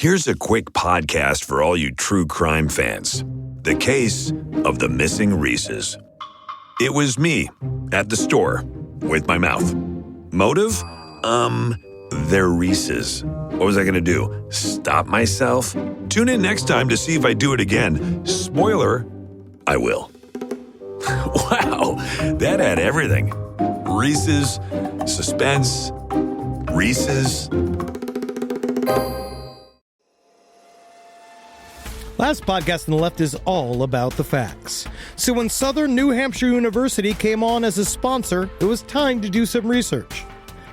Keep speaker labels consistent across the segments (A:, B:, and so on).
A: Here's a quick podcast for all you true crime fans. The case of the missing Reese's. It was me at the store with my mouth. Motive? They're Reese's. What was I going to do? Stop myself? Tune in next time to see if I do it again. Spoiler, I will. Wow, that had everything. Reese's, suspense, Reese's.
B: Last podcast on the left is all about the facts. So when Southern New Hampshire University came on as a sponsor, it was time to do some research.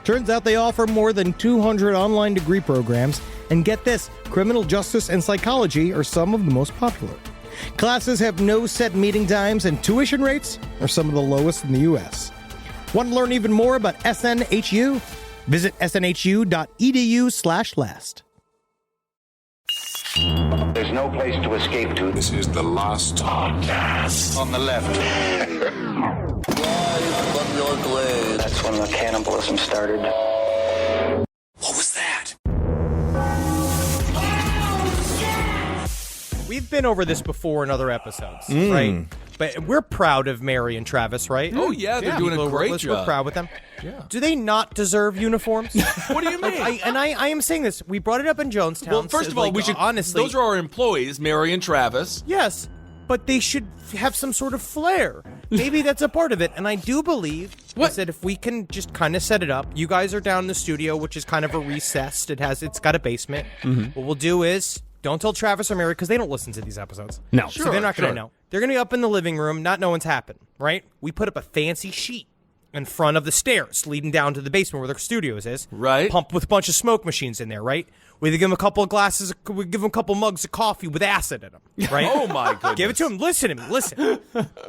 B: Turns out they offer more than 200 online degree programs, and get this, criminal justice and psychology are some of the most popular. Classes have no set meeting times, and tuition rates are some of the lowest in the U.S. Want to learn even more about SNHU? Visit snhu.edu/last.
C: There's no place to escape to.
D: This is the last podcast.
C: On the left.
E: Live from your grave.
C: That's when the cannibalism started.
D: What was that?
F: We've been over this before in other episodes, right? But we're proud of Mary and Travis, right?
G: Oh, yeah, they're doing a great job.
F: We're proud with them.
G: Yeah.
F: Do they not deserve uniforms?
G: What do you mean?
F: I am saying this. We brought it up in Jonestown.
G: Well, first of all, we should honestly. Those are our employees, Mary and Travis.
F: Yes, but they should have some sort of flair. Maybe that's a part of it. And I do believe that if we can just kind of set it up, you guys are down in the studio, which is kind of a recessed. It's got a basement. Mm-hmm. What we'll do is don't tell Travis or Mary because they don't listen to these episodes.
B: No,
F: so they're not going to know. They're going to be up in the living room, not know what's happened, right? We put up a fancy sheet in front of the stairs leading down to the basement where their studios is.
G: Right.
F: Pumped with a bunch of smoke machines in there, right? We give them a couple of glasses, we give them a couple mugs of coffee with acid in them, right?
G: Oh, my goodness.
F: Give it to them. Listen to me. Listen.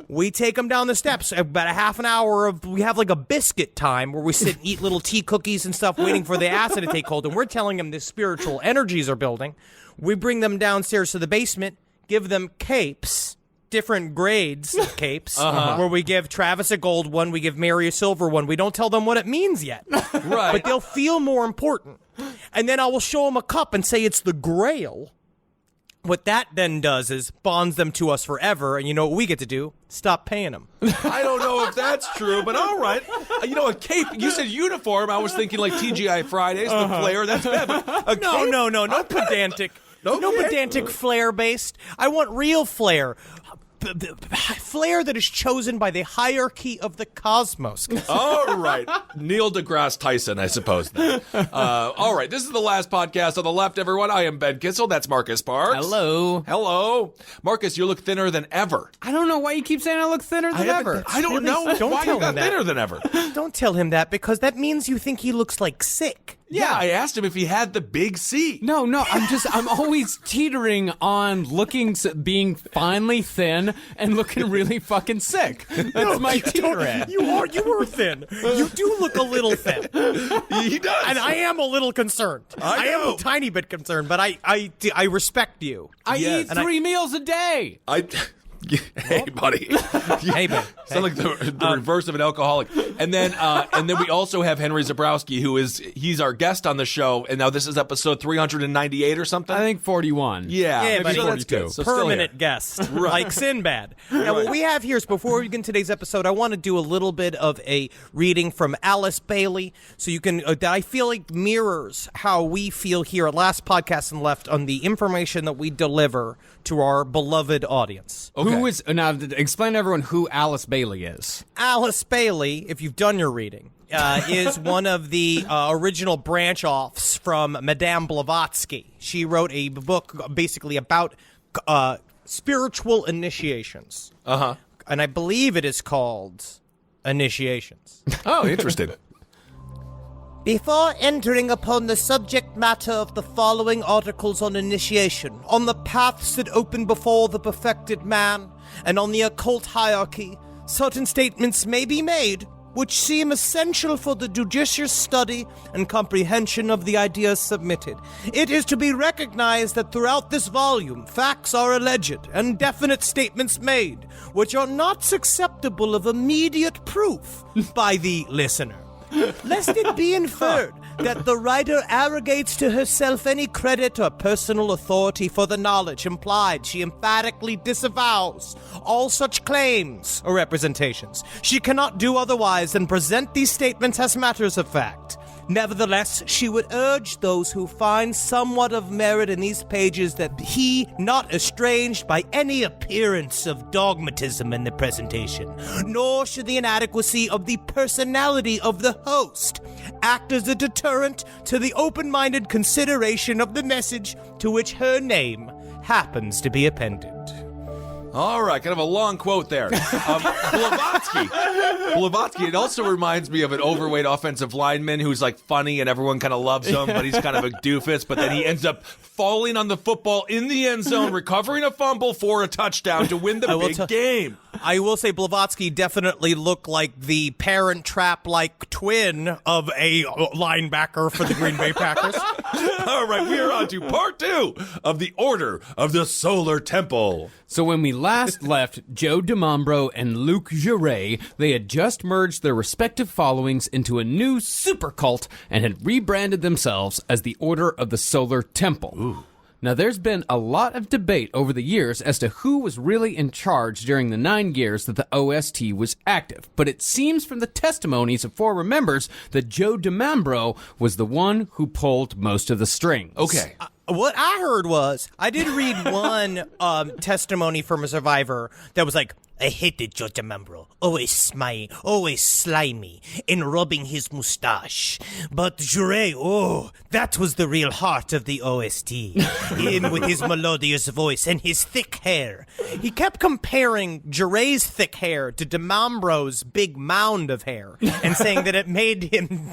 F: We take them down the steps. About a half an hour we have like a biscuit time where we sit and eat little tea cookies and stuff waiting for the acid to take hold. And we're telling them the spiritual energies are building. We bring them downstairs to the basement, give them capes, different grades of capes, where we give Travis a gold one, we give Mary a silver one. We don't tell them what it means yet.
G: Right.
F: But they'll feel more important. And then I will show them a cup and say it's the Grail. What that then does is bonds them to us forever, and you know what we get to do? Stop paying them.
G: I don't know if that's true, but all right. A cape. You said uniform. I was thinking like TGI Fridays, the flair. That's bad.
F: No pedantic. No pedantic flair-based. I want real flair. Flair that is chosen by the hierarchy of the cosmos.
G: All right. Neil deGrasse Tyson, I suppose. All right. This is the last podcast on the left, everyone. I am Ben Kissel. That's Marcus Parks.
H: Hello.
G: Marcus, you look thinner than ever.
H: I don't know why you keep saying I look thinner than ever.
G: I don't know why you got thinner than ever.
F: Don't tell him that, because that means you think he looks like sick.
G: Yeah, I asked him if he had the big C.
H: No, I'm always teetering on being finely thin and looking really fucking sick. That's my teeter at.
F: You were thin. You do look a little thin.
G: He does.
F: And I am a little concerned. I am a tiny bit concerned, but I respect you.
H: I eat 3 meals a day.
G: Hey, buddy.
F: Hey, man.
G: Sound like the reverse of an alcoholic. And then we also have Henry Zabrowski, he's our guest on the show. And now this is episode 398 or something.
H: I think 41.
F: Yeah,
G: maybe 42. So
F: permanent guest, like Sinbad. Now, what we have here is, before we begin today's episode, I want to do a little bit of a reading from Alice Bailey, so you can that I feel like mirrors how we feel here at Last Podcast and Left on the information that we deliver to our beloved audience.
G: Okay.
H: Now explain to everyone who Alice Bailey is.
F: Alice Bailey, if you've done your reading, is one of the original branch-offs from Madame Blavatsky. She wrote a book basically about spiritual initiations.
G: Uh-huh.
F: And I believe it is called Initiations.
G: Oh, interesting.
F: Before entering upon the subject matter of the following articles on initiation, on the paths that open before the perfected man, and on the occult hierarchy, certain statements may be made which seem essential for the judicious study and comprehension of the ideas submitted. It is to be recognized that throughout this volume, facts are alleged and definite statements made, which are not susceptible of immediate proof by the listener. Lest it be inferred that the writer arrogates to herself any credit or personal authority for the knowledge implied. She emphatically disavows all such claims or representations. She cannot do otherwise than present these statements as matters of fact. Nevertheless, she would urge those who find somewhat of merit in these pages that he not estranged by any appearance of dogmatism in the presentation, nor should the inadequacy of the personality of the host act as a deterrent to the open-minded consideration of the message to which her name happens to be appended.
G: All right, kind of a long quote there. Blavatsky, it also reminds me of an overweight offensive lineman who's like funny and everyone kind of loves him, but he's kind of a doofus, but then he ends up falling on the football in the end zone, recovering a fumble for a touchdown to win the big game.
F: I will say Blavatsky definitely looked like the Parent Trap-like twin of a linebacker for the Green Bay Packers.
G: All right, we are on to part 2 of the Order of the Solar Temple.
H: So when we last left Joe DiMambro and Luc Jouret, they had just merged their respective followings into a new super cult and had rebranded themselves as the Order of the Solar Temple. Ooh. Now, there's been a lot of debate over the years as to who was really in charge during the 9 years that the OST was active, but it seems from the testimonies of former members that Joe DiMambro was the one who pulled most of the strings.
G: Okay.
F: What I heard was, I did read one testimony from a survivor that was like, I hated Joe DiMambro, always slimy, and rubbing his mustache. But Jouret, that was the real heart of the OST. Him with his melodious voice and his thick hair. He kept comparing Jouret's thick hair to DiMambro's big mound of hair, and saying that it made him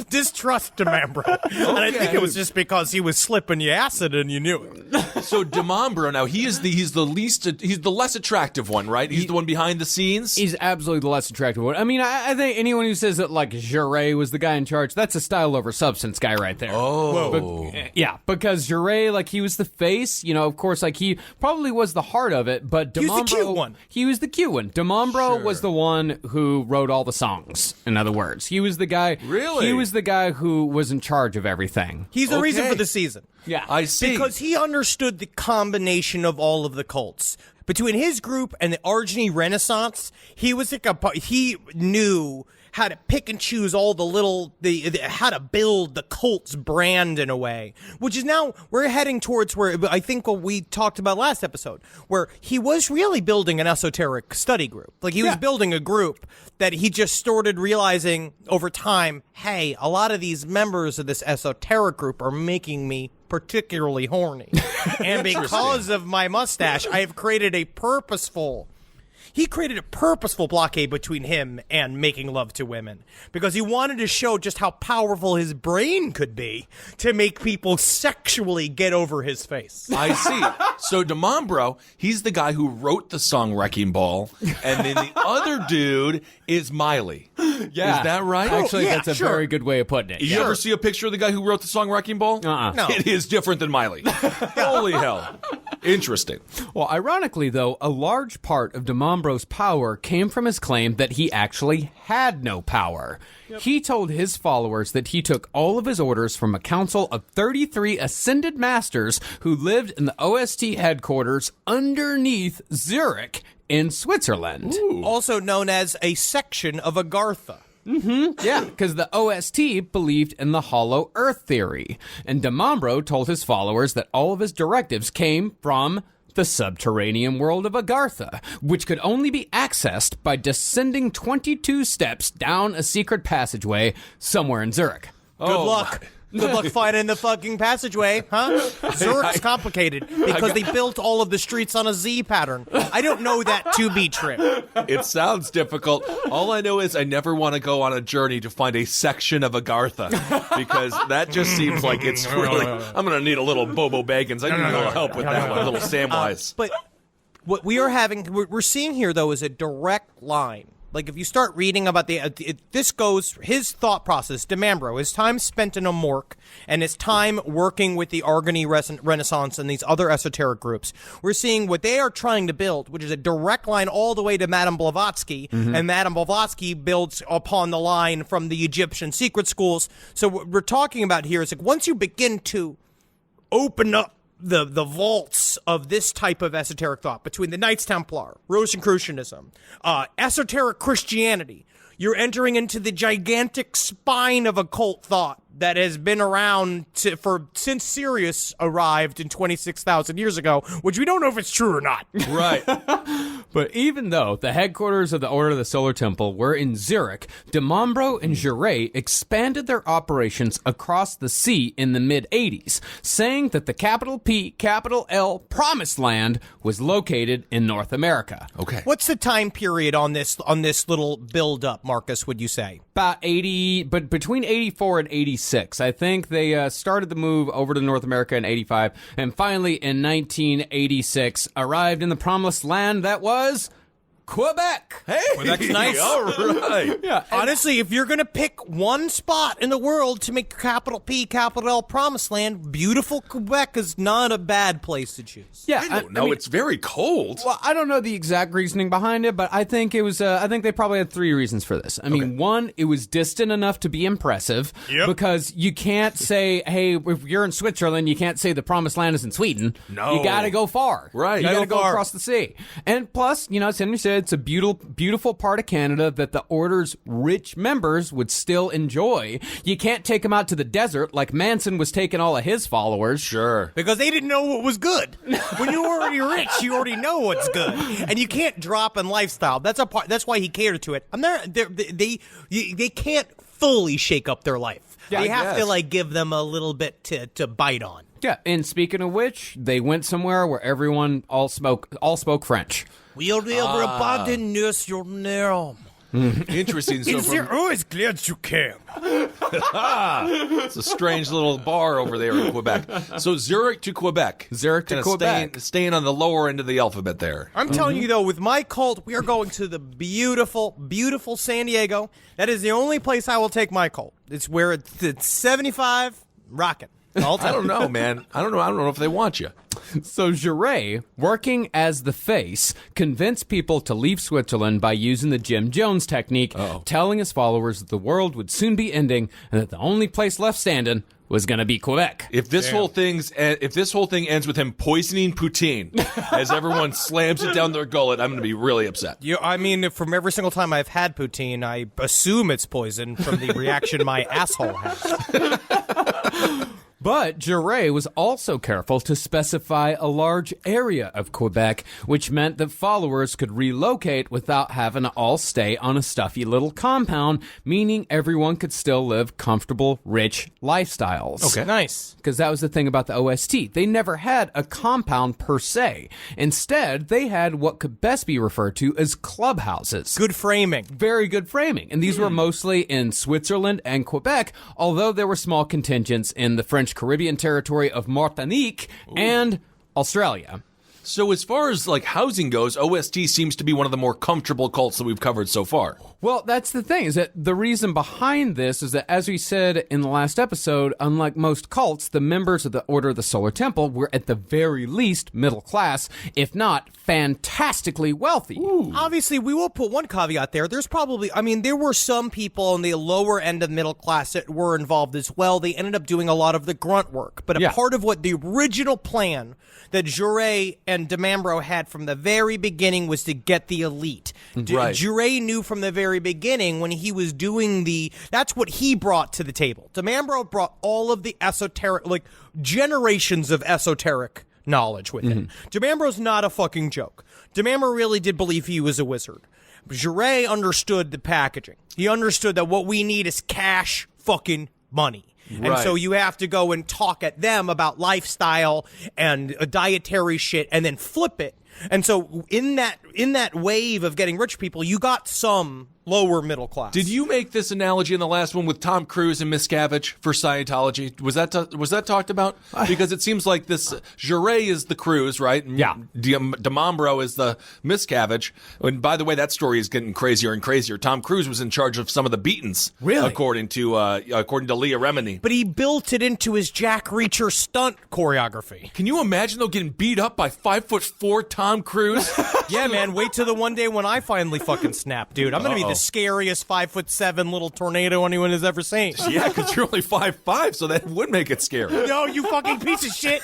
F: distrust DiMambro. Okay. And I think it was just because he was slipping you acid and you knew it.
G: So DiMambro, now he's the less attractive one, right? He's the one behind the scenes?
H: He's absolutely the less attractive one. I mean, I think anyone who says that, like, Jouret was the guy in charge, that's a style over substance guy right there.
G: Oh.
H: Yeah, because Jouret, like, he was the face, you know, of course, like, he probably was the heart of it, but DiMambro...
F: He was the cute one.
H: He was the cute one. DiMambro was the one who wrote all the songs, in other words. He was the guy...
G: Really?
H: He was the guy who was in charge of everything.
F: He's the reason for the season.
H: Yeah.
G: I see.
F: Because he understood the combination of all of the cults. Between his group and the Argeny Renaissance, he was like he knew how to pick and choose all how to build the cult's brand in a way, which is now we're heading towards where I think what we talked about last episode, where he was really building an esoteric study group. Like he was building a group that he just started realizing over time, hey, a lot of these members of this esoteric group are making me particularly horny. And because of my mustache, I have created a purposeful blockade between him and making love to women because he wanted to show just how powerful his brain could be to make people sexually get over his face.
G: I see. So DiMambro, he's the guy who wrote the song Wrecking Ball, and then the other dude is Miley.
H: Yeah.
G: Is that right?
H: Actually, that's a very good way of putting it.
G: You ever see a picture of the guy who wrote the song Wrecking Ball?
F: No.
G: It is different than Miley. Holy hell. Interesting.
H: Well, ironically, though, a large part of DiMambro's power came from his claim that he actually had no power. He told his followers that he took all of his orders from a council of 33 ascended masters who lived in the OST headquarters underneath Zurich in Switzerland.
F: Ooh. Also known as a section of Agartha.
H: Mm-hmm. Yeah, because the OST believed in the hollow earth theory. And DiMambro told his followers that all of his directives came from the subterranean world of Agartha, which could only be accessed by descending 22 steps down a secret passageway somewhere in Zurich.
F: Good luck. Good luck finding the fucking passageway, huh? Zurich's complicated because they built all of the streets on a Z pattern. I don't know that to be true.
G: It sounds difficult. All I know is I never want to go on a journey to find a section of Agartha because that just seems like it's really... I'm going to need a little Bobo Baggins. I need a little help with that one, a little Samwise.
F: But what we're seeing here, though, is a direct line Like, if you start reading about his thought process, DeMambro, his time spent in a morgue and his time working with the Argony Renaissance and these other esoteric groups, we're seeing what they are trying to build, which is a direct line all the way to Madame Blavatsky, and Madame Blavatsky builds upon the line from the Egyptian secret schools. So what we're talking about here is like once you begin to open up the vaults of this type of esoteric thought between the Knights Templar, Rosicrucianism, esoteric Christianity, you're entering into the gigantic spine of occult thought that has been around since Sirius arrived in 26,000 years ago, which we don't know if it's true or not.
G: Right.
H: But even though the headquarters of the Order of the Solar Temple were in Zurich, DeMambro and Jouret expanded their operations across the sea in the mid-'80s, saying that the capital P, capital L Promised Land was located in North America.
G: Okay.
F: What's the time period on this little build-up, Marcus, would you say?
H: About 80, but between 84 and 86. I think they started the move over to North America in 85, and finally in 1986 arrived in the Promised Land that was Quebec.
G: Hey,
F: well, that's nice.
G: All right.
H: Yeah,
F: honestly, if you're going to pick one spot in the world to make capital P, capital L Promised Land, beautiful Quebec is not a bad place to choose.
H: Yeah,
G: I don't know. It's very cold.
H: Well, I don't know the exact reasoning behind it, but I think it was. I think they probably had three reasons for this. I mean, one, it was distant enough to be impressive, because you can't say, "Hey, if you're in Switzerland, you can't say the Promised Land is in Sweden."
G: No,
H: you got to go far.
G: Right,
H: you got to go across the sea. And plus, as Henry said, it's a beautiful part of Canada that the Order's rich members would still enjoy. You can't take them out to the desert like Manson was taking all of his followers.
G: Sure.
F: Because they didn't know what was good. When you're already rich, you already know what's good. And you can't drop in lifestyle. That's a part. That's why he catered to it. They can't fully shake up their life.
H: Yeah,
F: they have to give them a little bit to bite on.
H: Yeah, and speaking of which, they went somewhere where everyone all spoke French.
F: We'll everybody knows your name.
G: Interesting. So
F: always glad you came.
G: It's a strange little bar over there in Quebec. So Zurich to Quebec. Staying on the lower end of the alphabet there.
F: I'm telling you, though, with my cult, we are going to the beautiful, beautiful San Diego. That is the only place I will take my cult. It's where it's 75, rocking.
G: I don't know, man. I don't know if they want you.
H: So Jouret, working as the face, convinced people to leave Switzerland by using the Jim Jones technique, telling his followers that the world would soon be ending and that the only place left standing was going to be Quebec.
G: If this whole thing ends with him poisoning poutine as everyone slams it down their gullet, I'm going to be really upset.
F: I mean, from every single time I've had poutine, I assume it's poison from the reaction my asshole has.
H: But Jouret was also careful to specify a large area of Quebec, which meant that followers could relocate without having to all stay on a stuffy little compound, meaning everyone could still live comfortable, rich lifestyles.
F: Okay, nice.
H: Because that was the thing about the OST. They never had a compound per se. Instead, they had what could best be referred to as clubhouses.
F: Good framing.
H: Very good framing. And these were mostly in Switzerland and Quebec, although there were small contingents in the French Caribbean territory of Martinique and Australia.
G: So as far as housing goes, OST seems to be one of the more comfortable cults that we've covered so far.
H: Well, that's the thing, is that the reason behind this is that, as we said in the last episode, unlike most cults, the members of the Order of the Solar Temple were at the very least middle class, if not fantastically wealthy.
F: Ooh. Obviously, we will put one caveat there. There were some people on the lower end of middle class that were involved as well. They ended up doing a lot of the grunt work. But a part of what the original plan that Jouret and DeMambro had from the very beginning was to get the elite.
G: Right.
F: Jouret knew from the very beginning when he was doing that's what he brought to the table. DeMambro brought all of the esoteric, generations of esoteric knowledge with him. DeMambro's not a fucking joke. DeMambro really did believe he was a wizard. Jouret understood the packaging. He understood that what we need is cash fucking money. And so you have to go and talk at them about lifestyle and dietary shit and then flip it. And so in that in that wave of getting rich people, you got some lower middle class.
G: Did you make this analogy in the last one with Tom Cruise and Miscavige for Scientology? Was that talked about? Because it seems like this Jure is the Cruise, right?
H: Yeah.
G: DeMambro is the Miscavige. And by the way, that story is getting crazier and crazier. Tom Cruise was in charge of some of the beatings,
H: really,
G: according to Leah Remini.
F: But he built it into his Jack Reacher stunt choreography.
G: Can you imagine though getting beat up by 5'4" Tom Cruise?
F: Yeah, man. Wait till the one day when I finally fucking snap, dude. I'm gonna be the scariest 5'7" little tornado anyone has ever seen.
G: Yeah, because you're only 5'5", so that would make it scary.
F: No, you fucking piece of shit.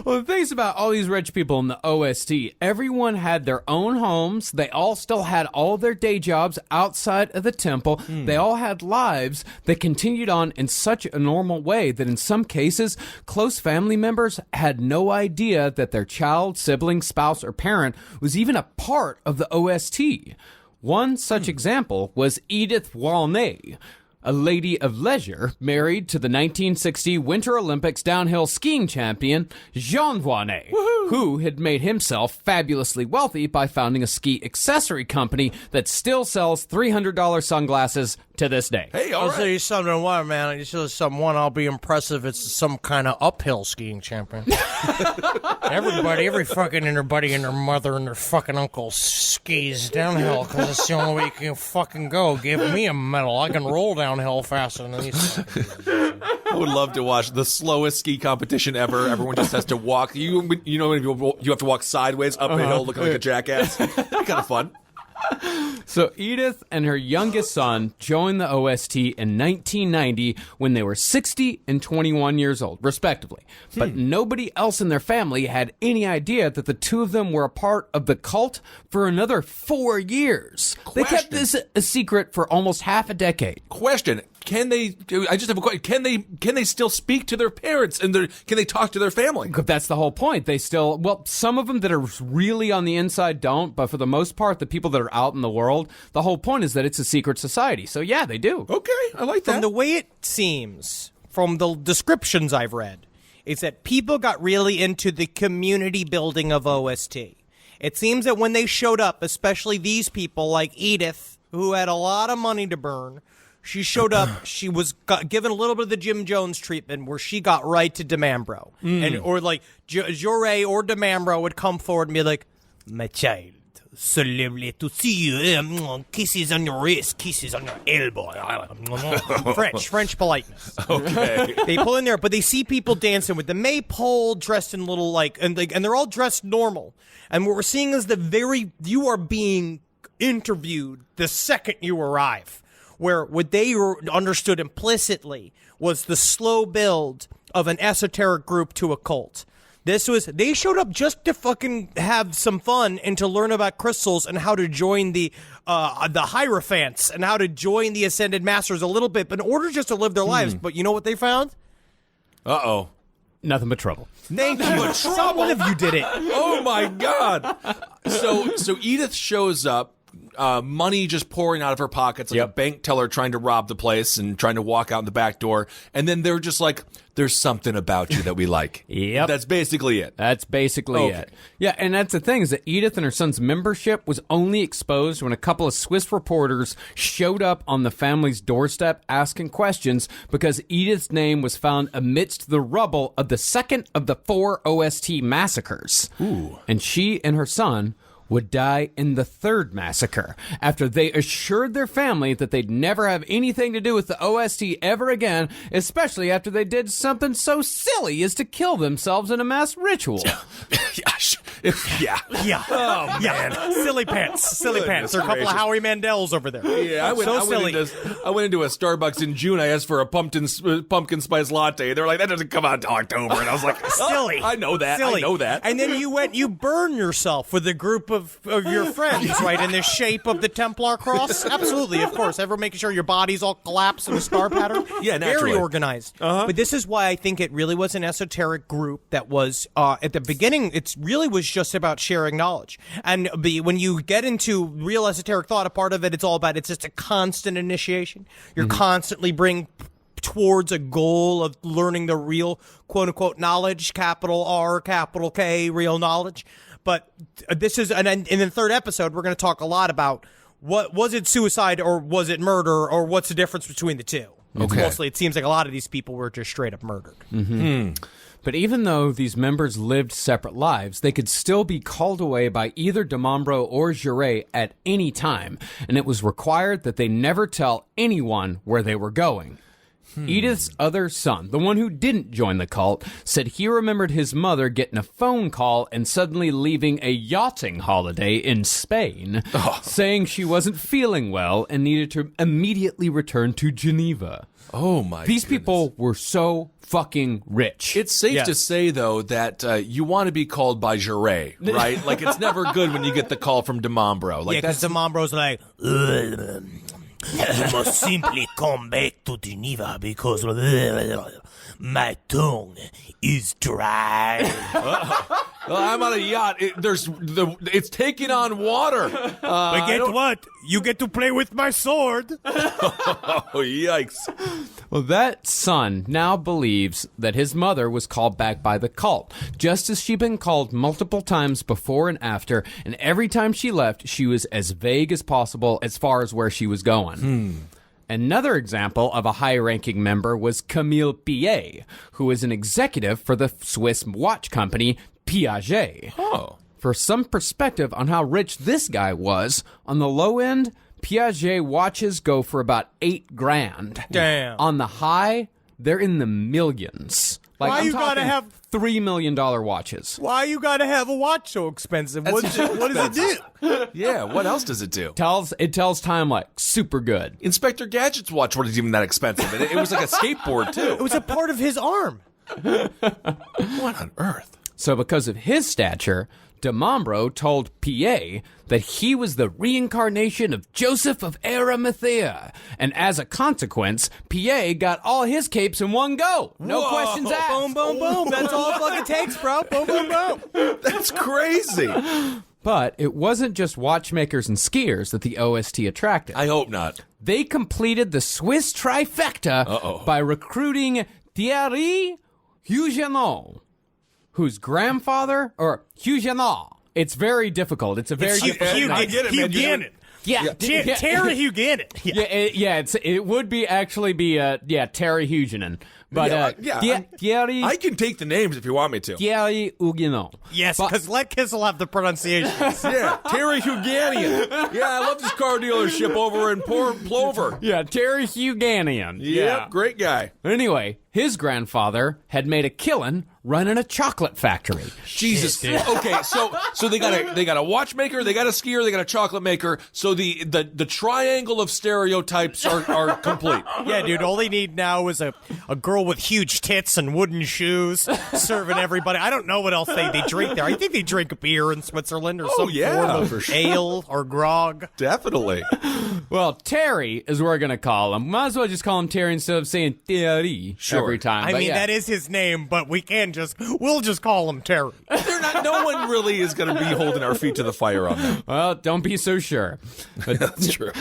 H: Well, the things about all these rich people in the OST, everyone had their own homes. They all still had all their day jobs outside of the temple. They all had lives that continued on in such a normal way that in some cases, close family members had no idea that their child, sibling, spouse, or parent was even a part of the OST. One such example was Edith Walney, a lady of leisure married to the 1960 Winter Olympics downhill skiing champion Jean Walney, who had made himself fabulously wealthy by founding a ski accessory company that still sells $300 sunglasses to this day.
G: Hey, all
F: I'll
G: right.
F: tell you something, man. I tell you something, I'll be impressive. It's some kind of uphill skiing champion. Every fucking everybody and their mother and their fucking uncle skis downhill because it's the only way you can fucking go. Give me a medal. I can roll downhill faster than these fucking
G: I would love to watch the slowest ski competition ever. Everyone just has to walk. You know, when you have to walk sideways up a hill looking like a jackass. That'd be kind of fun.
H: So Edith and her youngest son joined the OST in 1990 when they were 60 and 21 years old, respectively. But nobody else in their family had any idea that the two of them were a part of the cult for another 4 years. They kept this a secret for almost half a decade.
G: Question. I just have a question. Can they still speak to their parents and can they talk to their family?
H: That's the whole point. They still, well, some of them that are really on the inside don't, but for the most part, the people that are out in the world, the whole point is that it's a secret society. So yeah, they do.
G: Okay, I like that.
F: From the way it seems, from the descriptions I've read, is that people got really into the community building of OST. It seems that when they showed up, especially these people like Edith, who had a lot of money to burn, she showed up. She was given a little bit of the Jim Jones treatment, where she got right to DeMambro, or like Jure or DeMambro would come forward and be like, "My child, so lovely to see you. Kisses on your wrist, kisses on your elbow." French politeness.
G: Okay.
F: They pull in there, but they see people dancing with the maypole, dressed in little and they're all dressed normal. And what we're seeing is you are being interviewed the second you arrive. Where what they understood implicitly was the slow build of an esoteric group to a cult. They showed up just to fucking have some fun and to learn about crystals and how to join the Hierophants and how to join the Ascended Masters a little bit, but in order just to live their lives. But you know what they found?
G: Uh-oh.
H: Nothing but trouble.
F: Thank you. Someone of you did it.
G: Oh my God. So Edith shows up. Money just pouring out of her pockets, like a bank teller trying to rob the place and trying to walk out the back door. And then they're just like, "There's something about you that we like."
H: Yep.
G: That's basically it.
H: That's basically it. Yeah, and that's the thing, is that Edith and her son's membership was only exposed when a couple of Swiss reporters showed up on the family's doorstep asking questions, because Edith's name was found amidst the rubble of the second of the 4 OST massacres. Ooh. And she and her son would die in the 3rd massacre after they assured their family that they'd never have anything to do with the OST ever again, especially after they did something so silly as to kill themselves in a mass ritual.
G: Yeah.
F: Oh, man. Silly pants. There are a couple of Howie Mandels over there.
G: Yeah, I went into a Starbucks in June. I asked for a pumpkin spice latte. They're like, "That doesn't come out until October." And I was like,
F: Silly.
G: I know that.
F: Silly.
G: I know that.
F: And then you burn yourself with a group of your friends, right, in the shape of the Templar cross. Absolutely, of course. Ever making sure your body's all collapsed in a star pattern.
G: Yeah, naturally.
F: Very organized. But this is why I think it really was an esoteric group that was, at the beginning, it really was just about sharing knowledge. And when you get into real esoteric thought, a part of it, it's just a constant initiation. You're constantly towards a goal of learning the real quote-unquote knowledge, capital R, capital K, real knowledge. But this is, and in the third episode, we're going to talk a lot about what was it suicide or was it murder, or what's the difference between the two.
G: Okay.
F: Mostly, it seems like a lot of these people were just straight up murdered.
H: But even though these members lived separate lives, they could still be called away by either DeMambro or Giray at any time, and it was required that they never tell anyone where they were going. Edith's other son, the one who didn't join the cult, said he remembered his mother getting a phone call and suddenly leaving a yachting holiday in Spain, saying she wasn't feeling well and needed to immediately return to Geneva.
G: Oh my!
H: These people were so fucking rich.
G: It's safe to say, though, that you want to be called by Giray, right? Like, it's never good when you get the call from DeMambro. Like,
F: Yeah, because DeMambro's like, you must simply come back to Geneva because my tongue is dry.
G: Well, I'm on a yacht. It's taking on water.
F: But get what? You get to play with my sword.
G: Oh, yikes.
H: Well, that son now believes that his mother was called back by the cult, just as she'd been called multiple times before and after, and every time she left, she was as vague as possible as far as where she was going. Another example of a high-ranking member was Camille Pillet, who was an executive for the Swiss watch company Piaget. For some perspective on how rich this guy was, on the low end, Piaget watches go for about $8,000.
F: Damn.
H: On the high, they're in the millions. Like,
F: Why
H: I'm
F: you gotta
H: talking
F: have
H: $3 million watches?
F: Why you gotta have a watch so expensive? What does it do?
G: Yeah, what else does it do?
H: It tells time like super good.
G: Inspector Gadget's watch wasn't even that expensive. It was like a skateboard,
F: It
G: too.
F: was a part of his arm.
G: What on earth?
H: So because of his stature, DeMambro told Pillet that he was the reincarnation of Joseph of Arimathea. And as a consequence, Pillet got all his capes in one go. No
G: Whoa.
H: questions asked.
F: Boom, boom, boom. That's all it fucking takes, bro. Boom, boom, boom.
G: That's crazy.
H: But it wasn't just watchmakers and skiers that the OST attracted.
G: I hope not.
H: They completed the Swiss trifecta by recruiting Thierry Huguenot, whose grandfather, or Huguenot. It's very difficult. It's a very difficult name.
G: I get it, man.
F: Huguenot.
H: Yeah,
F: Terry Huguenot.
H: It would be actually be Terry Huguenin, but Thierry
G: I can take the names if you want me to.
H: Thierry Huguenot.
F: Yes, because let Kissel have the pronunciation.
G: Yeah, Terry Huganian. Yeah, I love this car dealership over in Plover.
H: Yeah, Terry Huganian.
G: Yep, great guy.
H: Anyway, his grandfather had made a killing running a chocolate factory.
G: Jesus. Okay, so they got a watchmaker, they got a skier, they got a chocolate maker. So the triangle of stereotypes are complete.
F: Yeah, dude, all they need now is a girl with huge tits and wooden shoes serving everybody. I don't know what else they drink there. I think they drink beer in Switzerland or some form of ale or grog.
G: Definitely.
H: Well, Terry is what we're going to call him. Might as well just call him Terry instead of saying Thierry every time.
F: I mean, that is his name, but we'll just call him Terry.
G: No one really is going to be holding our feet to the fire on that.
H: Well, don't be so sure. But,
G: That's true.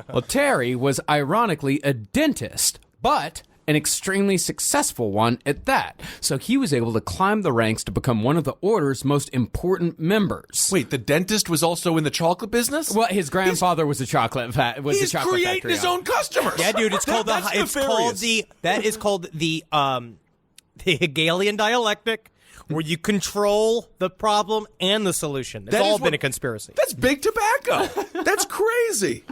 H: well, Terry was ironically a dentist, but an extremely successful one at that. So he was able to climb the ranks to become one of the order's most important members.
G: Wait, the dentist was also in the chocolate business?
H: Well, his grandfather was a chocolate
G: He's creating his own customers.
F: Yeah, dude, it's called the Hegelian dialectic, where you control the problem and the solution. It's all been a conspiracy.
G: That's big tobacco. That's crazy.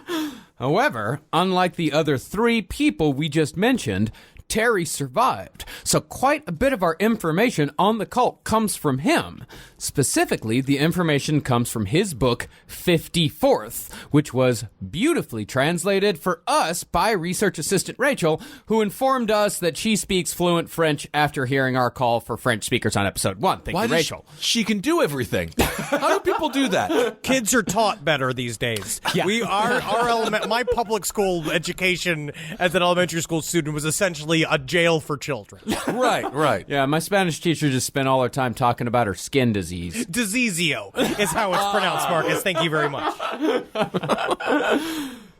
H: However, unlike the other three people we just mentioned, Terry survived, so quite a bit of our information on the cult comes from him. Specifically, the information comes from his book, 54th, which was beautifully translated for us by research assistant Rachel, who informed us that she speaks fluent French after hearing our call for French speakers on episode 1. Thank you, Rachel.
G: She can do everything. How do people do that?
F: Kids are taught better these days.
H: Yeah.
F: My public school education as an elementary school student was essentially a jail for children.
G: Right.
H: Yeah, my Spanish teacher just spent all her time talking about her skin disease.
F: Diseasio is how it's pronounced, Marcus. Thank you very much.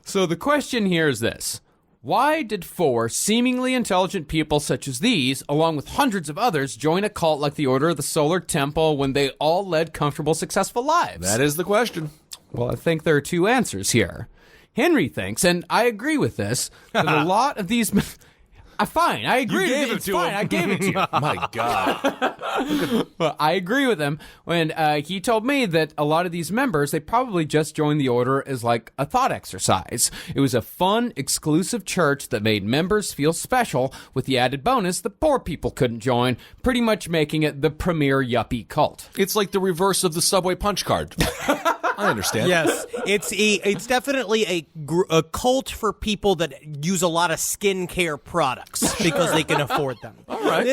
H: So the question here is this. Why did 4 seemingly intelligent people such as these, along with hundreds of others, join a cult like the Order of the Solar Temple when they all led comfortable, successful lives?
G: That is the question.
H: Well, I think there are 2 answers here. Henry thinks, and I agree with this, that a lot of these... Fine, I agree.
G: You gave it to him.
H: I gave it to you.
G: My God.
H: Well, I agree with him when he told me that a lot of these members, they probably just joined the order as like a thought exercise. It was a fun, exclusive church that made members feel special, with the added bonus that poor people couldn't join, pretty much making it the premier yuppie cult.
G: It's like the reverse of the Subway punch card. I understand.
F: Yes, it's definitely a cult for people that use a lot of skincare products because they can afford them.
G: All right.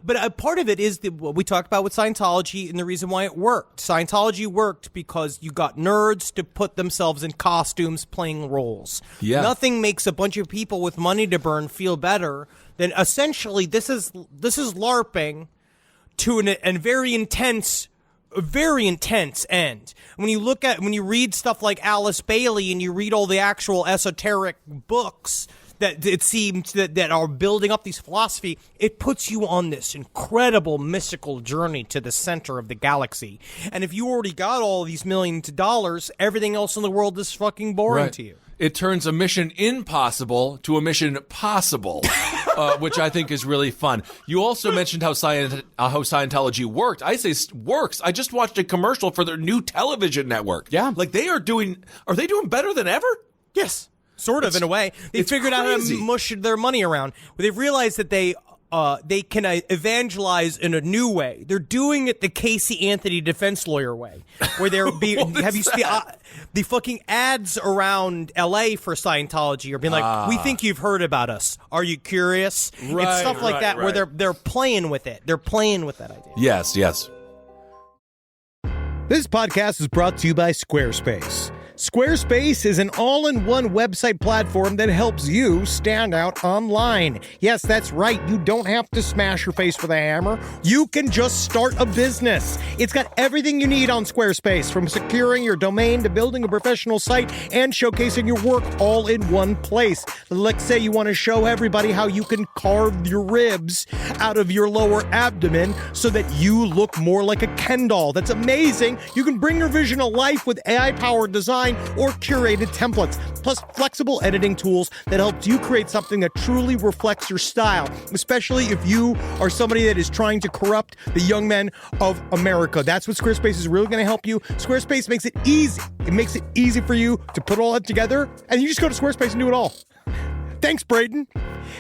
F: But a part of it is what we talked about with Scientology and the reason why it worked. Scientology worked because you got nerds to put themselves in costumes playing roles.
G: Yeah.
F: Nothing makes a bunch of people with money to burn feel better than essentially this is LARPing to a very intense end. When you read stuff like Alice Bailey and you read all the actual esoteric books that it seems that are building up these philosophy, it puts you on this incredible mystical journey to the center of the galaxy. And if you already got all these millions of dollars, everything else in the world is fucking boring to you.
G: It turns a mission impossible to a mission possible, which I think is really fun. You also mentioned how Scientology worked. I say works. I just watched a commercial for their new television network.
H: Yeah.
G: Like are they doing better than ever?
F: Yes. Sort of, in a way. They figured out how to mush their money around. They've realized that they can evangelize in a new way. They're doing it the Casey Anthony defense lawyer way, where the fucking ads around LA for Scientology are being like, "We think you've heard about us. Are you curious?"
G: Right,
F: it's stuff like that,
G: right.
F: where they're playing with it. They're playing with that idea.
G: Yes.
B: This podcast is brought to you by Squarespace. Squarespace is an all-in-one website platform that helps you stand out online. Yes, that's right. You don't have to smash your face with a hammer. You can just start a business. It's got everything you need on Squarespace, from securing your domain to building a professional site and showcasing your work all in one place. Let's say you want to show everybody how you can carve your ribs out of your lower abdomen so that you look more like a Ken doll. That's amazing. You can bring your vision to life with AI-powered design or curated templates, plus flexible editing tools that helps you create something that truly reflects your style, especially if you are somebody that is trying to corrupt the young men of America. That's what Squarespace is really going to help you. Squarespace makes it easy. It makes it easy for you to put all that together, and you just go to Squarespace and do it all. Thanks, Braden.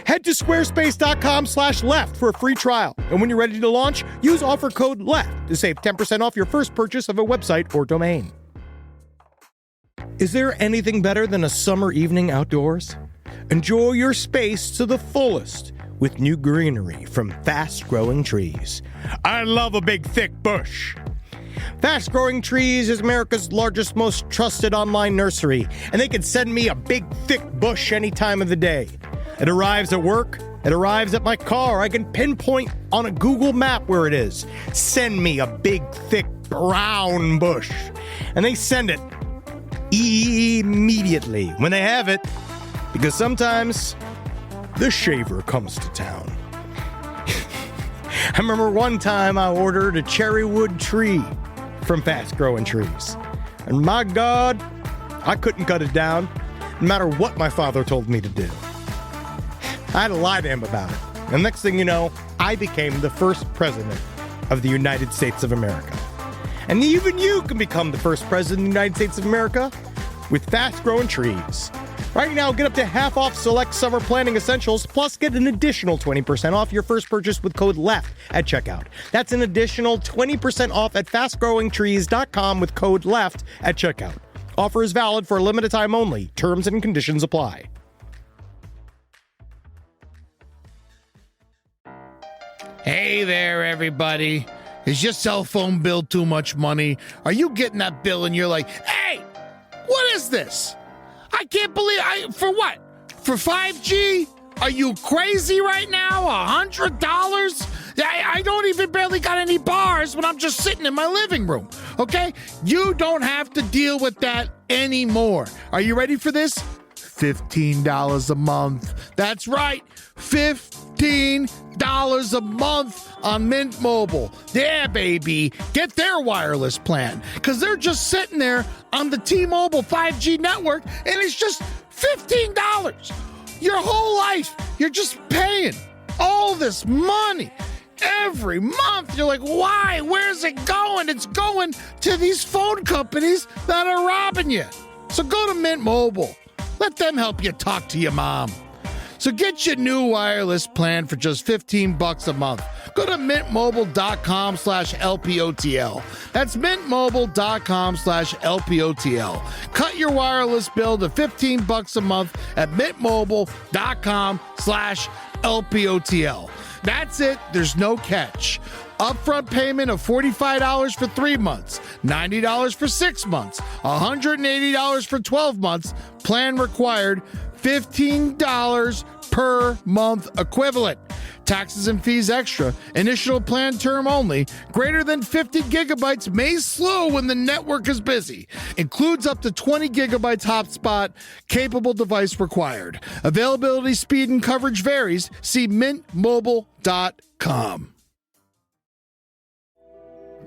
B: Head to squarespace.com/left for a free trial. And when you're ready to launch, use offer code LEFT to save 10% off your first purchase of a website or domain. Is there anything better than a summer evening outdoors? Enjoy your space to the fullest with new greenery from Fast Growing Trees. I love a big, thick bush. Fast Growing Trees is America's largest, most trusted online nursery, and they can send me a big, thick bush any time of the day. It arrives at work. It arrives at my car. I can pinpoint on a Google map where it is. Send me a big, thick, brown bush. And they send it immediately when they have it, because sometimes the shaver comes to town. I remember one time I ordered a cherrywood tree from Fast Growing Trees, and my God, I couldn't cut it down no matter what my father told me to do. I had to lie to him about it, and next thing you know, I became the first president of the United States of America. And even you can become the first president of the United States of America with Fast Growing Trees. Right now, get up to half off select summer planting essentials, plus get an additional 20% off your first purchase with code LEFT at checkout. That's an additional 20% off at fastgrowingtrees.com with code LEFT at checkout. Offer is valid for a limited time only. Terms and conditions apply.
I: Hey there, everybody. Is your cell phone bill too much money? Are you getting that bill and you're like, hey, what is this? I can't believe for what? For 5G? Are you crazy right now? $100? I don't even barely got any bars when I'm just sitting in my living room, okay? You don't have to deal with that anymore. Are you ready for this? $15 a month. That's right, $15 a month on Mint Mobile. Yeah, baby. Get their wireless plan, because they're just sitting there on the T-Mobile 5G network, and it's just $15. Your whole life, you're just paying all this money every month. You're like, why? Where's it going? It's going to these phone companies that are robbing you. So go to Mint Mobile. Let them help you talk to your mom. So get your new wireless plan for just $15 a month. Go to mintmobile.com/LPOTL. That's mintmobile.com/LPOTL. Cut your wireless bill to $15 a month at mintmobile.com/LPOTL. That's it. There's no catch. Upfront payment of $45 for 3 months, $90 for 6 months, $180 for 12 months. Plan required, $15 per month equivalent. Taxes and fees extra. Initial plan term only. Greater than 50 gigabytes may slow when the network is busy. Includes up to 20 gigabytes hotspot. Capable device required. Availability, speed, and coverage varies. See mintmobile.com.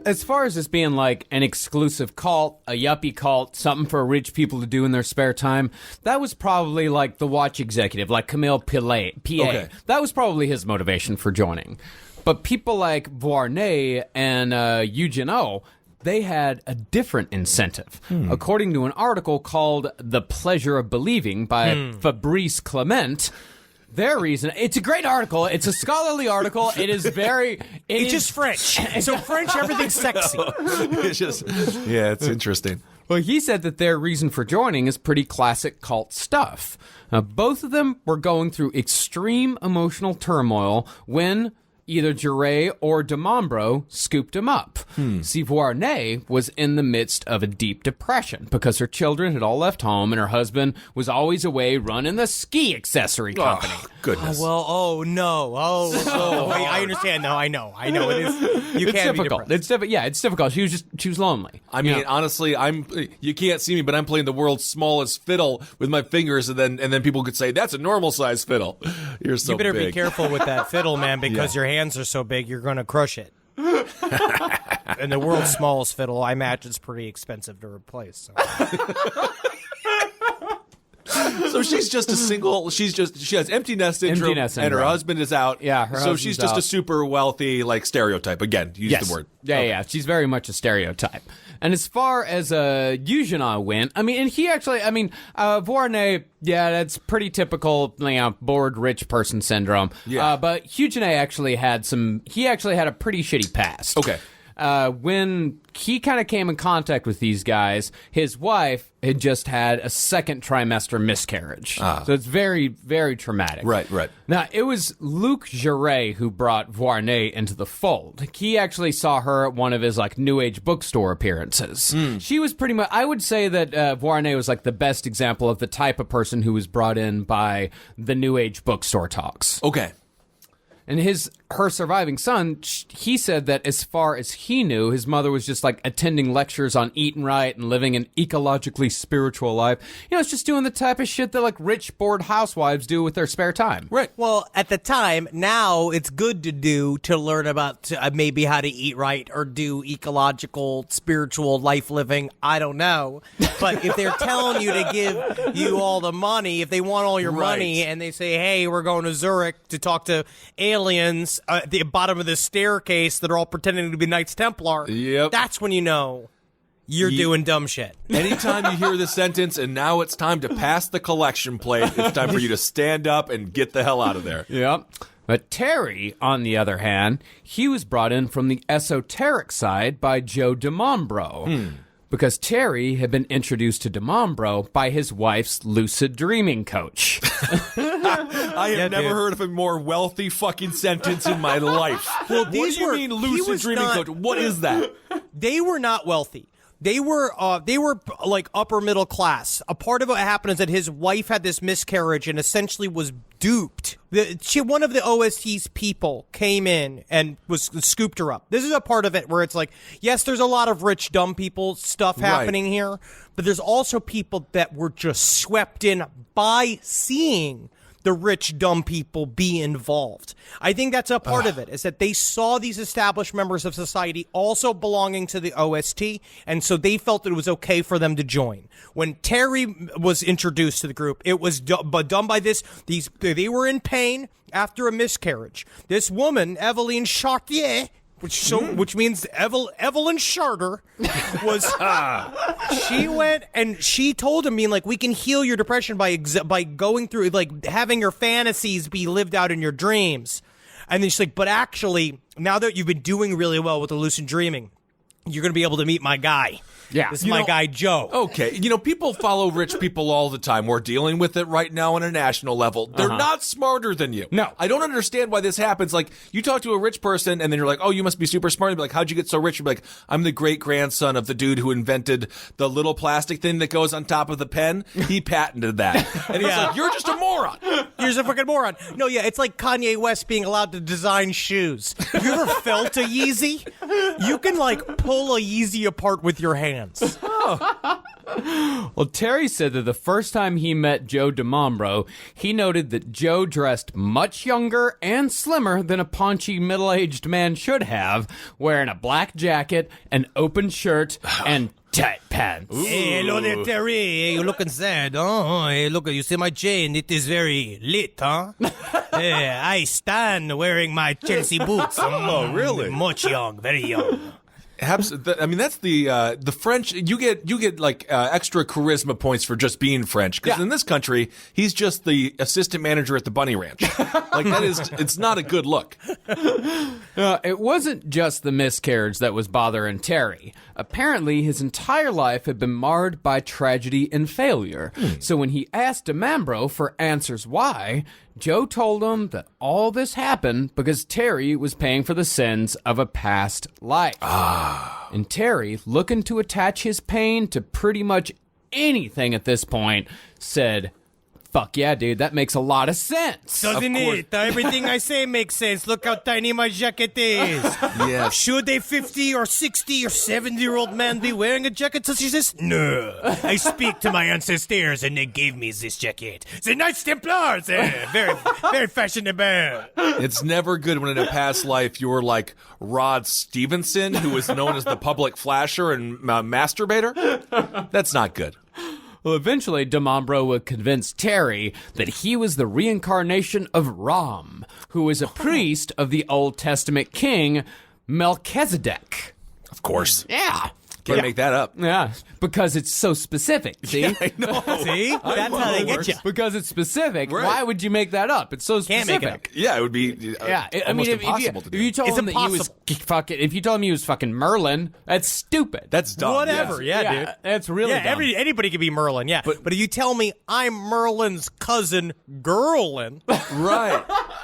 H: As far as this being like an exclusive cult, a yuppie cult, something for rich people to do in their spare time, that was probably like the watch executive, like Camille Pillay.
G: Okay.
H: That was probably his motivation for joining. But people like Voirnet and Eugenot, they had a different incentive. According to an article called The Pleasure of Believing by Fabrice Clement, their reason, it's a great article. It's a scholarly article. It is very...
F: It's just French. So French, everything's sexy.
G: It's just, yeah, it's interesting.
H: Well, he said that their reason for joining is pretty classic cult stuff. Both of them were going through extreme emotional turmoil when either Giray or Dimambro scooped him up. See, Voirnet was in the midst of a deep depression because her children had all left home and her husband was always away running the ski accessory company.
G: Oh, goodness.
F: Oh no. I understand. No, I know. It is. You
H: It's
F: can't be
H: difficult.
F: depressed.
H: It's difficult. She was lonely.
G: I mean, honestly, you can't see me, but I'm playing the world's smallest fiddle with my fingers, and then people could say that's a normal size fiddle. You're so
F: You better
G: big.
F: be careful with that fiddle, man, because your hands are so big, you're going to crush it. And the world's smallest fiddle, I imagine, is pretty expensive to replace. So.
G: So she's just a single. She has empty nest syndrome, and her husband is out.
H: Yeah, her
G: so she's
H: husband's
G: just
H: out.
G: a super wealthy, like, stereotype. Again, use the word.
H: Yeah,
G: Okay.
H: yeah. She's very much a stereotype. And as far as Eugenot went, I mean, and he actually, Voirnet, yeah, that's pretty typical, bored rich person syndrome.
G: Yeah.
H: But Eugenot actually had a pretty shitty past.
G: Okay.
H: When he kind of came in contact with these guys, his wife had just had a second trimester miscarriage. So it's very, very traumatic.
G: Right.
H: Now, it was Luc Giray who brought Voirnet into the fold. He actually saw her at one of his, New Age bookstore appearances. She was pretty much, I would say that Voirnet was, the best example of the type of person who was brought in by the New Age bookstore talks.
G: Okay.
H: And her surviving son, he said that as far as he knew, his mother was just attending lectures on eating right and living an ecologically spiritual life. It's just doing the type of shit that rich, bored housewives do with their spare time.
G: Right.
F: Well, at the time, now it's good to learn about maybe how to eat right or do ecological, spiritual life living. I don't know. But if they're telling you to give you all the money, if they want all your money and they say, hey, we're going to Zurich to talk to aliens at the bottom of the staircase that are all pretending to be Knights Templar, that's when you know you're doing dumb shit.
G: Anytime you hear this sentence, and now it's time to pass the collection plate, it's time for you to stand up and get the hell out of there.
H: Yep. But Terry, on the other hand, he was brought in from the esoteric side by Joe Dimambro. Because Terry had been introduced to Dimambro by his wife's lucid dreaming coach.
G: I have never heard of a more wealthy fucking sentence in my life.
F: Well,
G: what do you mean lucid dreaming coach? What is that?
F: They were not wealthy. They were like upper middle class. A part of what happened is that his wife had this miscarriage and essentially was duped. One of the OST's people came in and scooped her up. This is a part of it where it's like, yes, there's a lot of rich, dumb people stuff happening here, but there's also people that were just swept in by seeing the rich, dumb people be involved. I think that's a part of it, is that they saw these established members of society also belonging to the OST, and so they felt it was okay for them to join. When Terry was introduced to the group, it was done by they were in pain after a miscarriage. This woman, Eveline Chartier, which means Evelyn Charter, was she went and she told him, being like, we can heal your depression by going through, like, having your fantasies be lived out in your dreams. And then she's like, but actually, now that you've been doing really well with the lucid dreaming, you're going to be able to meet my guy.
H: Yeah.
F: This is my guy, Joe.
G: Okay. People follow rich people all the time. We're dealing with it right now on a national level. They're not smarter than you.
H: No.
G: I don't understand why this happens. Like, you talk to a rich person and then you're like, oh, you must be super smart. You'd be like, how'd you get so rich? You'd be like, I'm the great grandson of the dude who invented the little plastic thing that goes on top of the pen. He patented that. And he's like, you're just a moron.
F: You're just a freaking moron. No, yeah, it's like Kanye West being allowed to design shoes. You ever felt a Yeezy? You can, like, pull a Yeezy apart with your hands.
H: Well, Terry said that the first time he met Joe DiMambro, he noted that Joe dressed much younger and slimmer than a paunchy middle-aged man should have, wearing a black jacket, an open shirt, and tight pants.
F: Hey, hello there, Terry. You're looking sad. Oh, hey, look, you see my chain? It is very lit, huh? Hey, I stand wearing my Chelsea boots.
G: Oh, really?
F: Much young, very young.
G: I mean, that's the French. You get like extra charisma points for just being French, because in this country, he's just the assistant manager at the Bunny Ranch. Like, it's not a good look.
H: It wasn't just the miscarriage that was bothering Terry. Apparently, his entire life had been marred by tragedy and failure. So when he asked DiMambro for answers why, Joe told him that all this happened because Terry was paying for the sins of a past life. And Terry, looking to attach his pain to pretty much anything at this point, said, fuck yeah, dude, that makes a lot of sense.
F: Doesn't it? Everything I say makes sense. Look how tiny my jacket is.
G: Yes.
F: Should a 50 or 60 or 70-year-old man be wearing a jacket such as this? No. I speak to my ancestors and they gave me this jacket. The Knights Templars. Very, very fashionable.
G: It's never good when in a past life you were like Rod Stevenson, who was known as the public flasher and masturbator. That's not good.
H: Well, eventually, DiMambro would convince Terry that he was the reincarnation of Ram, who was a priest of the Old Testament king Melchizedek.
G: Of course.
H: Yeah.
G: Can't make that up.
H: Yeah, because it's so specific, see?
G: Yeah, I know.
F: See? That's how they get you.
H: Because it's specific.
G: Right.
H: Why would you make that up? It's so
F: Can't
H: specific.
F: make it up.
G: Yeah, it would be almost impossible to do.
H: If you told
F: It's
H: him that he was fucking, if you told him he was fucking Merlin, that's stupid.
G: That's dumb.
F: Whatever.
G: yes.
F: Yeah, dude.
H: That's really dumb.
F: Anybody could be Merlin, yeah. But if you tell me I'm Merlin's cousin, Gerlin,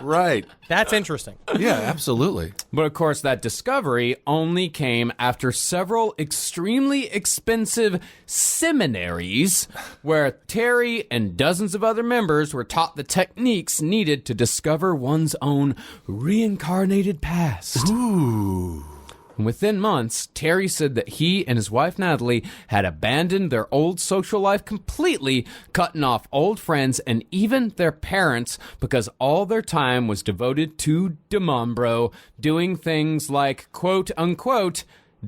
G: Right.
F: that's interesting.
G: Yeah, absolutely.
H: But of course, that discovery only came after several extremely expensive seminaries where Terry and dozens of other members were taught the techniques needed to discover one's own reincarnated past.
G: Ooh.
H: And within months, Terry said that he and his wife Natalie had abandoned their old social life completely, cutting off old friends and even their parents because all their time was devoted to DiMambro, doing things like, quote unquote,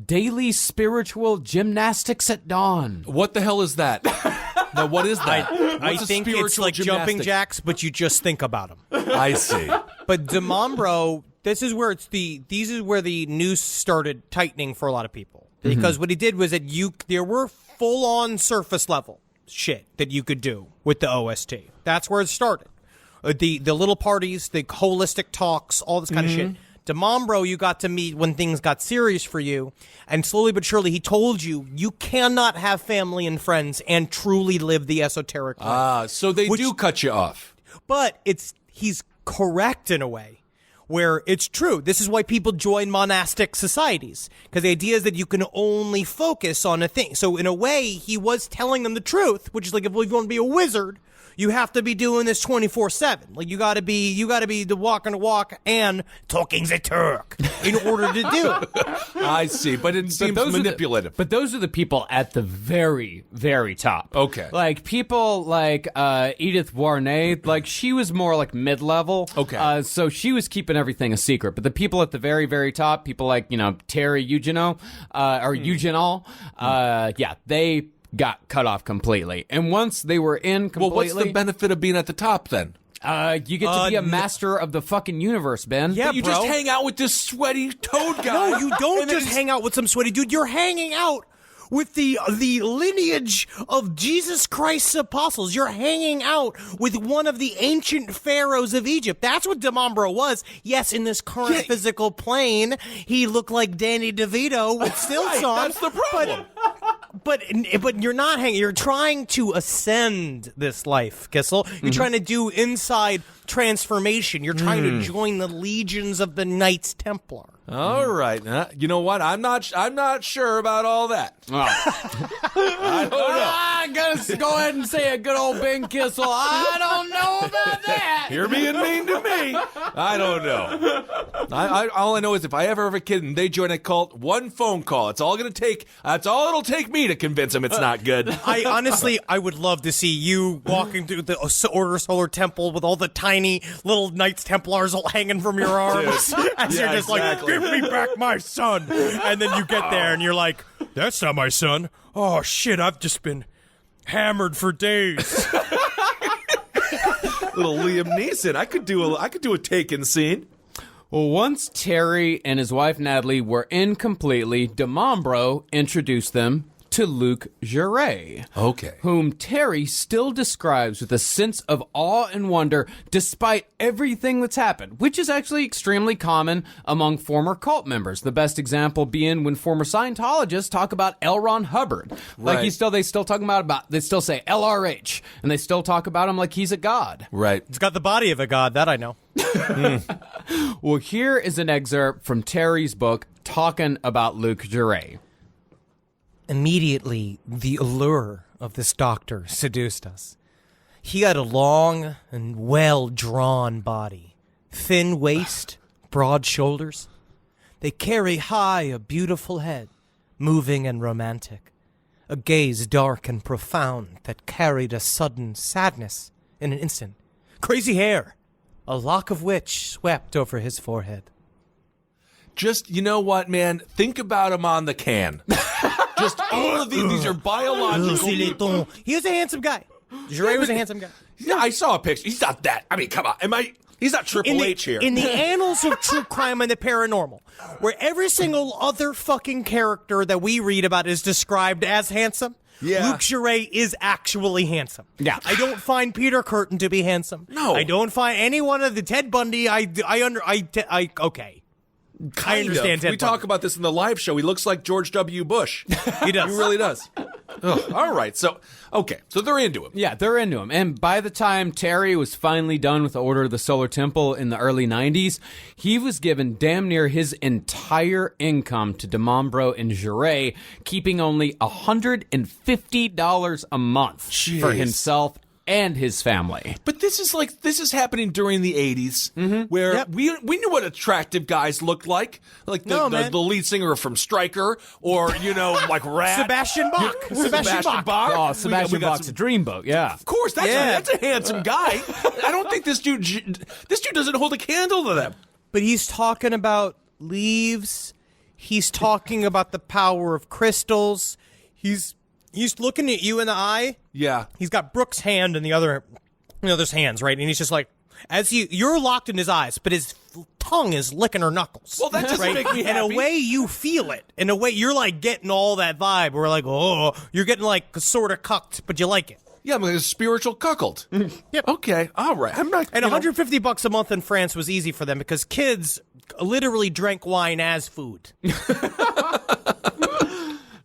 H: daily spiritual gymnastics at dawn.
G: What the hell is that? Now, what is that?
F: I think it's like jumping jacks, but you just think about them.
G: I see.
F: But DiMambro, this is where the noose started tightening for a lot of people. Because what he did was that there were full-on surface level shit that you could do with the OST. That's where it started. The little parties, the holistic talks, all this kind of shit. DiMambro, you got to meet when things got serious for you, and slowly but surely he told you cannot have family and friends and truly live the esoteric life.
G: So they do cut you off.
F: But he's correct in a way, where it's true. This is why people join monastic societies, because the idea is that you can only focus on a thing. So in a way, he was telling them the truth, which is like, if you want to be a wizard, you have to be doing this 24/7. Like you gotta be the walking the walk and talking the Turk in order to do it.
G: I see, but it seems manipulative.
H: But those are the people at the very, very top.
G: Okay.
H: Like people like Edith Warnay, like she was more like mid-level.
G: Okay.
H: So she was keeping everything a secret. But the people at the very, very top, people like, Terry Eugenol, they got cut off completely. And once they were in completely...
G: Well, what's the benefit of being at the top, then?
H: You get to be a master of the fucking universe, Ben.
F: Yeah,
G: But you
F: bro.
G: just hang out with this sweaty toad guy.
F: No, you don't
G: And then
F: just hang out with some sweaty dude. You're hanging out with the lineage of Jesus Christ's apostles. You're hanging out with one of the ancient pharaohs of Egypt. That's what Demambro was. Yes, in this current physical plane, he looked like Danny DeVito with stilts on.
G: That's the problem.
F: But you're not hanging. You're trying to ascend this life, Kissel. You're trying to do inside transformation. You're trying to join the legions of the Knights Templar.
G: All right. You know what? I'm not sure about all that. I don't know.
H: I gotta go ahead and say a good old Ben Kissel. I don't know about that.
G: You're being mean to me. I don't know. All I know is if I ever have a kid and they join a cult, one phone call. That's all it'll take me to convince them it's not good.
F: I would love to see you walking through the Order Solar Temple with all the tiny little Knights Templars all hanging from your arms. As you're just like, give me back my son. And then you get there and you're like, that's not my son. Oh, shit, I've just been hammered for days.
G: Little Liam Neeson. I could do a Taken scene.
H: Well, once Terry and his wife Natalie were in completely, Demambro introduced them to Luc Jouret.
G: Okay.
H: Whom Terry still describes with a sense of awe and wonder despite everything that's happened, which is actually extremely common among former cult members. The best example being when former Scientologists talk about L. Ron Hubbard. Like
G: Right.
H: they still talking about they still say LRH, and they still talk about him like he's a god.
G: Right.
F: It's got the body of a god, that I know.
H: Well, here is an excerpt from Terry's book talking about Luc Jouret.
F: Immediately, the allure of this doctor seduced us. He had a long and well-drawn body, thin waist, broad shoulders. They carry high a beautiful head, moving and romantic, a gaze dark and profound that carried a sudden sadness in an instant, crazy hair, a lock of which swept over his forehead.
G: Just, you know what, man? Think about him on the can. Just all of these are biological.
F: He was a handsome guy. Jouret was a handsome guy.
G: Yeah, I saw a picture. He's not that. I mean, come on. He's not Triple H here.
F: In the annals of true crime and the paranormal, where every single other fucking character that we read about is described as handsome,
G: Yeah.
F: Luc Jouret is actually handsome.
H: Yeah.
F: I don't find Peter Curtin to be handsome.
G: No.
F: I don't find any one of the Ted Bundy. Okay. I understand Ted
G: We talk about this in the live show. He looks like George W. Bush.
F: He does.
G: He really does. Ugh, all right. So they're into him.
H: Yeah, they're into him. And by the time Terry was finally done with the Order of the Solar Temple in the early 90s, he was given damn near his entire income to Demambro and Jouret, keeping only $150 a month for himself and his family.
G: But this is happening during the 80s, where we knew what attractive guys looked like the lead singer from Stryker, or like Rat.
F: Sebastian Bach.
G: Sebastian Bach.
H: Oh, Sebastian Bach's a dreamboat, yeah.
G: Of course, that's a handsome guy. I don't think this dude doesn't hold a candle to them.
F: But he's talking about leaves. He's talking about the power of crystals. He's looking at you in the eye.
G: Yeah.
F: He's got Brooke's hand in the other's hands, right? And he's just like, you're locked in his eyes, but his tongue is licking her knuckles.
G: Well, that doesn't make me happy.
F: In a way, you feel it. In a way, you're like getting all that vibe. We're like, oh, you're getting like sort of cucked, but you like it.
G: Yeah, I'm like a spiritual cuckold.
F: Yep.
G: Okay, all right. I'm not.
F: And $150 a month in France was easy for them because kids literally drank wine as food.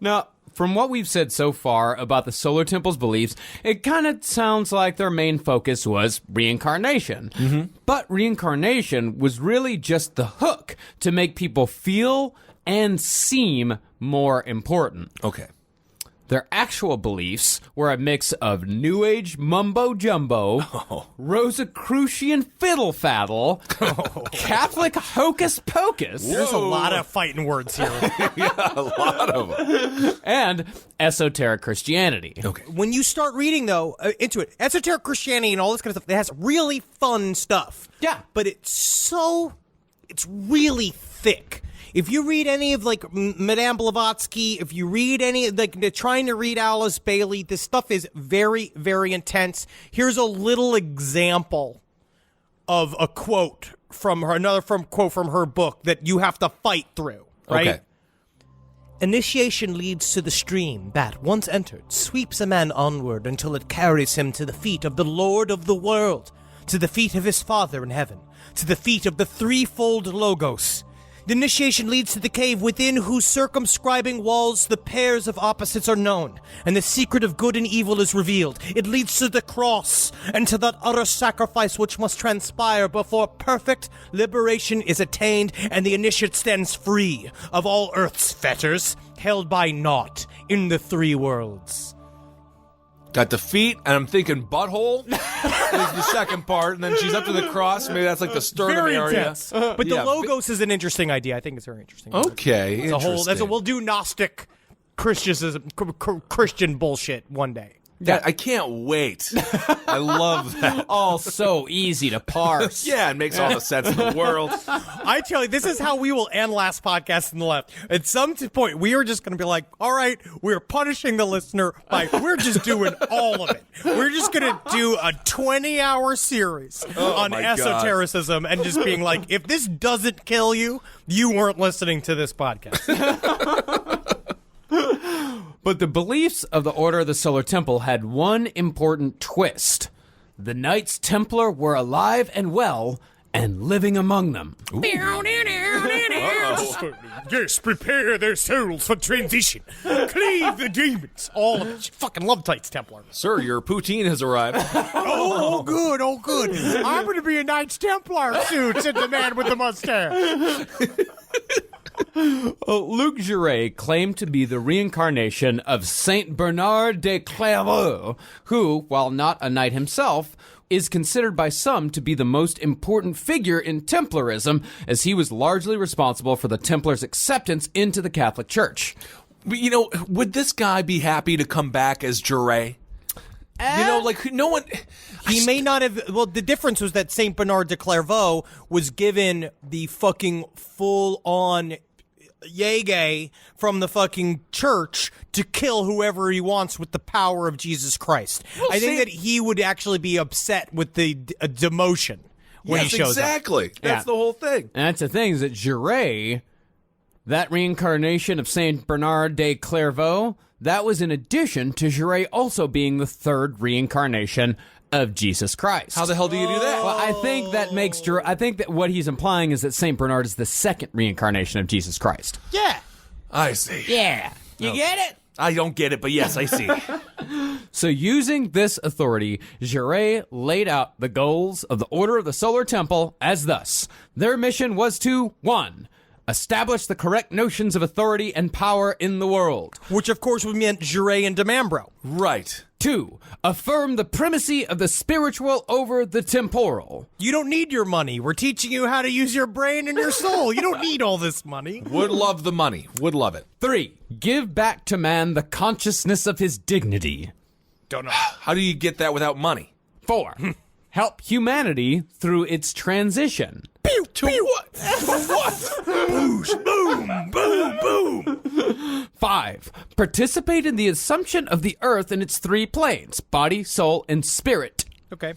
H: Now, from what we've said so far about the Solar Temple's beliefs, it kind of sounds like their main focus was reincarnation. Mm-hmm. But reincarnation was really just the hook to make people feel and seem more important.
G: Okay.
H: Their actual beliefs were a mix of New Age mumbo-jumbo, Rosicrucian fiddle-faddle, Catholic hocus-pocus.
B: There's a lot of fighting words here.
G: Yeah, a lot of them.
H: And esoteric Christianity.
G: Okay.
B: When you start reading, though, into it, esoteric Christianity and all this kind of stuff, it has really fun stuff.
H: Yeah.
B: But it's really thick. If you read any of, like, Madame Blavatsky, if you read any, like, trying to read Alice Bailey, this stuff is very, very intense. Here's a little example of a quote from her, quote from her book that you have to fight through, right?
G: Okay.
F: Initiation leads to the stream that, once entered, sweeps a man onward until it carries him to the feet of the Lord of the world, to the feet of his Father in heaven, to the feet of the threefold Logos. The initiation leads to the cave within whose circumscribing walls the pairs of opposites are known, and the secret of good and evil is revealed. It leads to the cross, and to that utter sacrifice which must transpire before perfect liberation is attained, and the initiate stands free of all earth's fetters, held by naught in the three worlds.
G: Got the feet, and I'm thinking butthole is the second part, and then she's up to the cross. Maybe that's like the sternum
B: Very
G: area.
B: intense. But the Logos is an interesting idea. I think it's very interesting.
G: Okay,
B: We'll do Gnostic Christian bullshit one day.
G: Yeah, I can't wait. I love that.
H: All so easy to parse.
G: Yeah, it makes all the sense in the world.
B: I tell you, this is how we will end Last Podcast on the Left. At some point, we are just going to be like, all right, we're punishing the listener we're just doing all of it. We're just going to do a 20-hour series on esotericism and just being like, if this doesn't kill you, you weren't listening to this podcast.
H: But the beliefs of the Order of the Solar Temple had one important twist. The Knights Templar were alive and well and living among them.
B: Yes, prepare their souls for transition. Cleave the demons. All of it. Fucking love Knights Templar.
G: Sir, your poutine has arrived.
B: Oh, good. I'm going to be a Knights Templar soon, said the man with the mustache.
H: Luc Jouret claimed to be the reincarnation of Saint Bernard de Clairvaux, who, while not a knight himself, is considered by some to be the most important figure in Templarism, as he was largely responsible for the Templars' acceptance into the Catholic Church.
G: You know, would this guy be happy to come back as Jouret? You know, like, no one...
B: He may not have... Well, the difference was that Saint Bernard de Clairvaux was given the fucking full-on yay from the fucking church to kill whoever he wants with the power of Jesus Christ.
G: Well,
B: I think that he would actually be upset with the demotion when he shows
G: exactly.
B: up.
G: That's the whole thing.
H: And that's the thing, is that Jouret, that reincarnation of Saint Bernard de Clairvaux, that was in addition to Jouret also being the third reincarnation of Jesus Christ.
G: How the hell do you do that?
H: Well, I think that makes I think that what he's implying is that Saint Bernard is the second reincarnation of Jesus Christ.
B: Yeah.
G: I see.
H: Yeah. You get it?
G: I don't get it, but yes, I see.
H: So using this authority, Jouret laid out the goals of the Order of the Solar Temple as thus. Their mission was to, 1, establish the correct notions of authority and power in the world.
B: Which, of course, would mean Jouret and Demambro.
G: Right.
H: 2, affirm the primacy of the spiritual over the temporal.
B: You don't need your money. We're teaching you how to use your brain and your soul. You don't need all this money.
G: Would love the money. Would love it.
H: 3, give back to man the consciousness of his dignity.
B: Don't know.
G: How do you get that without money?
H: 4, help humanity through its transition.
B: Pew, pew.
G: What? What?
B: Boosh, boom, boom, boom.
H: 5, participate in the assumption of the earth in its 3 planes, body, soul, and spirit.
B: Okay.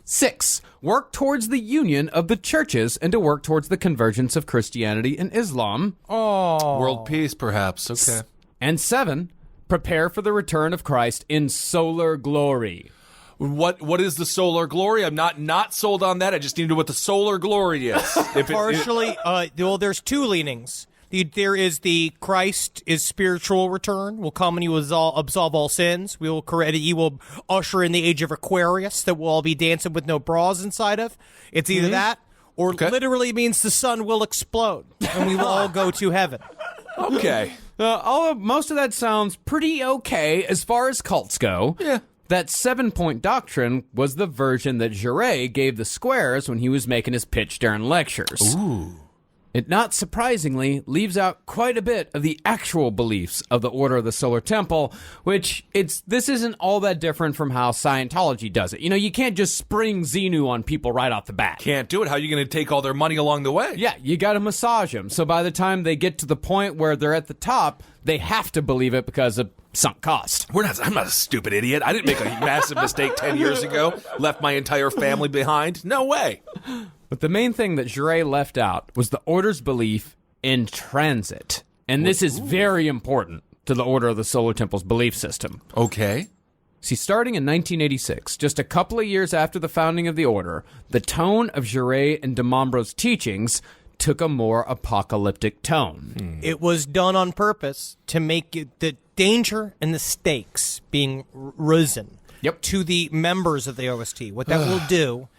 H: 6, work towards the union of the churches and to work towards the convergence of Christianity and Islam.
B: Oh.
G: World peace, perhaps. Okay.
H: And 7, prepare for the return of Christ in solar glory.
G: What is the solar glory? I'm not sold on that. I just need to know what the solar glory is.
B: Partially, well, there's 2 leanings.
F: There is the Christ is spiritual return. Will come and he will absolve all sins. He will usher in the age of Aquarius that we'll all be dancing with no bras inside of. It's either that or literally means the sun will explode and we will all go to heaven.
G: Okay.
H: Most of that sounds pretty okay as far as cults go.
G: Yeah.
H: That 7-point doctrine was the version that Jouret gave the squares when he was making his pitch during lectures.
G: Ooh.
H: It, not surprisingly, leaves out quite a bit of the actual beliefs of the Order of the Solar Temple, which this isn't all that different from how Scientology does it. You know, you can't just spring Xenu on people right off the bat.
G: Can't do it. How are you going to take all their money along the way?
H: Yeah, you got to massage them. So by the time they get to the point where they're at the top, they have to believe it because of sunk cost.
G: I'm not a stupid idiot. I didn't make a massive mistake 10 years ago. Left my entire family behind. No way.
H: But the main thing that Jouret left out was the Order's belief in transit. And this is very important to the Order of the Solar Temple's belief system.
G: Okay.
H: See, starting in 1986, just a couple of years after the founding of the Order, the tone of Jouret and de Mombro's teachings took a more apocalyptic tone.
F: It was done on purpose to make the danger and the stakes being risen to the members of the OST. What that will do,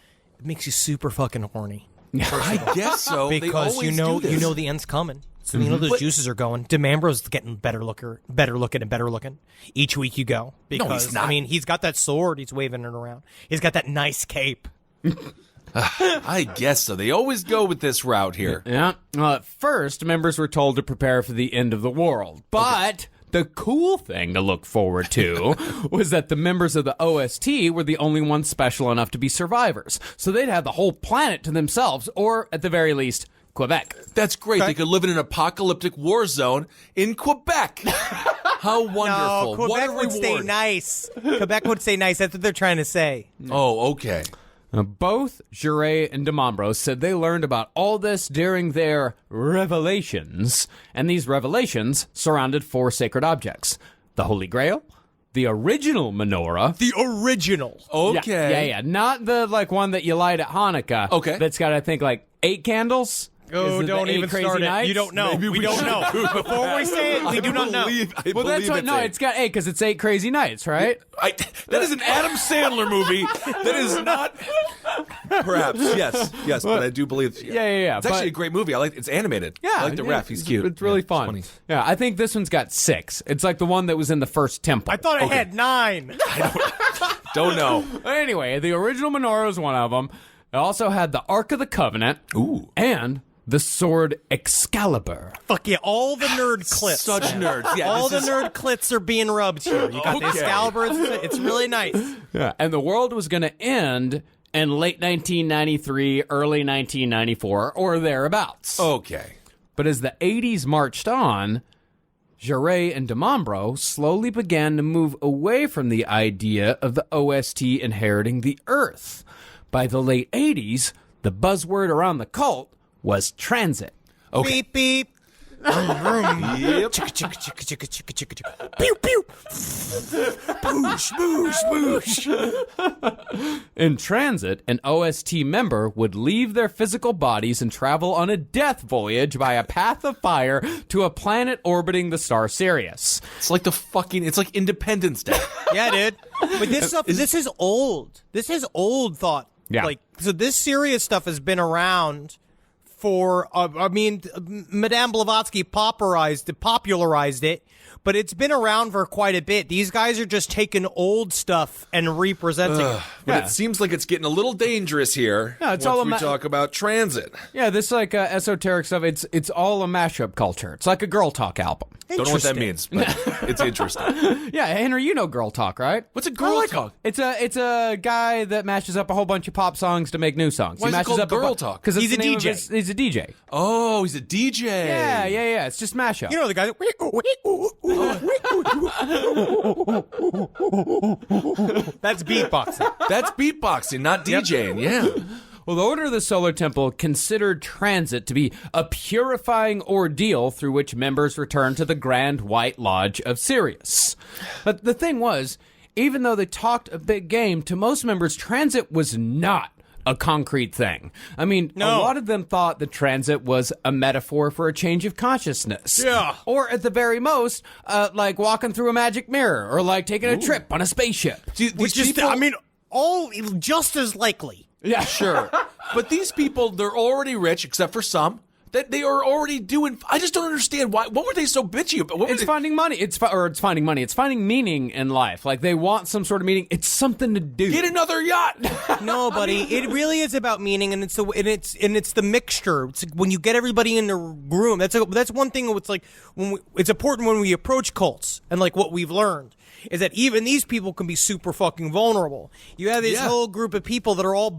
F: it makes you super fucking horny.
G: I guess so.
F: Because you know the end's coming. So you know those juices are going. De Mambro's getting better looking. Each week you go. Because,
G: no, he's not.
F: I mean, he's got that sword. He's waving it around. He's got that nice cape.
G: I guess so. They always go with this route here.
H: Yeah. Well, at first, members were told to prepare for the end of the world. But the cool thing to look forward to was that the members of the OST were the only ones special enough to be survivors. So they'd have the whole planet to themselves, or at the very least, Quebec.
G: That's great. They could live in an apocalyptic war zone in Quebec. How wonderful.
F: No, Quebec would stay nice. Quebec would stay nice. That's what they're trying to say.
G: Oh, okay.
H: Now, both Jouret and de Mombro said they learned about all this during their revelations, and these revelations surrounded 4 sacred objects: the Holy Grail, the original menorah.
F: The original.
G: Okay.
H: Yeah. Not the one that you light at Hanukkah.
G: Okay.
H: That's got, I think, 8 candles.
F: Oh, don't even start it. You don't know. We don't know. Before we say it, we do not know.
H: Well, that's what. No, it's got 8 because it's 8 crazy nights, right?
G: That is an Adam Sandler movie. That is not. Perhaps yes, but I do believe.
H: Yeah.
G: It's actually a great movie. It's animated.
H: Yeah,
G: I like the ref. He's cute.
H: It's really fun.
G: Funny.
H: Yeah, I think this one's got 6. It's like the one that was in the first temple.
F: I thought it had 9.
G: Don't know.
H: Anyway, the original menorah was one of them. It also had the Ark of the Covenant.
G: Ooh.
H: And the sword Excalibur.
F: Fuck yeah, all the nerd clips.
G: Such nerds. Yeah,
F: all the nerd clips are being rubbed here. You got the Excalibur. It's really nice.
H: Yeah, and the world was going to end in late 1993, early 1994, or thereabouts.
G: Okay.
H: But as the 80s marched on, Jouret and de Mombro slowly began to move away from the idea of the OST inheriting the Earth. By the late 80s, the buzzword around the cult was transit.
G: Okay.
F: Beep, beep.
G: Yep.
F: Pew, pew.
G: Boosh, boosh, boosh.
H: In transit, an OST member would leave their physical bodies and travel on a death voyage by a path of fire to a planet orbiting the star Sirius.
G: It's like it's like Independence Day.
F: Yeah, dude. But this stuff, this is old. This is old thought.
H: Yeah.
F: So this Sirius stuff has been around for, Madame Blavatsky popularized it, but it's been around for quite a bit. These guys are just taking old stuff and representing it.
G: But it seems like it's getting a little dangerous here.
H: Yeah, it's
G: once
H: all
G: we talk about transit.
H: Yeah, this esoteric stuff. It's all a mashup culture. It's like a girl talk album.
G: Don't know what that means, but it's interesting.
H: Yeah, Henry, you know girl talk, right?
G: What's a girl talk?
H: It's a guy that mashes up a whole bunch of pop songs to make new songs.
G: Why is it called girl talk?
H: Because
F: he's a DJ.
H: He's a DJ.
G: Oh, he's a DJ.
H: Yeah. It's just mashup.
F: You know the guy. That's beatboxing.
G: That's beatboxing, not DJing. Yeah.
H: Well, the Order of the Solar Temple considered transit to be a purifying ordeal through which members returned to the Grand White Lodge of Sirius. But the thing was, even though they talked a big game, to most members, transit was not a concrete thing. I mean,
F: No.
H: a lot of them thought that transit was a metaphor for a change of consciousness.
F: Yeah.
H: Or at the very most, like walking through a magic mirror or like taking a trip on a spaceship.
F: Which is, all just as likely.
H: Yeah.
G: Sure. But these people, they're already rich, except for some. That they are already doing. I just don't understand why. What were they so bitchy about?
H: It's finding money. It's finding money. It's finding meaning in life. Like they want some sort of meaning. It's something to do.
G: Get another yacht.
F: No, buddy, it really is about meaning, and it's the mixture. It's when you get everybody in the room. That's one thing. It's like it's important when we approach cults, and like what we've learned is that even these people can be super fucking vulnerable. You have this whole group of people that are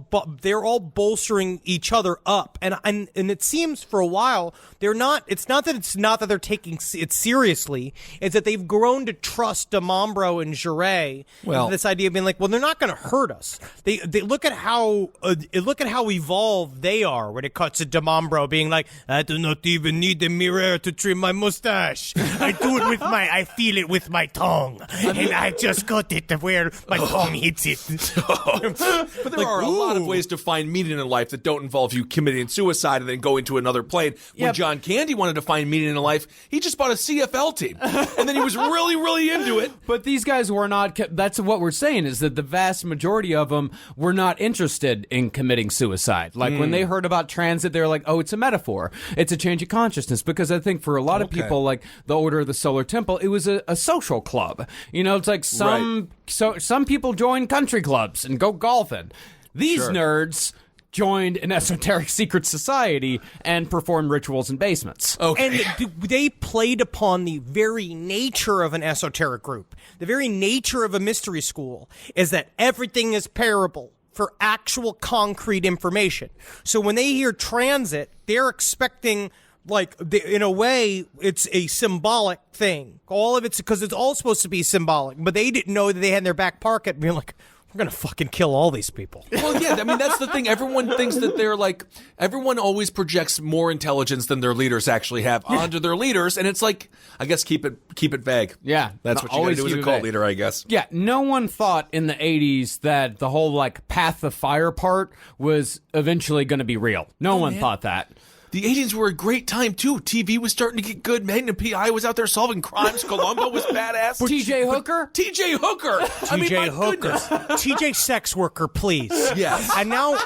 F: they're all bolstering each other up, and it seems for a while they're not. It's not that they're taking it seriously. It's that they've grown to trust DeMambro and Jure.
G: Well,
F: this idea of being like, well, they're not going to hurt us. They look at how evolved they are when it cuts to DeMambro being like, I do not even need a mirror to trim my mustache. I do it with I feel it with my tongue. And I just got it to where my tongue hits it.
G: But there are a lot of ways to find meaning in life that don't involve you committing suicide and then going to another plane. When John Candy wanted to find meaning in life, he just bought a CFL team. And then he was really, really into it.
H: But these guys were not. That's what we're saying, is that the vast majority of them were not interested in committing suicide. Like when they heard about transit, they were like, oh, it's a metaphor. It's a change of consciousness. Because I think for a lot of people, like the Order of the Solar Temple, it was a social club. You know, it's like some people join country clubs and go golfing. These nerds joined an esoteric secret society and performed rituals in basements.
F: Okay. And they played upon the very nature of an esoteric group. The very nature of a mystery school is that everything is parable for actual concrete information. So when they hear transit, they're expecting, like, in a way, it's a symbolic thing. All of it's because it's all supposed to be symbolic. But they didn't know that they had in their back pocket being like, we're going to fucking kill all these people.
G: Well, yeah, I mean, that's the thing. Everyone thinks that they're like, everyone always projects more intelligence than their leaders actually have onto their leaders. And it's like, I guess keep it vague.
H: Yeah.
G: That's what you got to do as a cult leader, I guess.
H: Yeah. No one thought in the 80s that the whole like Path of Fire part was eventually going to be real. No one thought that.
G: The 80s were a great time, too. TV was starting to get good. Magnum P.I. was out there solving crimes. Columbo was badass.
H: T.J. Hooker?
G: T.J. Hooker! I mean, my goodness.
F: T.J. Sex Worker, please.
G: Yes.
F: And now,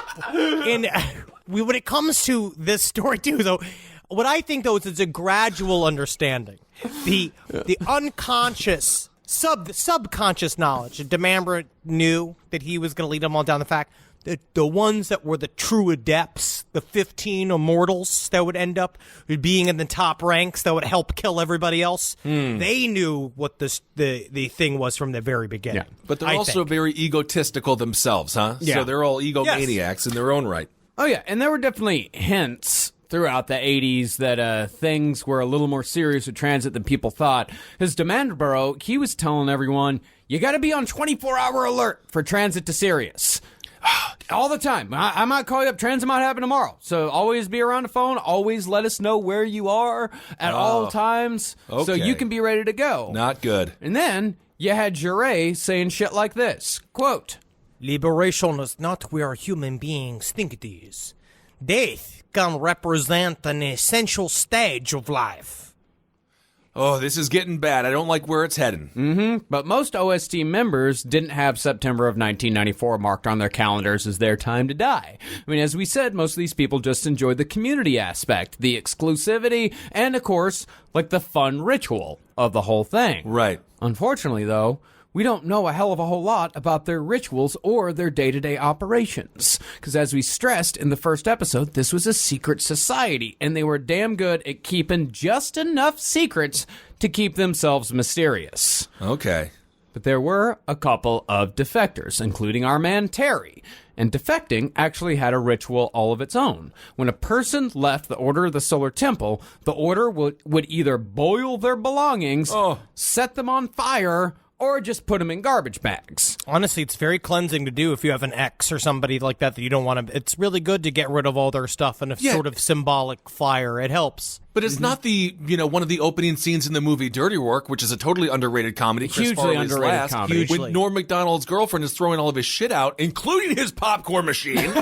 F: when it comes to this story, too, though, what I think, though, is it's a gradual understanding. The unconscious, subconscious knowledge. DeMambro knew that he was going to lead them all down the fact. The ones that were the true adepts, the 15 immortals that would end up being in the top ranks that would help kill everybody else, they knew what the thing was from the very beginning.
G: Yeah. But they're also very egotistical themselves, huh?
F: Yeah.
G: So they're all egomaniacs in their own right.
H: Oh, yeah. And there were definitely hints throughout the 80s that things were a little more serious with transit than people thought. Because DeMambro, he was telling everyone, you got to be on 24-hour alert for transit to Sirius. All the time. I might call you up. Transit might happen tomorrow. So always be around the phone. Always let us know where you are at all times so you can be ready to go.
G: Not good.
H: And then you had Jure saying shit like this. Quote,
F: liberation is not where human beings think it is. Death can represent an essential stage of life.
G: Oh, this is getting bad. I don't like where it's heading.
H: Mm-hmm. But most OST members didn't have September of 1994 marked on their calendars as their time to die. I mean, as we said, most of these people just enjoyed the community aspect, the exclusivity, and, of course, like the fun ritual of the whole thing.
G: Right.
H: Unfortunately, though, we don't know a hell of a whole lot about their rituals or their day-to-day operations. Because as we stressed in the first episode, this was a secret society, and they were damn good at keeping just enough secrets to keep themselves mysterious.
G: Okay.
H: But there were a couple of defectors, including our man Terry. And defecting actually had a ritual all of its own. When a person left the Order of the Solar Temple, the Order would either boil their belongings, set them on fire, or just put them in garbage bags.
F: Honestly, it's very cleansing to do if you have an ex or somebody like that you don't want to. It's really good to get rid of all their stuff in a sort of symbolic fire. It helps.
G: But it's not the, one of the opening scenes in the movie Dirty Work, which is a totally underrated comedy.
H: Hugely underrated comedy.
G: When Norm Macdonald's girlfriend is throwing all of his shit out, including his popcorn machine.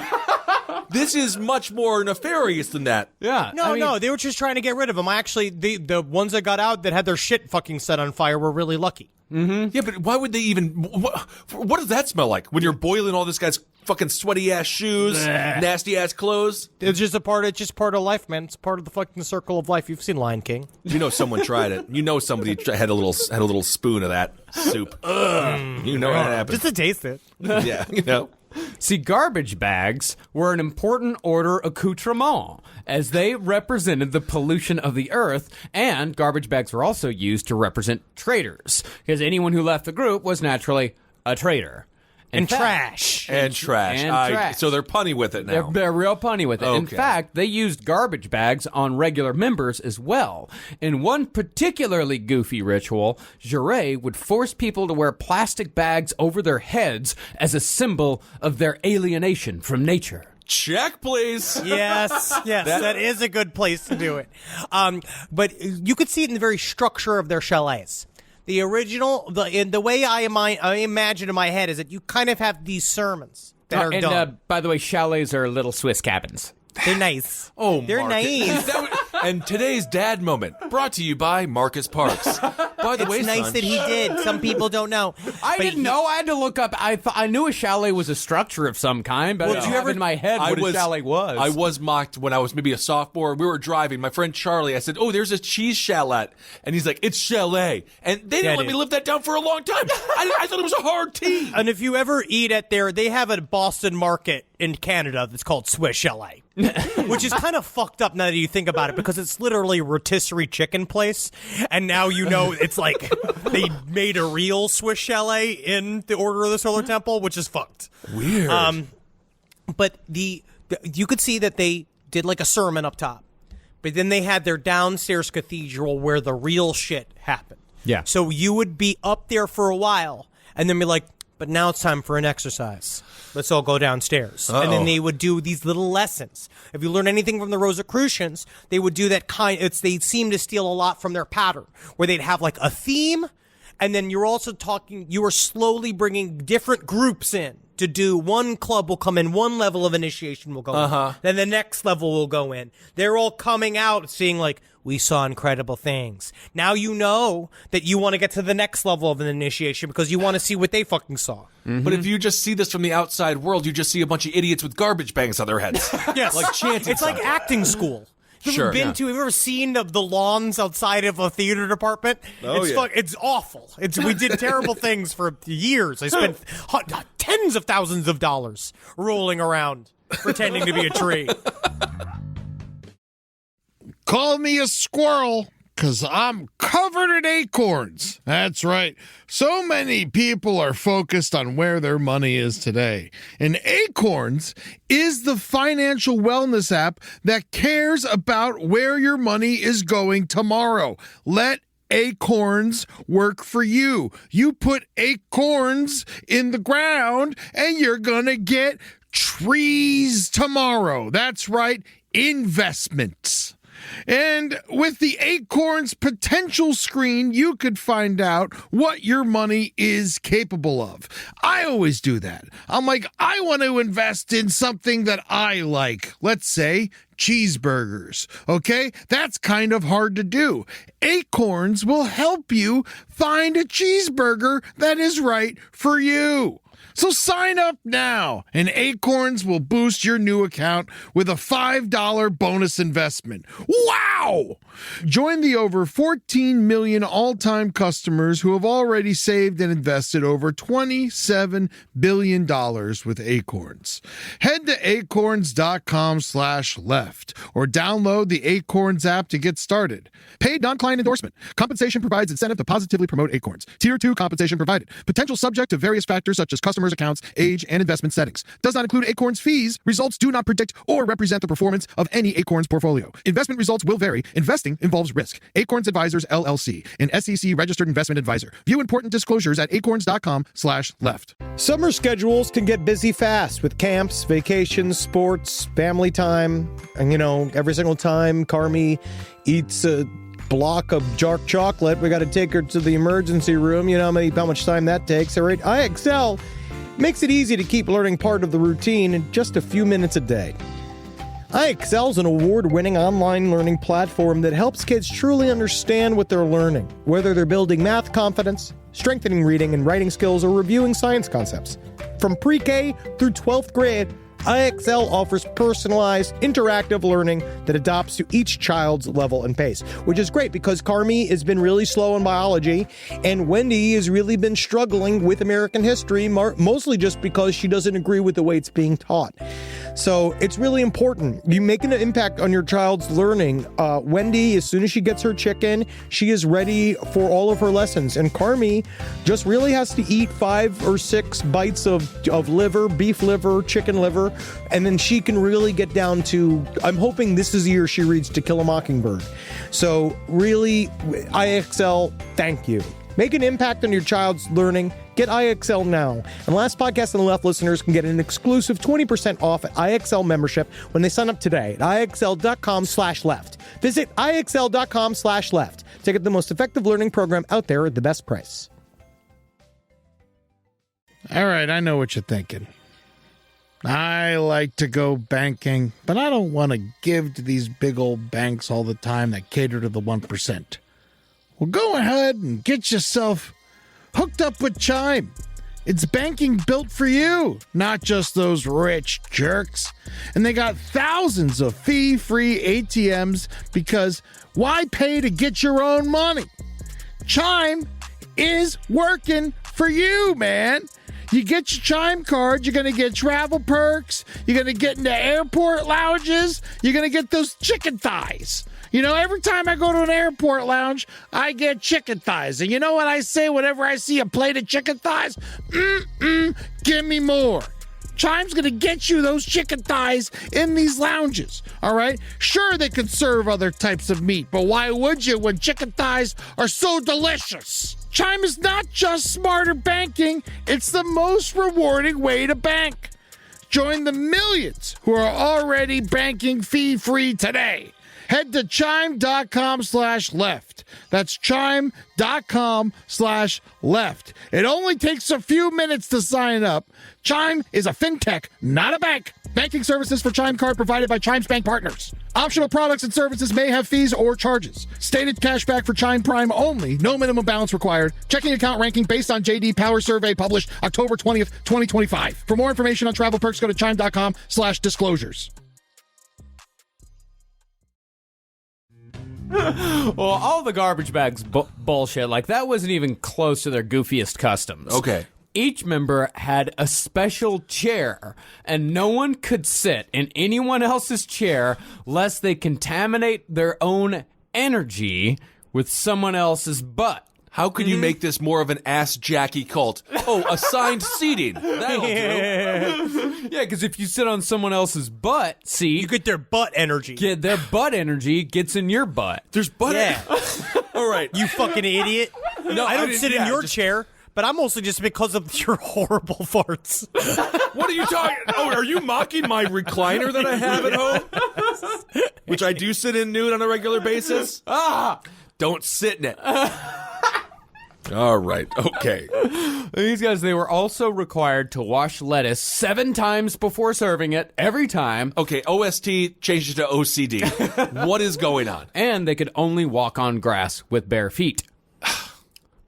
G: This is much more nefarious than that.
H: Yeah.
F: No, they were just trying to get rid of them. Actually, the ones that got out that had their shit fucking set on fire were really lucky.
G: Yeah, but why would they even... What does that smell like? When you're boiling all this guy's fucking sweaty-ass shoes, nasty-ass clothes?
F: It's just part of life, man. It's part of the fucking circle of life. You've seen Lion King.
G: You know someone tried it. You know somebody had a little spoon of that soup. You know what happened.
F: Just to taste it.
G: Yeah, you know.
H: See, garbage bags were an important order accoutrement, as they represented the pollution of the earth, and garbage bags were also used to represent traitors, because anyone who left the group was naturally a traitor.
F: And trash.
G: And trash. So they're punny with it now.
H: They're real punny with it.
G: Okay.
H: In fact, they used garbage bags on regular members as well. In one particularly goofy ritual, Jure would force people to wear plastic bags over their heads as a symbol of their alienation from nature.
G: Check, please.
F: Yes, that is a good place to do it. But you could see it in the very structure of their chalets. The original, the way I imagine in my head is that you kind of have these sermons that are done.
H: By the way, chalets are little Swiss cabins.
F: They're nice.
G: They're
F: nice.
G: And today's dad moment brought to you by Marcus Parks. By the way,
F: it's nice
G: son,
F: that he did. Some people don't know.
H: I didn't know. I had to look up. I knew a chalet was a structure of some kind, but I didn't have in my head what a chalet was.
G: I was mocked when I was maybe a sophomore. We were driving. My friend Charlie, I said, "Oh, there's a cheese chalet," and he's like, "It's chalet," and they didn't let me live that down for a long time. I thought it was a hard T.
F: And if you ever eat at they have a Boston market in Canada that's called Swiss Chalet. Which is kind of fucked up now that you think about it, because it's literally a rotisserie chicken place, and now you know it's like they made a real Swiss Chalet in the Order of the Solar Temple, which is fucked.
G: Weird.
F: But you could see that they did like a sermon up top, but then they had their downstairs cathedral where the real shit happened.
H: Yeah.
F: So you would be up there for a while, and then be like, but now it's time for an exercise. Let's all go downstairs.
G: Uh-oh.
F: And then they would do these little lessons. If you learn anything from the Rosicrucians, they would do that they seem to steal a lot from their pattern, where they'd have like a theme, and then you are slowly bringing different groups in to do. One club will come in, one level of initiation will go in. Then the next level will go in. They're all coming out seeing like, we saw incredible things. Now you know that you want to get to the next level of an initiation because you want to see what they fucking saw.
G: Mm-hmm. But if you just see this from the outside world, you just see a bunch of idiots with garbage bags on their heads.
F: Yes.
G: Like chanting.
F: It's like acting school. Have you ever have you ever seen the lawns outside of a theater department? It's awful. We did terrible things for years. I spent tens of thousands of dollars rolling around pretending to be a tree.
I: Call me a squirrel, 'cause I'm covered in acorns. That's right. So many people are focused on where their money is today. And Acorns is the financial wellness app that cares about where your money is going tomorrow. Let Acorns work for you. You put acorns in the ground and you're gonna get trees tomorrow. That's right, investments. And with the Acorns potential screen, you could find out what your money is capable of. I always do that. I'm like, I want to invest in something that I like. Let's say cheeseburgers. Okay? That's kind of hard to do. Acorns will help you find a cheeseburger that is right for you. So sign up now, and Acorns will boost your new account with a $5 bonus investment. Wow! Join the over 14 million all-time customers who have already saved and invested over $27 billion with Acorns. Head to acorns.com/left or download the Acorns app to get started. Paid non-client endorsement. Compensation provides incentive to positively promote Acorns. Tier 2 compensation provided. Potential subject to various factors such as customers' accounts, age, and investment settings. Does not include Acorns fees. Results do not predict or represent the performance of any Acorns portfolio. Investment results will vary. Investing involves risk. Acorns Advisors, LLC, an SEC registered investment advisor. View important disclosures at acorns.com/left.
B: Summer schedules can get busy fast with camps, vacations, sports, family time. And, every single time Carmi eats a block of dark chocolate, we got to take her to the emergency room. You know how much time that takes. All right, IXL makes it easy to keep learning part of the routine in just a few minutes a day. iExcel is an award-winning online learning platform that helps kids truly understand what they're learning, whether they're building math confidence, strengthening reading and writing skills, or reviewing science concepts. From pre-K through 12th grade, iExcel offers personalized, interactive learning that adapts to each child's level and pace, which is great because Carmi has been really slow in biology, and Wendy has really been struggling with American history, mostly just because she doesn't agree with the way it's being taught. So it's really important. You make an impact on your child's learning. Wendy, as soon as she gets her chicken, she is ready for all of her lessons. And Carmi just really has to eat 5 or 6 bites of liver, beef liver, chicken liver, and then she can really get down to, I'm hoping this is the year she reads To Kill a Mockingbird. So really, iExcel, thank you. Make an impact on your child's learning. Get iExcel now. And Last Podcast on the Left listeners can get an exclusive 20% off at iExcel membership when they sign up today at iexcel.com/left. Visit iexcel.com/left to get the most effective learning program out there at the best price.
I: All right, I know what you're thinking. I like to go banking, but I don't want to give to these big old banks all the time that cater to the 1%. Well, go ahead and get yourself hooked up with Chime. It's banking built for you, not just those rich jerks. And they got thousands of fee-free ATMs because why pay to get your own money? Chime is working for you, man. You get your Chime card, you're going to get travel perks, you're going to get into airport lounges, you're going to get those chicken thighs. You know, every time I go to an airport lounge, I get chicken thighs. And you know what I say whenever I see a plate of chicken thighs? Give me more. Chime's going to get you those chicken thighs in these lounges, all right? Sure, they could serve other types of meat, but why would you when chicken thighs are so delicious? Chime is not just smarter banking, it's the most rewarding way to bank. Join the millions who are already banking fee-free today. Head to chime.com/left. That's chime.com/left. It only takes a few minutes to sign up. Chime is a fintech, not a bank. Banking services for Chime Card provided by Chime's bank partners. Optional products and services may have fees or charges. Stated cashback for Chime Prime only. No minimum balance required. Checking account ranking based on JD Power Survey published October 20th, 2025. For more information on travel perks, go to chime.com/disclosures.
H: Well, all the garbage bags bullshit, like that wasn't even close to their goofiest customs.
G: Okay.
H: Each member had a special chair, and no one could sit in anyone else's chair lest they contaminate their own energy with someone else's butt.
G: How could you make this more of an ass Jackie cult? Oh, assigned seating. That'll do.
H: Yeah, because if you sit on someone else's butt,
F: You get their butt energy.
H: their butt energy gets in your butt.
G: There's butt.
F: Yeah.
G: All right.
F: You fucking idiot.
G: No,
F: I don't
G: didn't-
F: sit in
G: yeah,
F: your
G: just-
F: chair, but I'm mostly just because of your horrible farts.
G: What are you talking? Oh, are you mocking my recliner that I have at home? Which I do sit in nude on a regular basis? Don't sit in it. All right. Okay.
H: These guys, they were also required to wash lettuce 7 times before serving it, every time.
G: Okay, OST changed it to OCD. What is going on?
H: And they could only walk on grass with bare feet.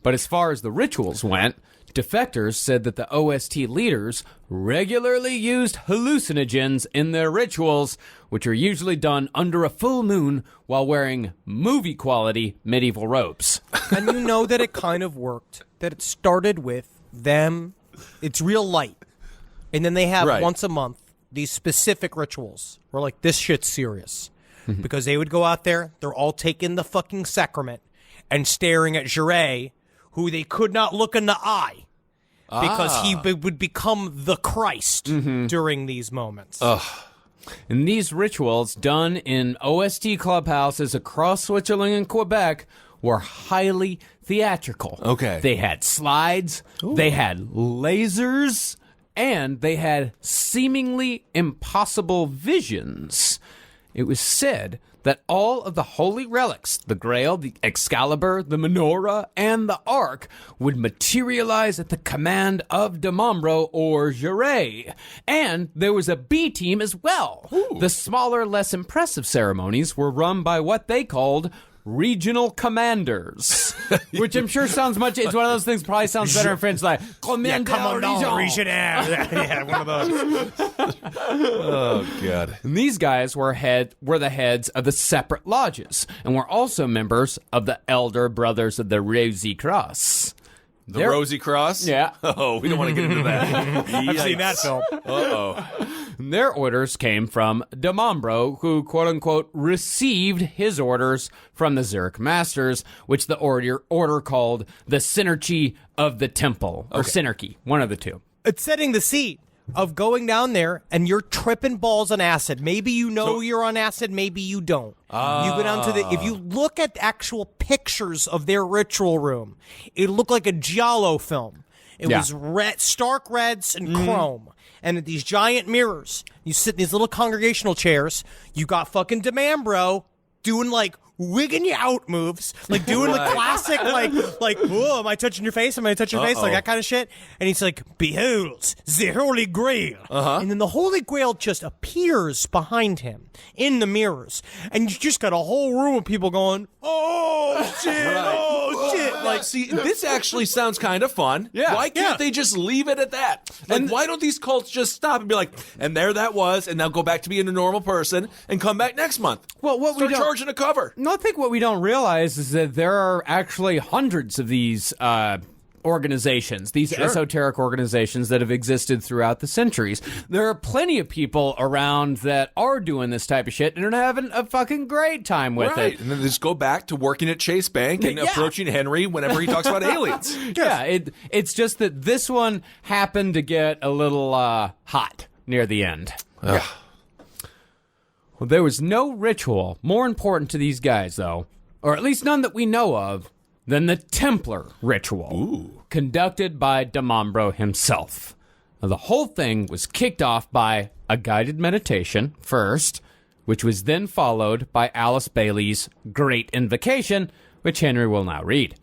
H: But as far as the rituals went, defectors said that the OST leaders regularly used hallucinogens in their rituals, which are usually done under a full moon while wearing movie-quality medieval robes.
F: And you know that it kind of worked. That it started with them. It's real light. And then they have
G: Right.
F: once a month these specific rituals where like this shit's serious. Because they would go out there, they're all taking the fucking sacrament and staring at Jure, who they could not look in the eye. Because he would become the Christ during these moments.
H: And these rituals, done in OST clubhouses across Switzerland and Quebec, were highly theatrical.
G: Okay.
H: They had slides, they had lasers, and they had seemingly impossible visions. it was said that all of the holy relics, the Grail, the Excalibur, the Menorah, and the Ark, would materialize at the command of Demambro or Jure. And there was a B team as well. Ooh. The smaller, less impressive ceremonies were run by what they called regional commanders, which I'm sure sounds much. It's one of those things. Probably sounds better in French, like commandant regional.
F: Yeah, one of those.
G: Oh God!
H: And these guys were the heads of the separate lodges, and were also members of the Elder Brothers of the Rosy Cross.
G: The Rosy Cross?
H: Yeah.
G: Oh, we don't want to get into that.
F: I've seen that film.
G: Uh-oh.
H: Their orders came from Demambro, who, quote-unquote, received his orders from the Zurich Masters, which the order called the Synarchy of the Temple, or Synarchy, one of the two.
F: It's setting the scene of going down there and you're tripping balls on acid. Maybe you know you're on acid, maybe you don't. You go down to if you look at actual pictures of their ritual room, it looked like a Giallo film. It was red, stark reds and chrome. And at these giant mirrors, you sit in these little congregational chairs. You got fucking Demambro doing like wigging you out moves, like doing the classic, like, whoa, am I touching your face? Am I touching your face? Like that kind of shit. And he's like, behold, the Holy Grail. And then the Holy Grail just appears behind him in the mirrors. And you just got a whole room of people going, oh, shit, oh, shit.
G: Like, see, this actually sounds kind of fun.
H: Yeah.
G: Why can't they just leave it at that? Like, why don't these cults just stop and be like, and there that was, and now go back to being a normal person and come back next month?
H: Well, what
G: Start
H: we don't
G: charging a cover.
H: No, I think what we don't realize is that there are actually hundreds of these organizations, these esoteric organizations that have existed throughout the centuries. There are plenty of people around that are doing this type of shit and are having a fucking great time with it.
G: And then they just go back to working at Chase Bank and approaching Henry whenever he talks about aliens.
H: Yeah, it's just that this one happened to get a little hot near the end.
G: Yeah.
H: Well, there was no ritual more important to these guys, though, or at least none that we know of, than the Templar ritual, conducted by Demambro himself. Now, the whole thing was kicked off by a guided meditation first, which was then followed by Alice Bailey's Great Invocation, which Henry will now read.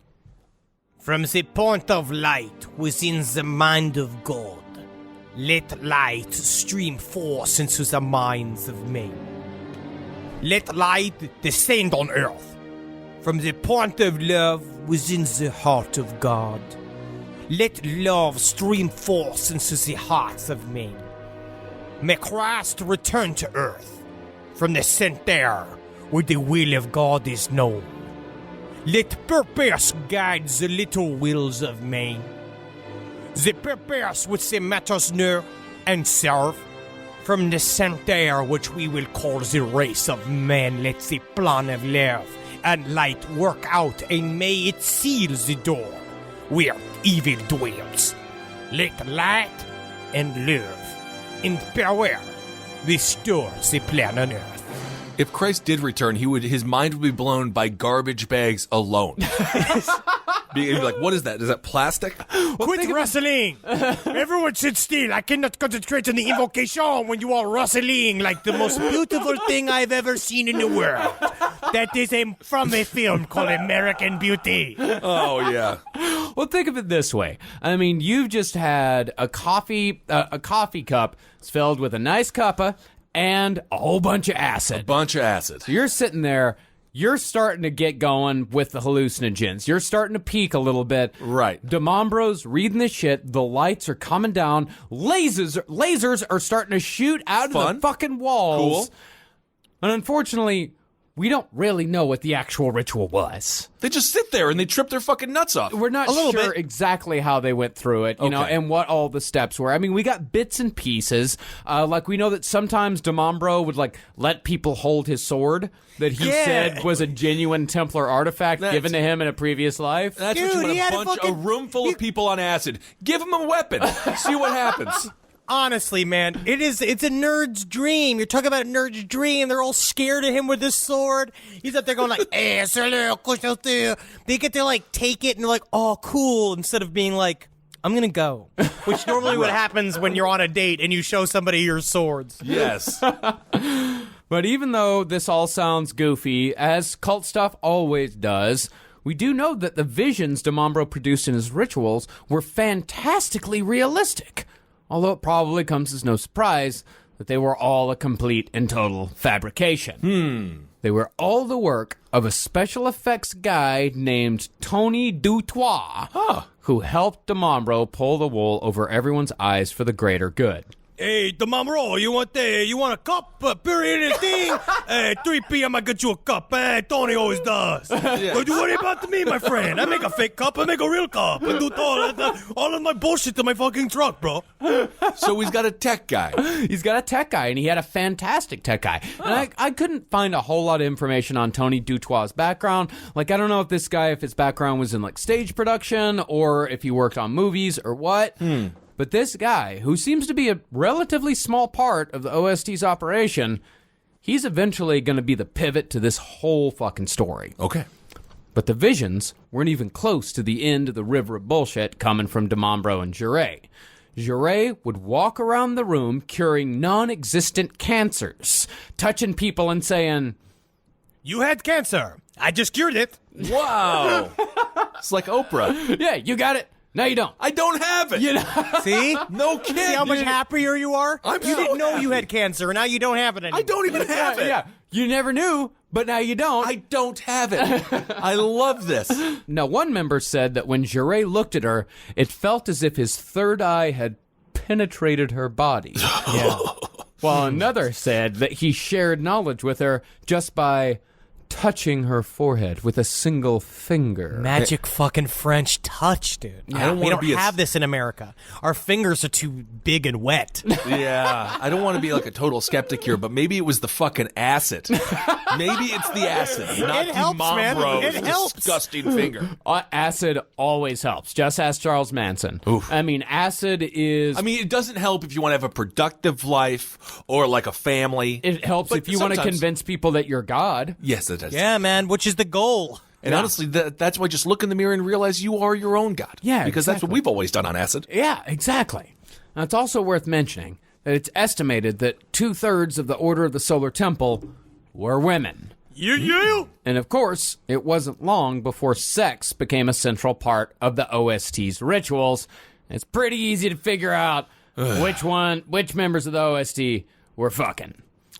F: From the point of light within the mind of God, let light stream forth into the minds of men. Let light descend on earth. From the point of love within the heart of God, let love stream forth into the hearts of men. May Christ return to earth from the center where the will of God is known. Let purpose guide the little wills of men. The purpose which the matters know and serve. From the center which we will call the race of men, let the plan of love and light work out, and may it seal the door where evil dwells. Let light and love and power restore the plan on earth.
G: If Christ did return, his mind would be blown by garbage bags alone. He'd be like, what is that? Is that plastic?
F: Quit wrestling! Everyone sit still. I cannot concentrate on the invocation when you are wrestling like the most beautiful thing I've ever seen in the world. That is from a film called American Beauty.
G: Oh, yeah.
H: Well, think of it this way. I mean, you've just had a coffee cup filled with a nice cuppa and a whole bunch of acid.
G: A bunch of acid.
H: So you're sitting there. You're starting to get going with the hallucinogens. You're starting to peak a little bit.
G: Right.
H: Demambro's reading the shit. The lights are coming down. Lasers are starting to shoot out of the fucking walls.
G: Cool.
H: And unfortunately, we don't really know what the actual ritual was.
G: They just sit there and they trip their fucking nuts off.
H: We're not sure exactly how they went through it, you know, and what all the steps were. I mean, we got bits and pieces. Like, we know that sometimes Demambro would, like, let people hold his sword that he said was a genuine Templar artifact given to him in a previous life.
G: That's what you want a room full of people on acid. Give them a weapon. See what happens.
F: Honestly, man, it's a nerd's dream. You're talking about a nerd's dream. They're all scared of him with this sword. He's up there going like, they get to like take it and they're like, oh, cool, instead of being like, I'm gonna go. Which normally what happens when you're on a date and you show somebody your swords.
G: Yes.
H: But even though this all sounds goofy, as cult stuff always does, we do know that the visions DeMambro produced in his rituals were fantastically realistic. Although it probably comes as no surprise that they were all a complete and total fabrication. They were all the work of a special effects guy named Tony Dutoit, who helped DeMambro pull the wool over everyone's eyes for the greater good.
B: Hey, DeMambro, you want a cup? Pour it in the thing. 3 p.m. I get you a cup. Tony always does. Don't you worry about me, my friend. I make a fake cup. I make a real cup. I do all of my bullshit to my fucking truck, bro.
G: So he's got a tech guy.
H: He's got a tech guy, and he had a fantastic tech guy. And I couldn't find a whole lot of information on Tony Dutoit's background. Like, I don't know if this guy, if his background was in, like, stage production or if he worked on movies or what. But this guy, who seems to be a relatively small part of the OST's operation, he's eventually going to be the pivot to this whole fucking story.
G: Okay.
H: But the visions weren't even close to the end of the river of bullshit coming from DeMambro and Jure. Jure would walk around the room curing non-existent cancers, touching people and saying,
B: You had cancer. I just cured it.
G: Wow. It's like Oprah.
H: yeah, you got it. No, you don't.
G: I don't have it.
H: You know?
B: See?
G: No kid.
B: See how much happier you are?
G: I'm
B: you
G: so
B: didn't know
G: happy.
B: you had cancer, and now you don't have it anymore.
G: I don't even have it.
H: Yeah, you never knew, but now you don't.
G: I don't have it. I love this.
H: Now, one member said that when Jure looked at her, it felt as if his third eye had penetrated her body. While another said that he shared knowledge with her just by touching her forehead with a single finger.
B: Magic fucking French touch, dude.
G: I don't
B: we
G: wanna
B: don't
G: be
B: have this in America. Our fingers are too big and wet.
G: Yeah, I don't want to be like a total skeptic here, but maybe it was the fucking acid. Maybe it's the acid, not
B: It helps, man.
G: DeMambro's
B: It helps.
G: disgusting finger.
H: Acid always helps. Just ask Charles Manson. I mean, acid is...
G: I mean, it doesn't help if you want to have a productive life or like a family.
H: It helps
G: But
H: if you want to
G: sometimes-
H: convince people that you're God.
G: Yes, it does.
B: Yeah, man, which is the goal.
G: And honestly, that's why just look in the mirror and realize you are your own God.
H: Yeah,
G: because that's what
H: exactly.
G: we've always done on acid.
H: Yeah, exactly. Now, it's also worth mentioning that it's estimated that 2/3 of the Order of the Solar Temple were women.
B: You.
H: And of course, it wasn't long before sex became a central part of the OST's rituals. It's pretty easy to figure out which members of the OST were fucking.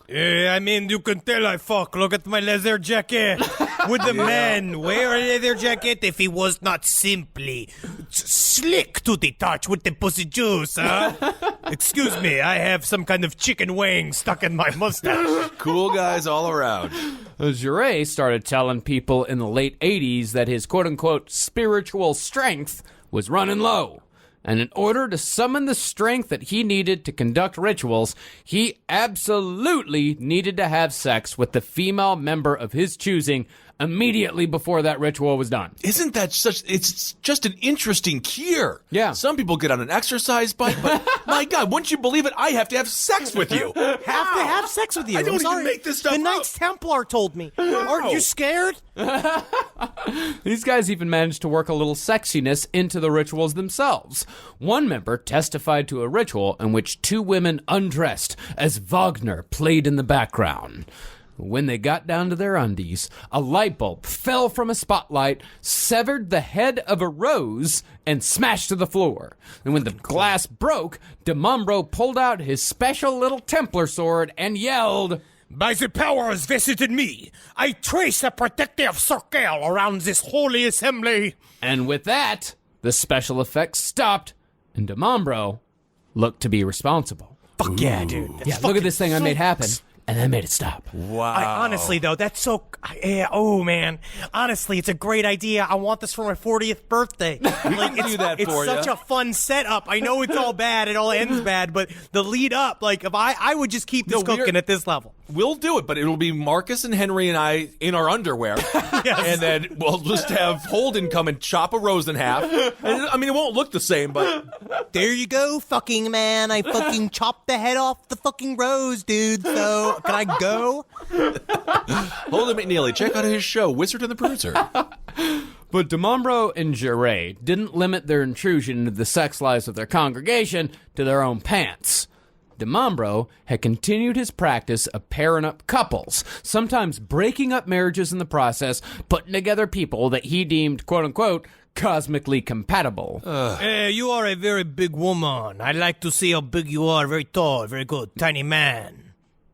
B: I mean, you can tell I fuck. Look at my leather jacket. Would the man wear a leather jacket if he was not simply slick to the touch with the pussy juice, huh? Excuse me, I have some kind of chicken wing stuck in my mustache.
G: Cool guys all around.
H: Jure started telling people in the late 80s that his quote-unquote spiritual strength was running low. And in order to summon the strength that he needed to conduct rituals, he absolutely needed to have sex with the female member of his choosing immediately before that ritual was done.
G: Isn't that it's just an interesting cure.
H: Yeah.
G: Some people get on an exercise bike, but my God, wouldn't you believe it? I have to have sex with you.
B: Have to have sex with you.
G: I don't
B: I'm
G: even
B: sorry.
G: make this stuff
B: The Knights
G: up.
B: Templar told me. Aren't you scared?
H: These guys even managed to work a little sexiness into the rituals themselves. One member testified to a ritual in which 2 women undressed as Wagner played in the background. When they got down to their undies, a light bulb fell from a spotlight, severed the head of a rose, and smashed to the floor. And when the glass broke, DeMambro pulled out his special little Templar sword and yelled,
B: By the powers vested in me, I trace a protective circle around this holy assembly.
H: and with that, the special effects stopped, and DeMambro looked to be responsible.
B: Fuck yeah, dude.
H: Yeah, look at this thing I made happen, and I made it stop.
G: Wow.
B: Honestly, though, that's so... oh, man. Honestly, it's a great idea. I want this for my 40th birthday. Like,
G: do that
B: it's
G: for
B: such
G: ya.
B: a fun setup. I know it's all bad. It all ends bad. But the lead up, like, if I would just keep this cooking at this level.
G: We'll do it, but it'll be Marcus and Henry and I in our underwear. And then we'll just have Holden come and chop a rose in half. And, I mean, it won't look the same, but...
B: There you go, fucking man. I fucking chopped the head off the fucking rose, dude. So, can I go?
G: Holden McNeely, check out his show, Wizard and the Bruiser.
H: But DeMambro and Jure didn't limit their intrusion into the sex lives of their congregation to their own pants. DiMambro had continued his practice of pairing up couples, sometimes breaking up marriages in the process, putting together people that he deemed, quote-unquote, cosmically compatible.
F: You are a very big woman. I like to see how big you are. Very tall, very good. Tiny man.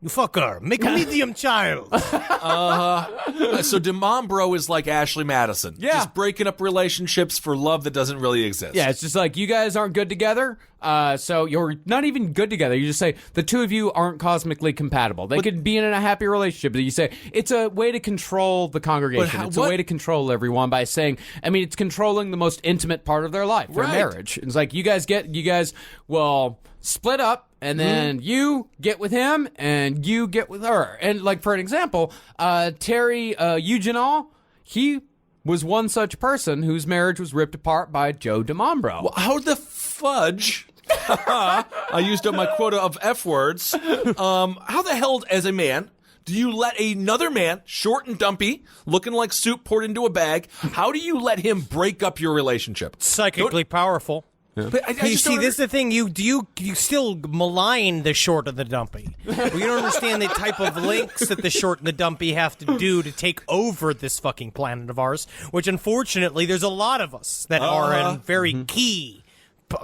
F: You fuck her. Make a medium child.
G: So DiMambro is like Ashley Madison.
H: Yeah.
G: Just breaking up relationships for love that doesn't really exist.
H: Yeah, it's just like, you guys aren't good together, so you're not even good together. You just say, the two of you aren't cosmically compatible. They could be in a happy relationship, but you say, it's a way to control the congregation. It's a way to control everyone by saying, it's controlling the most intimate part of their life, their marriage. It's like, you guys will split up, and then you get with him, and you get with her. And, like, for an example, Terry Eugenol, he was one such person whose marriage was ripped apart by Joe DiMambro.
G: Well, how the fudge? I used up my quota of F words. How the hell, as a man, do you let another man, short and dumpy, looking like soup poured into a bag, how do you let him break up your relationship?
F: Psychically powerful.
G: But I
F: You see, this is the thing. You still malign the short and the dumpy. Well, you don't understand the type of links that the short and the dumpy have to do to take over this fucking planet of ours. Which, unfortunately, there's a lot of us that are in very key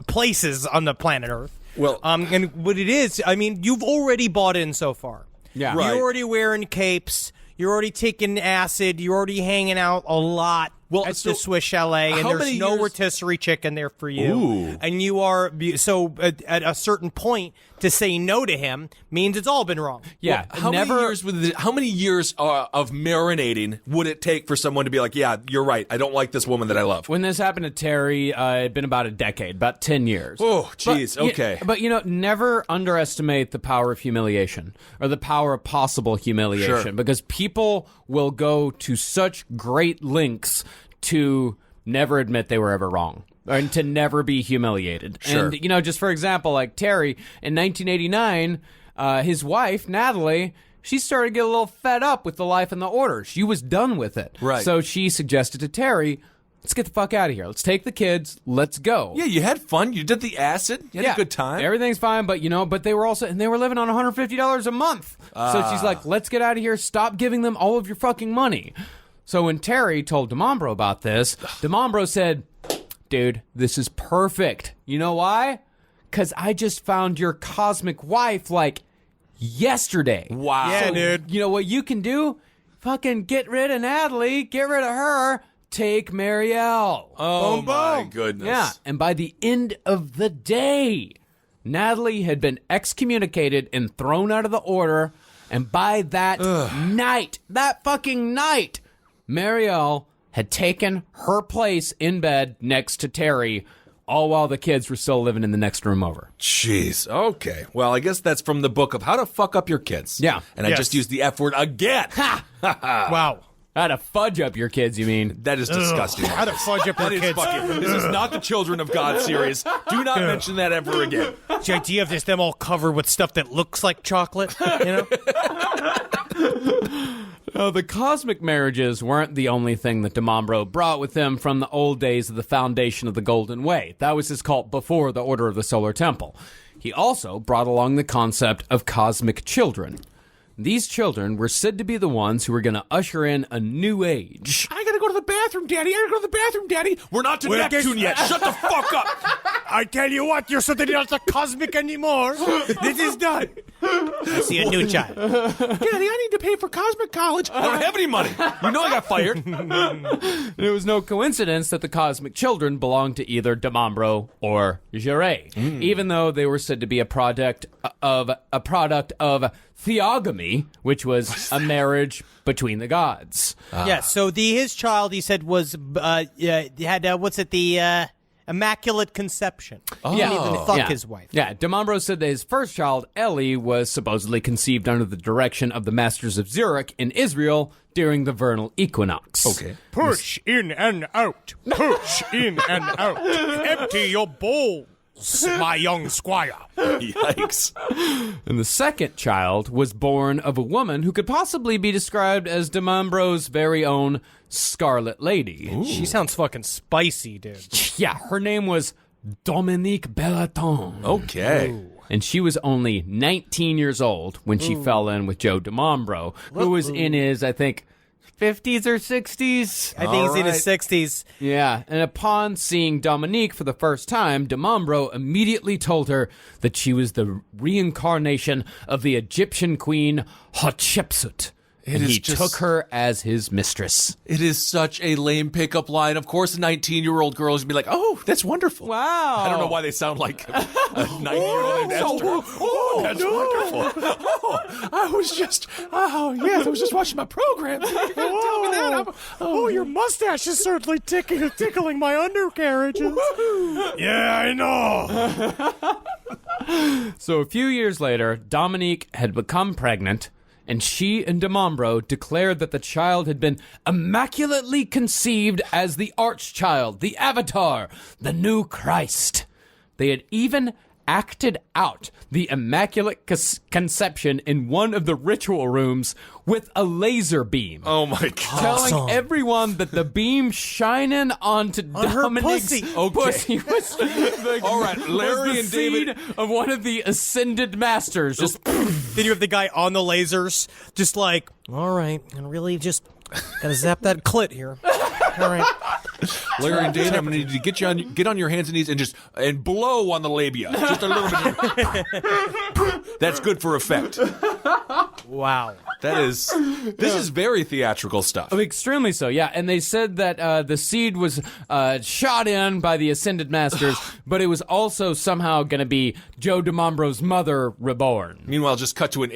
F: places on the planet Earth.
G: Well,
F: and what it is, you've already bought in so far.
H: Yeah,
G: right.
F: You're already wearing capes. You're already taking acid. You're already hanging out a lot at the Swiss Chalet, and there's no rotisserie chicken there for you.
G: Ooh.
F: And you are at a certain point to say no to him means it's all been wrong.
H: Yeah,
G: How many years of marinating would it take for someone to be like, yeah, you're right, I don't like this woman that I love?
H: When this happened to Terry, it had been about a decade, about 10 years.
G: Oh, jeez, okay.
H: But, never underestimate the power of humiliation, or the power of possible humiliation,
G: Sure.
H: because people will go to such great lengths to never admit they were ever wrong, and to never be humiliated.
G: Sure.
H: And, just for example, like Terry, in 1989, his wife, Natalie, she started to get a little fed up with the life and the order. She was done with it.
G: Right.
H: So she suggested to Terry, let's get the fuck out of here. Let's take the kids. Let's go.
G: Yeah, you had fun. You did the acid. You had a good time.
H: Everything's fine, but but they were also, and they were living on $150 a month. So she's like, let's get out of here. Stop giving them all of your fucking money. So when Terry told DiMambro about this, DiMambro said, dude, this is perfect. You know why? Because I just found your cosmic wife, yesterday.
G: Wow.
F: Yeah,
H: So,
F: dude.
H: You know what you can do? Fucking get rid of Natalie, get rid of her, take Marielle.
G: Oh,
F: Boom,
G: my
F: boom.
G: goodness.
H: Yeah, and by the end of the day, Natalie had been excommunicated and thrown out of the order, and by that fucking night, Marielle had taken her place in bed next to Terry, all while the kids were still living in the next room over.
G: Jeez. Okay. Well, I guess that's from the book of How to Fuck Up Your Kids.
H: Yeah.
G: And I just used the F word again.
F: Wow.
H: How to fudge up your kids, you mean?
G: That is disgusting.
F: How to fudge up your
G: That is
F: kids.
G: fucking. This is not the Children of God series. Do not mention that ever again.
F: The idea of them all covered with stuff that looks like chocolate,
H: The cosmic marriages weren't the only thing that DiMambro brought with him from the old days of the foundation of the Golden Way. That was his cult before the Order of the Solar Temple. He also brought along the concept of cosmic children. These children were said to be the ones who were going to usher in a new age.
G: I gotta go to the bathroom, Daddy. We're not to Neptune yet. Shut the fuck up.
F: I tell you what, you're certainly not the cosmic anymore. This is done. I see a new child.
G: Daddy, I need to pay for cosmic college. I don't have any money. You know I got fired.
H: It was no coincidence that the cosmic children belonged to either DiMambro or Jarret, even though they were said to be a product of theogamy, which was a marriage between the gods.
F: Yeah, so his child, he said, was had immaculate conception. He didn't even fuck his wife.
H: Yeah, DiMambro said that his first child, Ellie, was supposedly conceived under the direction of the Masters of Zurich in Israel during the vernal equinox.
G: Okay.
F: Push in and out. Push in and out. Empty your bowls, my young squire.
G: Yikes.
H: And the second child was born of a woman who could possibly be described as DiMambro's very own Scarlet Lady.
F: Ooh. She sounds fucking spicy, dude.
H: Yeah, her name was Dominique Bellaton.
G: Okay.
H: And she was only 19 years old when she fell in with Joe DiMambro, who was in his, I think, 50s or 60s.
F: I think he's in his 60s.
H: Yeah, and upon seeing Dominique for the first time, DiMambro immediately told her that she was the reincarnation of the Egyptian queen Hatshepsut. And he took her as his mistress.
G: It is such a lame pickup line. Of course, a 19-year-old girl is going to be like, oh, that's wonderful.
H: Wow.
G: I don't know why they sound like a 90-year-old named Esther. Oh, that's wonderful. Oh, I was just watching my program. Tell me that.
B: Your mustache is certainly tickling my undercarriages. Yeah, I know.
H: So a few years later, Dominique had become pregnant, and she and DiMambro declared that the child had been immaculately conceived as the archchild, the Avatar, the new Christ. They had even acted out the Immaculate Conception in one of the ritual rooms with a laser beam.
G: Oh, my God.
H: Telling everyone that the beam shining onto Dominique's pussy was the,
G: all right, Larry
H: was
G: and
H: the
G: David
H: seed of one of the ascended masters. Just
F: Then you have the guy on the lasers, just like, all right, and really just gotta zap that clit here. All right.
G: Larry and David, I'm going to need you to get on your hands and knees and blow on the labia. Just a little bit. That's good for effect.
F: Wow.
G: This is very theatrical stuff.
H: Extremely so, yeah. And they said that the seed was shot in by the Ascended Masters, but it was also somehow going to be Joe DiMambro's mother reborn.
G: Meanwhile, just cut to an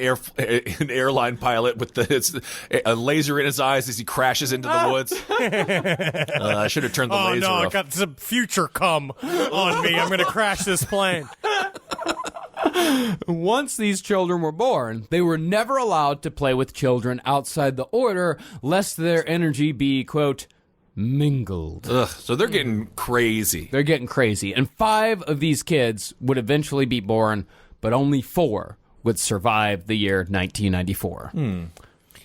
G: airline pilot with a laser in his eyes as he crashes into the woods. I should have turned the laser off.
F: I got some future cum on me. I'm going to crash this plane.
H: Once these children were born, they were never allowed to play with children outside the order, lest their energy be, quote, mingled.
G: Ugh, so they're getting crazy.
H: They're getting crazy. And 5 of these kids would eventually be born, but only 4 would survive the year 1994.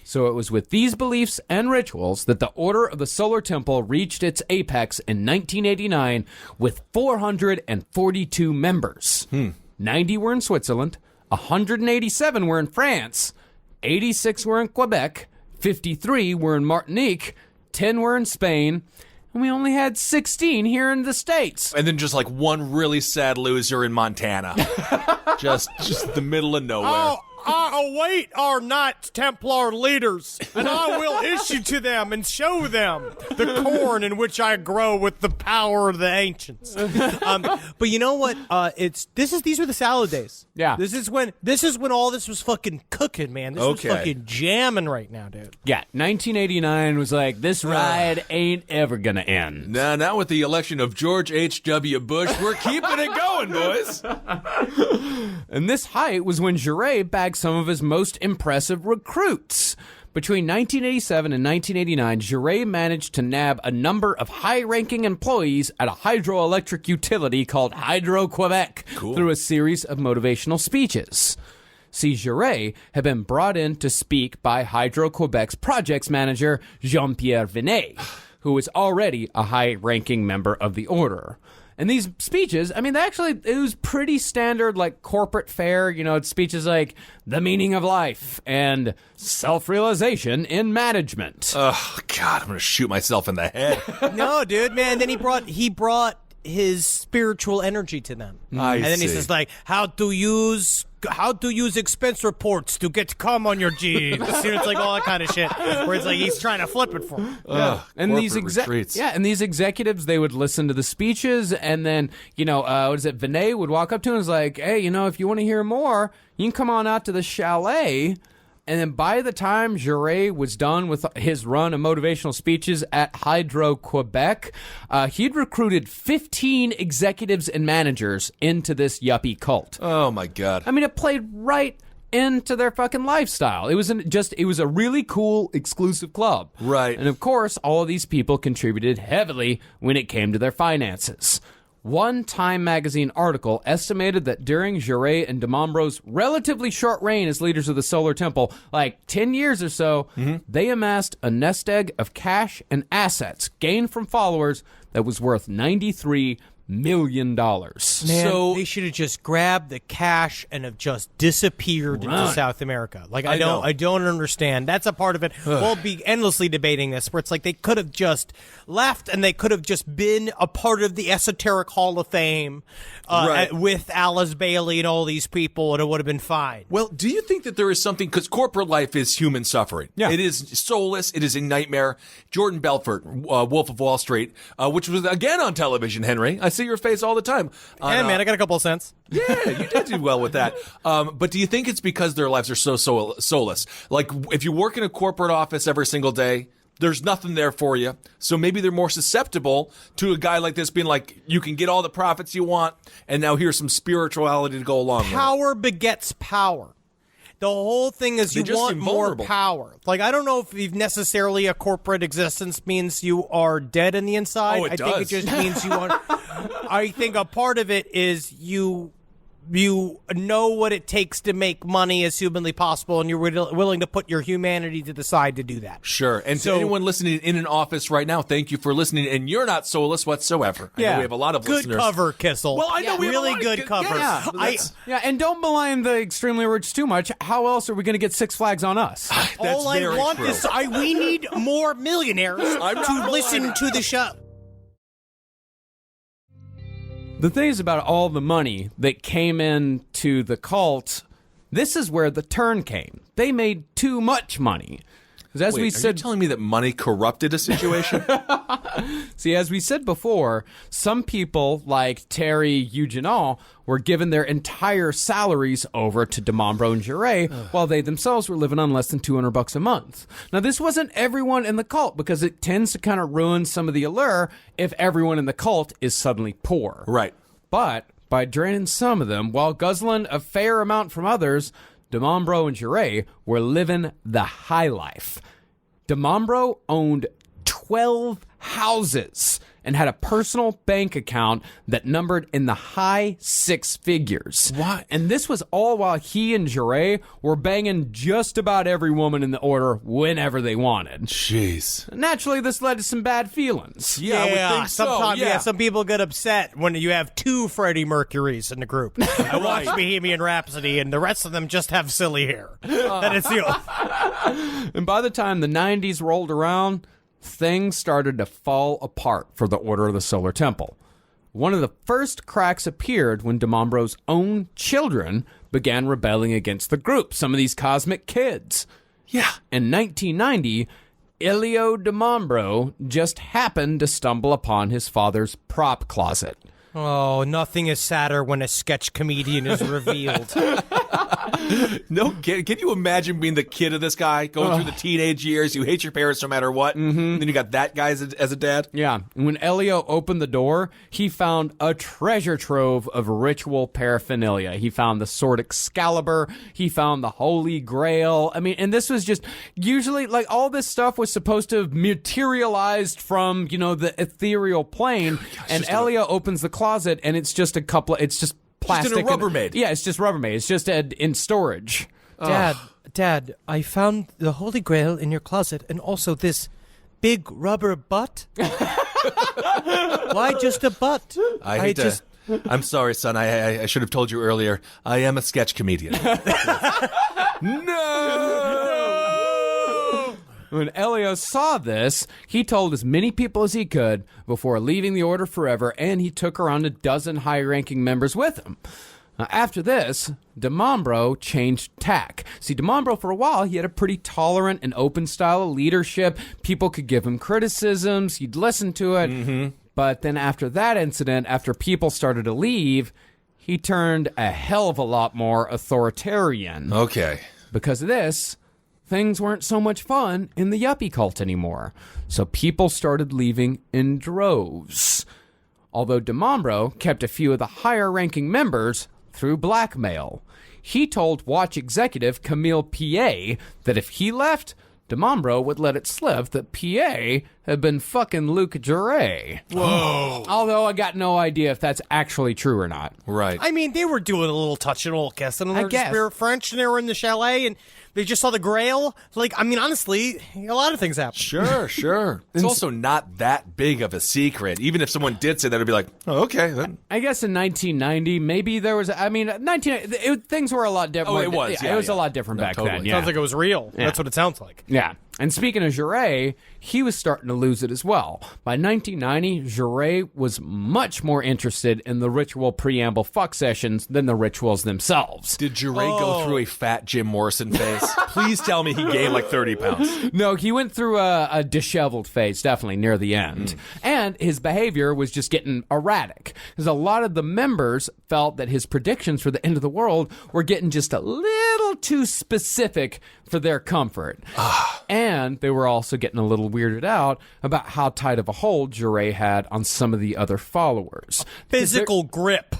H: So it was with these beliefs and rituals that the Order of the Solar Temple reached its apex in 1989 with 442 members. 90 were in Switzerland, 187 were in France, 86 were in Quebec, 53 were in Martinique, 10 were in Spain, and we only had 16 here in the States.
G: And then just like one really sad loser in Montana. just the middle of nowhere.
F: Await our Knights Templar leaders, and I will issue to them and show them the corn in which I grow with the power of the ancients. But you know what? These were the salad days.
H: Yeah.
F: This is when all this was fucking cooking, man. This was fucking jamming right now, dude.
H: Yeah, 1989 was like, this ride ain't ever gonna end.
G: Now with the election of George H.W. Bush, we're keeping it going, boys.
H: And this height was when Jouret bagged some of his most impressive recruits. Between 1987 and 1989, Jouret managed to nab a number of high-ranking employees at a hydroelectric utility called Hydro-Quebec through a series of motivational speeches. See, Jouret had been brought in to speak by Hydro-Quebec's projects manager, Jean-Pierre Vinet, who was already a high-ranking member of the order. And these speeches, I mean, it was pretty standard, like, corporate fare. You know, it's speeches like the meaning of life and self-realization in management.
G: Oh, God, I'm going to shoot myself in the head.
F: No, dude, man. Then he brought his spiritual energy to them.
G: I
F: and then he
G: see.
F: says, like, how to use expense reports to get cum on your jeans. It's like all that kind of shit. Where it's like he's trying to flip it for him.
H: And these
G: retreats.
H: and these executives, they would listen to the speeches, and then, Vinet would walk up to him and was like, hey, if you want to hear more, you can come on out to the chalet. And then by the time Jouret was done with his run of motivational speeches at Hydro-Quebec, he'd recruited 15 executives and managers into this yuppie cult.
G: Oh, my God.
H: I mean, it played right into their fucking lifestyle. It was a really cool, exclusive club.
G: Right.
H: And of course, all of these people contributed heavily when it came to their finances. One Time magazine article estimated that during Jouret and DiMambro's relatively short reign as leaders of the Solar Temple, like 10 years or so, they amassed a nest egg of cash and assets gained from followers that was worth $93 million.
F: Man, they should have just grabbed the cash and have just disappeared into South America. Like I don't understand. That's a part of it. We'll be endlessly debating this, where it's like they could have just left and they could have just been a part of the Esoteric Hall of Fame with Alice Bailey and all these people, and it would have been fine.
G: Well, do you think that there is something, because corporate life is human suffering.
H: Yeah.
G: It is soulless. It is a nightmare. Jordan Belfort, Wolf of Wall Street, which was again on television, Henry. I see your face all the time.
F: Hey, man, I got a couple of cents.
G: Yeah, you did do well with that. But do you think it's because their lives are so soulless? Like, if you work in a corporate office every single day, there's nothing there for you. So maybe they're more susceptible to a guy like this being like, you can get all the profits you want, and now here's some spirituality to go along with it.
F: Power begets power. The whole thing is you want more power. Like, I don't know if necessarily a corporate existence means you are dead in the inside.
G: I
F: think it just means you want... I think a part of it is you know what it takes to make money as humanly possible, and you're willing to put your humanity to the side to do that.
G: Sure. And to anyone listening in an office right now, thank you for listening, and you're not soulless whatsoever. I know we have a lot of
F: good
G: listeners.
F: Good cover, Kissel.
G: Well, I know we have
F: really
G: a lot
F: good
G: of
F: cover.
H: Yeah, and don't malign the extremely rich too much. How else are we going to get Six Flags on us?
F: All I want is we need more millionaires to listen to the show.
H: The thing is about all the money that came into the cult, this is where the turn came. They made too much money. As
G: Wait,
H: we
G: are
H: said,
G: you telling me that money corrupted a situation?
H: See, as we said before, some people like Terry Eugenal were given their entire salaries over to DeMambro and Giray, while they themselves were living on less than $200 a month. Now, this wasn't everyone in the cult, because it tends to kind of ruin some of the allure if everyone in the cult is suddenly poor.
G: Right.
H: But by draining some of them while guzzling a fair amount from others, DeMambro and Giray were living the high life. DeMambro owned 12 houses and had a personal bank account that numbered in the high six figures.
G: What?
H: And this was all while he and Giray were banging just about every woman in the order whenever they wanted.
G: Jeez.
H: Naturally, this led to some bad feelings.
G: Yeah, I would think
F: sometimes,
G: so. Yeah.
F: Some people get upset when you have two Freddie Mercurys in the group. I watched Bohemian Rhapsody, and the rest of them just have silly hair. And it's
H: And by the time the 90s rolled around, things started to fall apart for the Order of the Solar Temple. One of the first cracks appeared when DeMambro's own children began rebelling against the group, some of these cosmic kids.
G: Yeah.
H: In 1990, Elio DeMambro just happened to stumble upon his father's prop closet.
F: Oh, nothing is sadder when a sketch comedian is revealed.
G: No, can you imagine being the kid of this guy, going through the teenage years? You hate your parents no matter what. Mm-hmm. Then you got that guy as a dad.
H: Yeah. When Elio opened the door, he found a treasure trove of ritual paraphernalia. He found the sword Excalibur. He found the Holy Grail. I mean, and this was just usually like all this stuff was supposed to have materialized from, the ethereal plane. And Elio opens the closet and it's just it's just plastic.
G: Just in a Rubbermaid.
H: Yeah, it's just Rubbermaid. It's just in storage.
F: Dad, I found the Holy Grail in your closet and also this big rubber butt. Why just a butt?
G: I'm sorry, son. I should have told you earlier. I am a sketch comedian. No!
H: When Elio saw this, he told as many people as he could before leaving the Order forever, and he took around a dozen high-ranking members with him. Now, after this, DeMambro changed tack. See, DeMambro, for a while, he had a pretty tolerant and open style of leadership. People could give him criticisms. He'd listen to it. Mm-hmm. But then after that incident, after people started to leave, he turned a hell of a lot more authoritarian.
G: Okay.
H: Because of this, things weren't so much fun in the yuppie cult anymore. So people started leaving in droves. Although DeMambro kept a few of the higher-ranking members through blackmail. He told Watch executive Camille Piet that if he left, DeMambro would let it slip that Piet had been fucking Luke Jure.
G: Whoa.
H: Although I got no idea if that's actually true or not.
G: Right.
F: I mean, they were doing a little touch and a little kiss, and
H: I
F: they
H: guess.
F: were French, and they were in the chalet, and they just saw the Grail. Like, I mean, honestly, a lot of things happen.
G: Sure. It's also not that big of a secret. Even if someone did say that, it'd be like, oh, okay, then.
H: I guess in 1990, maybe there was. I mean, things were a lot different.
G: Oh, it was.
H: Yeah, it was a lot different back
G: totally.
H: then. Yeah.
F: Sounds like it was real.
H: Yeah.
F: That's what it sounds like.
H: Yeah. And speaking of Jure, he was starting to lose it as well. By 1990, Jure was much more interested in the ritual preamble fuck sessions than the rituals themselves.
G: Did Jure go through a fat Jim Morrison phase? Please tell me he gained like 30 pounds.
H: No, he went through a disheveled phase, definitely near the end. And his behavior was just getting erratic. Because a lot of the members felt that his predictions for the end of the world were getting just a little too specific for their comfort. And they were also getting a little weirded out about how tight of a hold Jure had on some of the other followers.
F: Physical grip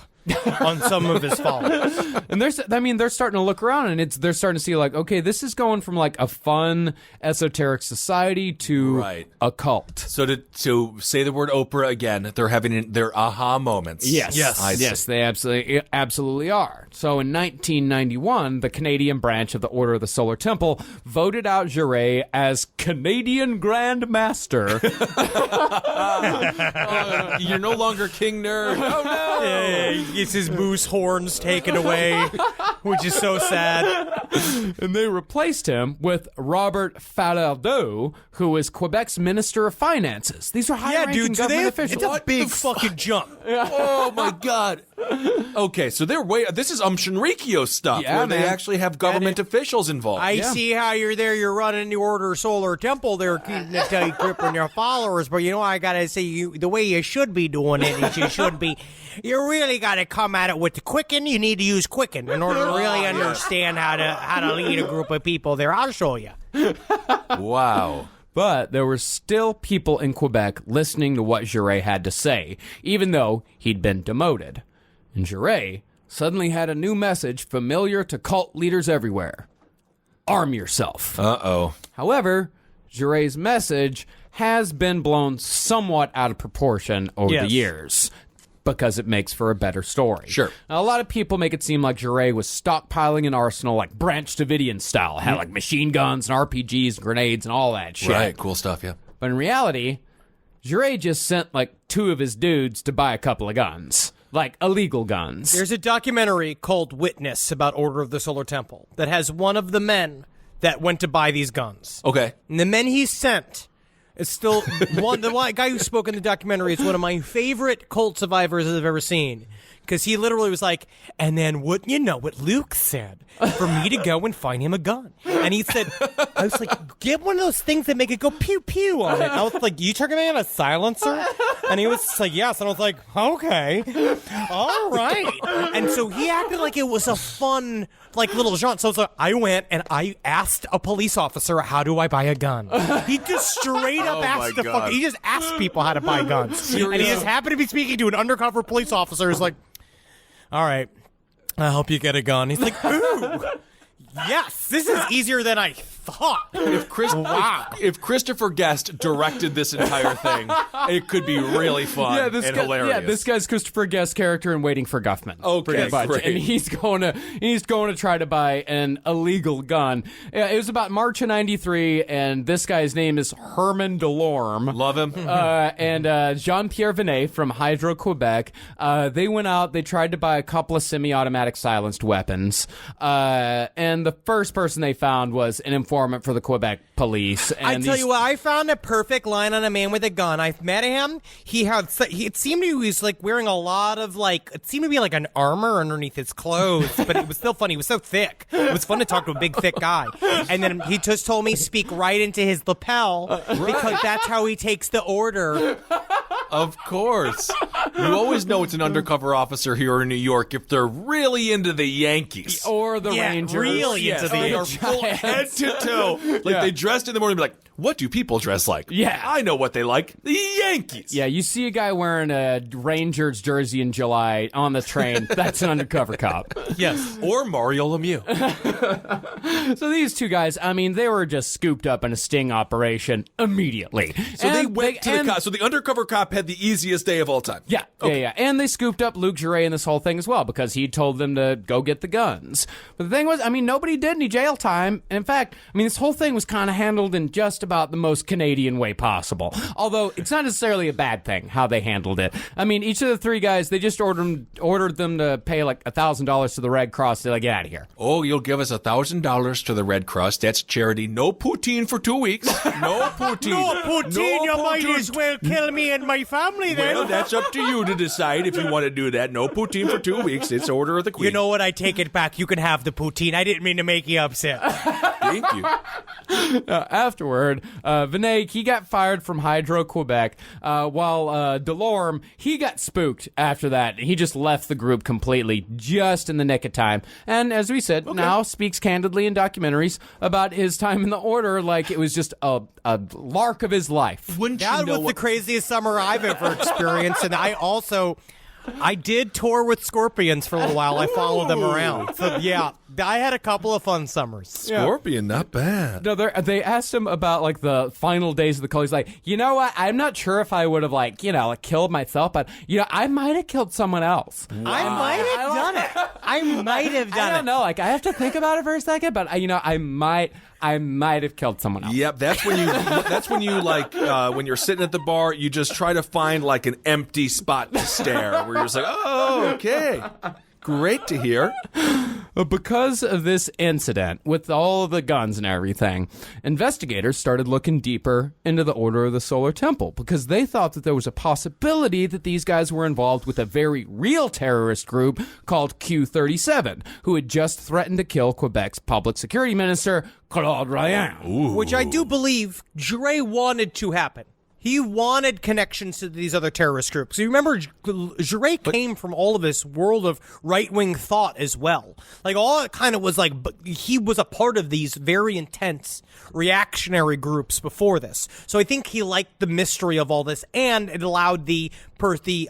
F: on some of his followers.
H: And they're starting to look around, and they're starting to see like, okay, this is going from like a fun esoteric society to a cult.
G: So to say the word Oprah again, they're having their aha moments.
H: Yes, they absolutely are. So in 1991, the Canadian branch of the Order of the Solar Temple voted out Jure as Canadian Grand Master.
G: You're no longer King Nerd. Oh no!
F: Yeah, he gets his moose horns taken away, which is so sad.
H: And they replaced him with Robert Falardeau, who is Quebec's Minister of Finances. These are high-ranking government officials.
F: It's a big fucking jump.
G: Oh my god. Okay, so this is Shinrikyo stuff where they actually have government officials involved.
F: I see how you're there. You're running the Order Solar Temple. They're keeping a tight grip on your followers. But I gotta say, the way you should be doing it is you really gotta come at it with the Quicken. You need to use Quicken in order to really understand how to lead a group of people there. I'll show you.
G: Wow.
H: But there were still people in Quebec listening to what Jure had to say, even though he'd been demoted. And Jure suddenly had a new message familiar to cult leaders everywhere. Arm yourself.
G: Uh-oh.
H: However, Jure's message has been blown somewhat out of proportion over the years, because it makes for a better story.
G: Sure.
H: Now, a lot of people make it seem like Jure was stockpiling an arsenal like Branch Davidian style. Had like machine guns and RPGs and grenades and all that shit.
G: Right, cool stuff, yeah.
H: But in reality, Jure just sent like 2 of his dudes to buy a couple of guns. Like illegal guns.
F: There's a documentary called Witness about Order of the Solar Temple that has one of the men that went to buy these guns.
G: Okay.
F: And the men he sent is still the guy who spoke in the documentary is one of my favorite cult survivors I've ever seen. Because he literally was like, and then what Luke said? For me to go and find him a gun. And he said, I was like, get one of those things that make it go pew pew on it. And I was like, you talking about a silencer? And he was like, yes. And I was like, okay. All right. And so he acted like it was a fun, like, little jaunt. So I went and I asked a police officer, how do I buy a gun? He just straight up asked he just asked people how to buy guns. And he just happened to be speaking to an undercover police officer who's like, all right, I hope you get a gun. He's like, ooh, yes, this is easier than I thought.
G: If Christopher Guest directed this entire thing, it could be really fun and hilarious.
H: Yeah, this guy's Christopher Guest character in Waiting for Guffman.
G: Okay, great.
H: And he's going to try to buy an illegal gun. It was about March of '93, and this guy's name is Herman Delorme.
G: Love him.
H: And Jean-Pierre Vinet from Hydro Quebec. They went out. They tried to buy a couple of semi-automatic silenced weapons, and the first person they found was an informant for the Quebec police. And
F: I tell you what, I found a perfect line on a man with a gun. I met him. It seemed he was like wearing a lot of it seemed to be like an armor underneath his clothes, but it was still funny. He was so thick. It was fun to talk to a big, thick guy. And then he just told me speak right into his lapel because that's how he takes the order.
G: Of course. You always know it's an undercover officer here in New York if they're really into the Yankees.
H: Or the Rangers.
F: Really into the
G: They are full head to toe. Like they dressed in the morning and be like, what do people dress like?
H: Yeah.
G: I know what they like. The Yankees.
H: Yeah, you see a guy wearing a Rangers jersey in July on the train, that's an undercover cop.
F: Yes.
G: Or Mario Lemieux.
H: So these two guys, I mean, they were just scooped up in a sting operation immediately.
G: So they went to the cop. So the undercover cop had the easiest day of all time.
H: Yeah, yeah. And they scooped up Luke Jure in this whole thing as well because he told them to go get the guns. But the thing was, I mean, nobody did any jail time. And in fact, I mean, this whole thing was kind of handled in just about the most Canadian way possible. Although it's not necessarily a bad thing how they handled it. I mean, each of the three guys, they just ordered them to pay like $1,000 to the Red Cross to like, get out of here.
G: Oh, you'll give us $1,000 to the Red Cross. That's charity. No poutine for 2 weeks. No poutine.
F: No poutine, you might as well kill me and my family then.
G: Well, that's up to you to decide if you want to do that. No poutine for 2 weeks. It's order of the Queen.
F: You know what? I take it back. You can have the poutine. I didn't mean to make you upset.
G: Thank you.
H: Afterward, Vinay, he got fired from Hydro-Quebec, while Delorme, he got spooked after that. He just left the group completely, just in the nick of time. And as we said, now speaks candidly in documentaries about his time in the Order like it was just a lark of his life.
G: Wouldn't you
F: That
G: know
F: was the craziest summer I've ever experienced, and I did tour with Scorpions for a little while. I followed them around. So, yeah, I had a couple of fun summers.
G: Scorpion, not bad.
H: No, they asked him about like the final days of the call. He's like, you know what? I'm not sure if I would have like killed myself, but I might have killed someone else.
F: Wow. I might have done it. I might have done it.
H: I don't know. Like I have to think about it for a second, but I might have killed someone else.
G: Yep, that's when you like when you're sitting at the bar, you just try to find like an empty spot to stare where you're just like, oh, okay. Great to hear.
H: Because of this incident, with all of the guns and everything, investigators started looking deeper into the Order of the Solar Temple because they thought that there was a possibility that these guys were involved with a very real terrorist group called Q-37, who had just threatened to kill Quebec's public security minister, Claude Ryan.
F: Which I do believe Jure wanted to happen. He wanted connections to these other terrorist groups. You remember, Jure came from all of this world of right-wing thought as well. Like, all it kind of was like, he was a part of these very intense reactionary groups before this. So I think he liked the mystery of all this, and it allowed the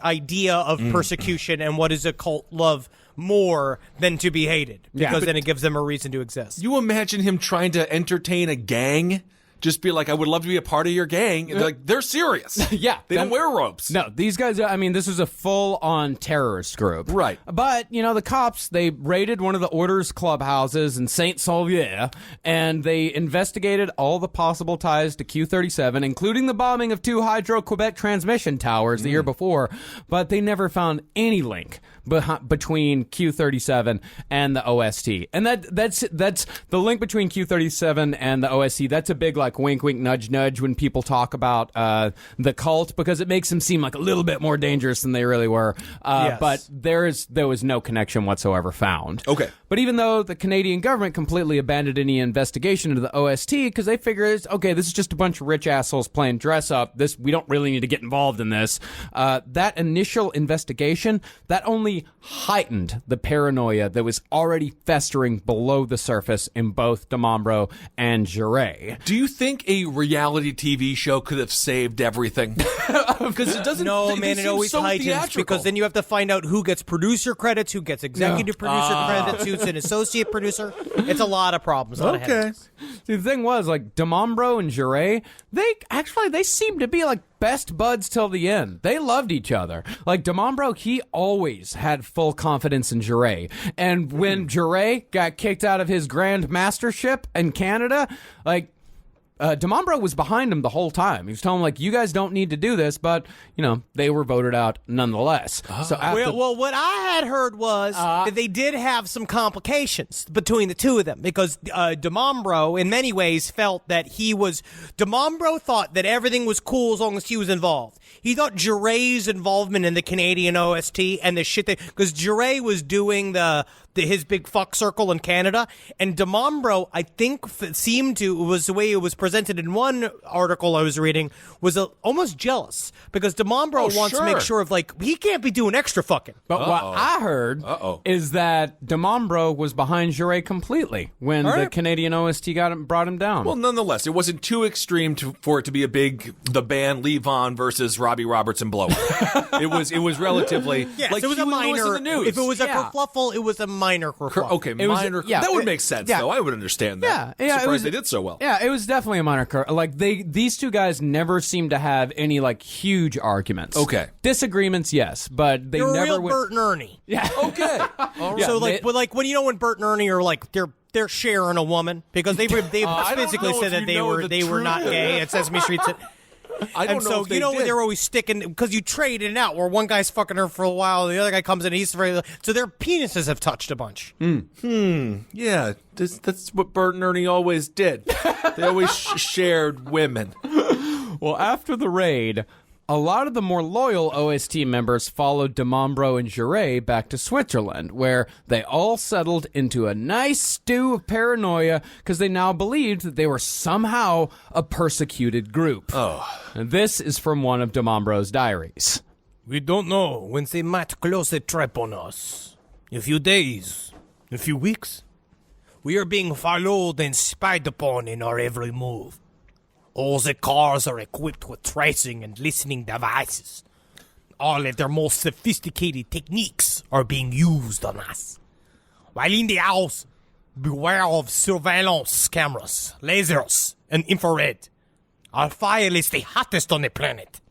F: idea of persecution and what is a cult love more than to be hated. Because then it gives them a reason to exist.
G: You imagine him trying to entertain a gang? Just be like, I would love to be a part of your gang. And they're serious.
H: Yeah.
G: They don't wear ropes.
H: No, these guys, I mean, this was a full-on terrorist group.
G: Right.
H: But, the cops, they raided one of the Order's clubhouses in Saint-Sauveur, and they investigated all the possible ties to Q-37, including the bombing of 2 Hydro-Quebec transmission towers the year before, but they never found any link between Q-37 and the OST. And that's the link between Q-37 and the OST. That's a big, like, wink, wink, nudge, nudge when people talk about the cult, because it makes them seem like a little bit more dangerous than they really were.
F: Yes.
H: But there was no connection whatsoever found.
G: Okay.
H: But even though the Canadian government completely abandoned any investigation into the OST because they figured, okay, this is just a bunch of rich assholes playing dress up. We don't really need to get involved in this. That initial investigation, that only heightened the paranoia that was already festering below the surface in both DeMombro and Jure.
G: Do you think a reality TV show could have saved everything? Because it doesn't.
F: No, man, it always
G: so
F: heightens
G: theatrical.
F: because then you have to find out who gets producer credits, who gets executive producer credits, who's an associate producer. It's a lot of problems.
G: Okay.
H: See, the thing was, like, DeMombro and Jure, they seemed to be like best buds till the end. They loved each other. Like, DeMombro, he always had full confidence in Jure. And when Jure got kicked out of his Grand Mastership in Canada, like, DeMombro was behind him the whole time. He was telling him, like, you guys don't need to do this, but, they were voted out nonetheless. So after,
F: well, what I had heard was that they did have some complications between the two of them because DeMombro, in many ways, felt that DeMombro thought that everything was cool as long as he was involved. He thought Jure's involvement in the Canadian OST and the shit because Jure was doing the his big fuck circle in Canada. And DeMombro, I think, it was the way it was presented in one article I was reading, was almost jealous because DeMombro wants to make sure of he can't be doing extra fucking.
H: But what I heard is that DeMombro was behind Jure completely when the Canadian OST brought him down.
G: Well, nonetheless, it wasn't too extreme for it to be the band Levon versus Robbie Robertson blow. it was relatively
F: it was a minor.
G: In the news.
F: If it was a kerfluffle, it was a minor kerfluffle.
G: Okay, minor. That would make sense, though. I would understand that.
H: Yeah,
G: Surprised they did so well.
H: Yeah, it was definitely a minor these two guys never seemed to have any huge arguments.
G: Okay,
H: disagreements, yes, but they
F: They're
H: never.
F: Real Bert and Ernie.
H: Yeah.
G: Okay.
F: All right. So when when Bert and Ernie are they're sharing a woman because they physically said that they were not gay at Sesame Street.
G: I don't know if they did.
F: They're always sticking because you trade in and out where one guy's fucking her for a while, the other guy comes in, so their penises have touched a bunch.
G: Yeah, that's what Bert and Ernie always did. They always shared women.
H: Well, after the raid, a lot of the more loyal OST members followed DeMombro and Jure back to Switzerland, where they all settled into a nice stew of paranoia because they now believed that they were somehow a persecuted group. And this is from one of DeMombro's diaries.
F: We don't know when they might close a trap on us. A few days, a few weeks. We are being followed and spied upon in our every move. All the cars are equipped with tracing and listening devices. All of their most sophisticated techniques are being used on us. While in the house, beware of surveillance cameras, lasers, and infrared. Our file is the hottest on the planet.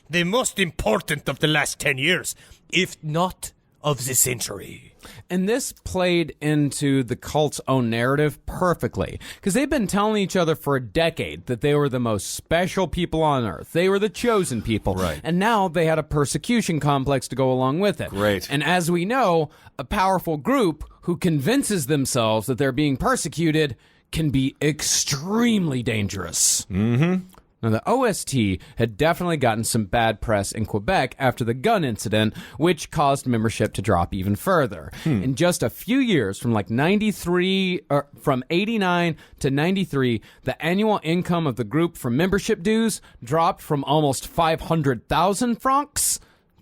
F: The most important of the last 10 years, if not of the century.
H: And this played into the cult's own narrative perfectly, because they've been telling each other for a decade that they were the most special people on Earth. They were the chosen people.
G: Right.
H: And now they had a persecution complex to go along with it.
G: Great.
H: And as we know, a powerful group who convinces themselves that they're being persecuted can be extremely dangerous.
G: Mm-hmm.
H: Now, the OST had definitely gotten some bad press in Quebec after the gun incident, which caused membership to drop even further. In just a few years, from from 89 to 93, the annual income of the group from membership dues dropped from almost 500,000 francs